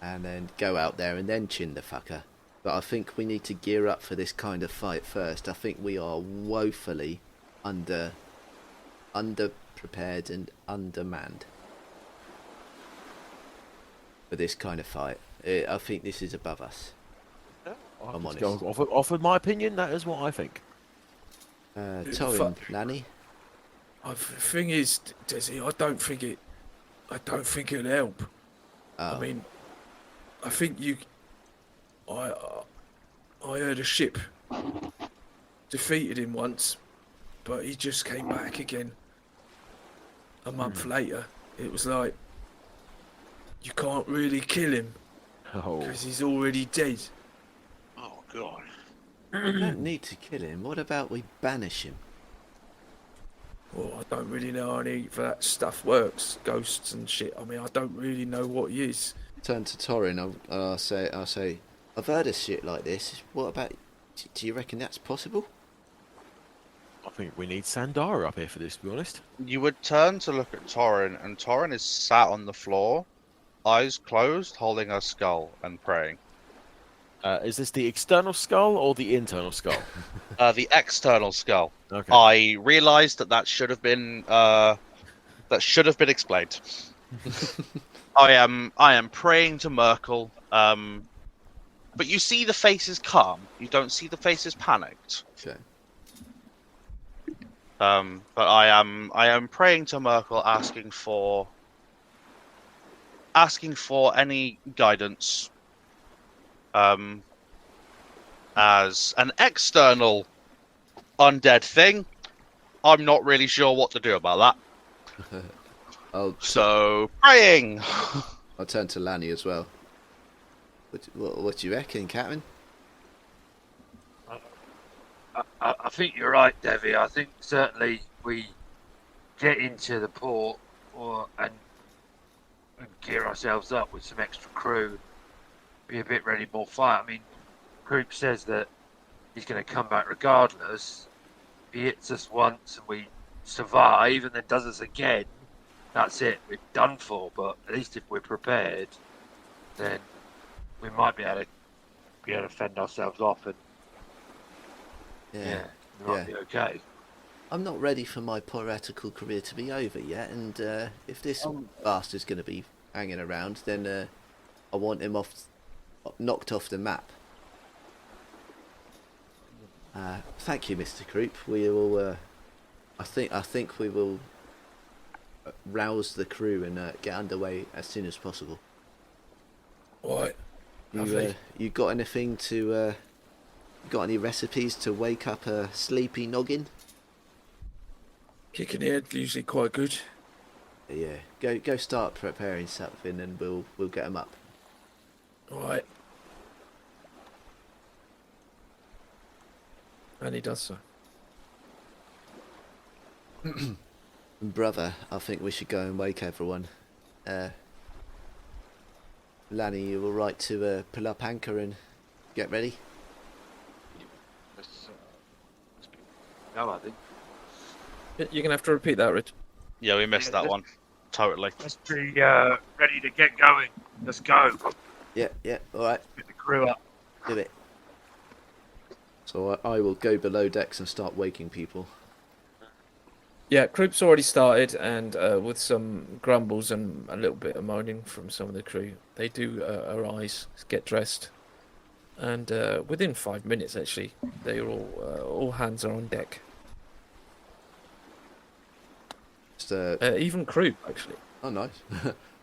Speaker 5: and then go out there and then chin the fucker. But I think we need to gear up for this kind of fight first. I think we are woefully underprepared and undermanned for this kind of fight. I think this is above us. I'm honest.
Speaker 2: Offered my opinion, that is what I think.
Speaker 5: Torrin, Lanny?
Speaker 1: The thing is, Desi, I don't think it'll help.
Speaker 5: Oh.
Speaker 1: I mean, I think I heard a ship defeated him once, but he just came back again. A month later, it was like you can't really kill him because he's already dead.
Speaker 3: Oh god.
Speaker 5: We don't need to kill him. What about we banish him?
Speaker 1: Well, I don't really know how any of that stuff works, ghosts and shit. I mean, I don't really know what he is.
Speaker 5: Turn to Torrin. I'll say, I've heard of shit like this. What about? Do you reckon that's possible?
Speaker 2: I think we need Sandara up here for this, to be honest.
Speaker 3: You would turn to look at Torrin, and Torrin is sat on the floor, eyes closed, holding her skull and praying.
Speaker 2: Is this the external skull or the internal skull?
Speaker 3: The external skull.
Speaker 2: Okay.
Speaker 3: I realised that should have been explained. I am praying to Merkel. But you see the faces calm. You don't see the faces panicked.
Speaker 5: Okay.
Speaker 3: But I am praying to Merkel, asking for any guidance. As an external undead thing, I'm not really sure what to do about that. So praying.
Speaker 5: I'll turn to Lanny as well. What do you reckon, Captain?
Speaker 6: I think you're right, Devvie. I think certainly we get into the port and gear ourselves up with some extra crew, be a bit ready for fight. I mean, Group says that he's going to come back regardless. If he hits us once and we survive and then does us again, that's it. We're done for. But at least if we're prepared, then we might be able to fend ourselves off and we might be okay.
Speaker 5: I'm not ready for my piratical career to be over yet, and if this bastard's going to be hanging around, then I want him knocked off the map. Thank you, Mr. Croup. We will. I think we will rouse the crew and get underway as soon as possible.
Speaker 1: Right.
Speaker 5: You got anything to? Got any recipes to wake up a sleepy noggin?
Speaker 1: Kicking the head usually quite good.
Speaker 5: Yeah. Go start preparing something, and we'll get them up.
Speaker 1: Right. And he does so.
Speaker 5: Brother, I think we should go and wake everyone. Lanny, you all right to pull up anchor and get ready?
Speaker 6: No, I think.
Speaker 1: You're gonna have to repeat that, Rich.
Speaker 3: Yeah, we missed that one. Totally.
Speaker 6: Let's be ready to get going. Let's go.
Speaker 5: Yeah, all right.
Speaker 6: Get the crew up.
Speaker 5: Do it. So I will go below decks and start waking people.
Speaker 1: Yeah, Croup's already started, and with some grumbles and a little bit of moaning from some of the crew, they do arise, get dressed, and within 5 minutes, actually, they are all hands are on deck.
Speaker 5: Just,
Speaker 1: Even Croup, actually.
Speaker 5: oh, nice.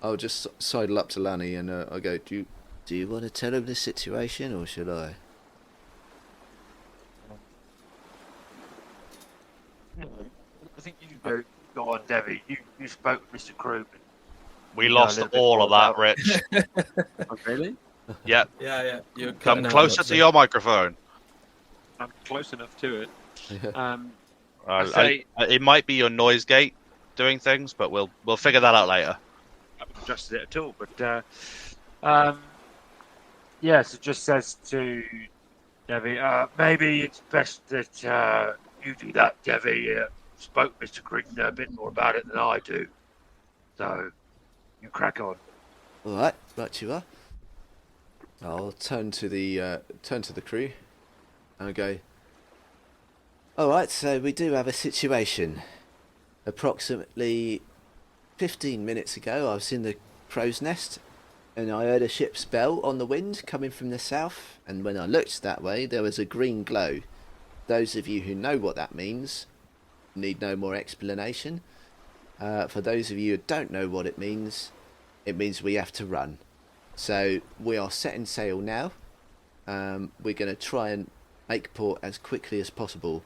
Speaker 5: I'll just sidle up to Lanny and I'll go, do you want to tell him the situation, or should I?
Speaker 6: I think you go on, Devvie. You spoke with Mr. Krug.
Speaker 3: We
Speaker 6: You know a
Speaker 3: lost
Speaker 6: little bit
Speaker 3: all
Speaker 6: more
Speaker 3: of that,
Speaker 6: about-
Speaker 3: Rich.
Speaker 6: Oh, really?
Speaker 3: Yeah,
Speaker 1: Yeah. You're
Speaker 3: come closer to your microphone.
Speaker 6: I'm close enough to it.
Speaker 3: Uh,
Speaker 6: I say-
Speaker 3: it might be your noise gate doing things, but we'll figure that out later.
Speaker 6: I haven't adjusted it at all, but yes, it just says to Devvie, maybe it's best that you do that, Devvie. Spoke Mr. Crichton a bit more about it than I do, so you crack on.
Speaker 5: All right you are. I'll turn to the crew and go. All right, so we do have a situation. Approximately 15 minutes ago, I was in the crow's nest, and I heard a ship's bell on the wind coming from the south. And when I looked that way, there was a green glow. Those of you who know what that means need no more explanation. For those of you who don't know what it means we have to run. So we are setting sail now. We're going to try and make port as quickly as possible,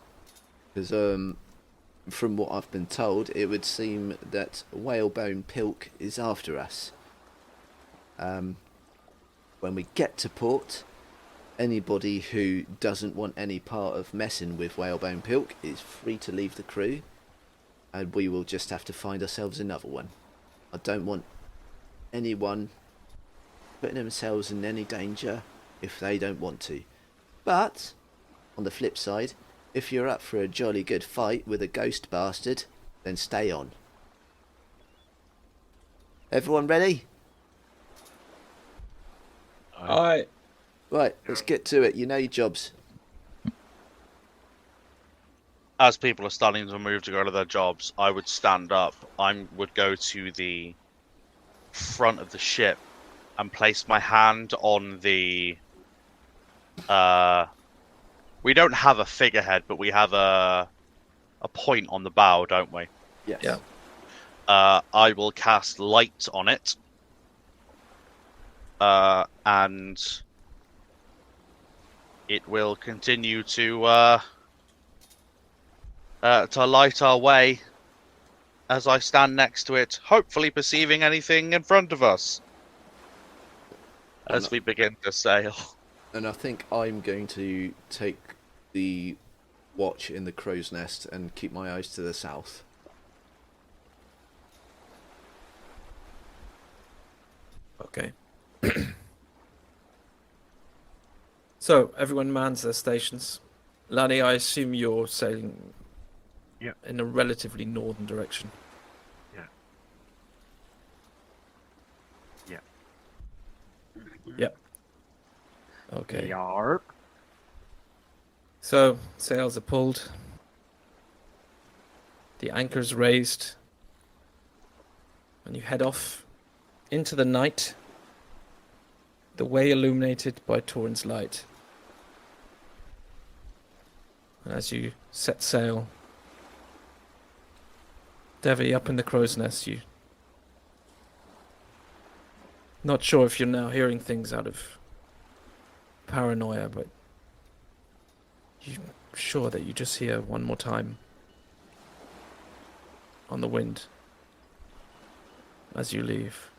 Speaker 5: because from what I've been told, it would seem that Whalebone Pilk is after us. When we get to port, anybody who doesn't want any part of messing with Whalebone Pilk is free to leave the crew, and we will just have to find ourselves another one. I don't want anyone putting themselves in any danger if they don't want to. But, on the flip side, if you're up for a jolly good fight with a ghost bastard, then stay on. Everyone ready?
Speaker 1: Aye.
Speaker 5: Right, let's get to it. You know your jobs.
Speaker 3: As people are starting to move to go to their jobs, I would stand up. I would go to the front of the ship and place my hand on the... we don't have a figurehead, but we have a point on the bow, don't we?
Speaker 5: Yes.
Speaker 1: Yeah.
Speaker 3: I will cast light on it. And it will continue to light our way as I stand next to it, hopefully perceiving anything in front of us as we begin to sail.
Speaker 5: And I think I'm going to take the watch in the crow's nest and keep my eyes to the south.
Speaker 1: Okay. So, everyone mans their stations. Lani, I assume you're sailing in a relatively northern direction. Yep. Okay.
Speaker 6: Yarp.
Speaker 1: So, sails are pulled. The anchor's raised. And you head off into the night, the way illuminated by Torrin's light. And as you set sail, Devvie, up in the crow's nest, you... Not sure if you're now hearing things out of paranoia, but you're sure that you just hear one more time on the wind as you leave.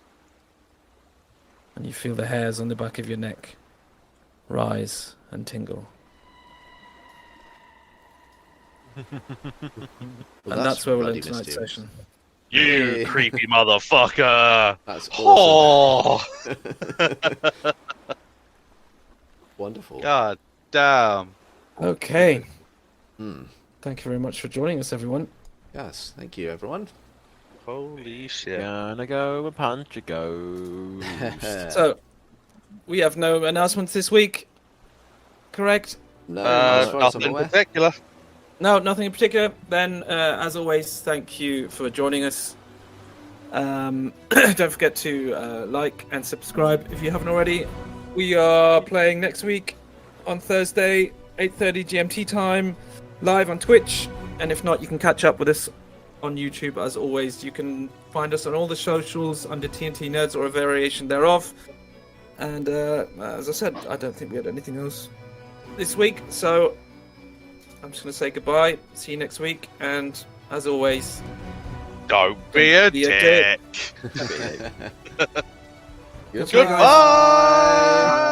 Speaker 1: And you feel the hairs on the back of your neck rise and tingle.
Speaker 5: Well,
Speaker 1: And that's where we'll
Speaker 5: bloody
Speaker 1: end tonight's
Speaker 5: mysterious.
Speaker 1: session.
Speaker 3: You
Speaker 5: Yeah.
Speaker 3: creepy motherfucker!
Speaker 5: That's awesome.
Speaker 3: Oh,
Speaker 5: Wonderful.
Speaker 3: god damn!
Speaker 1: Okay.
Speaker 5: Hmm.
Speaker 1: Thank you very much for joining us, everyone.
Speaker 5: Yes, thank you, everyone.
Speaker 3: Holy shit!
Speaker 2: Gonna go and punch a ghost.
Speaker 1: So, we have no announcements this week, correct?
Speaker 5: No, as far as I'm
Speaker 3: Nothing in
Speaker 5: aware.
Speaker 3: particular.
Speaker 1: No, nothing in particular. Then, as always, thank you for joining us. Don't forget to like and subscribe if you haven't already. We are playing next week on Thursday, 8:30 GMT time, live on Twitch. And if not, you can catch up with us on YouTube. As always, you can find us on all the socials under TNT Nerds or a variation thereof. And as I said, I don't think we had anything else this week, so I'm just going to say goodbye. See you next week, and as always,
Speaker 3: Don't be a dick.
Speaker 5: Goodbye.
Speaker 3: Goodbye.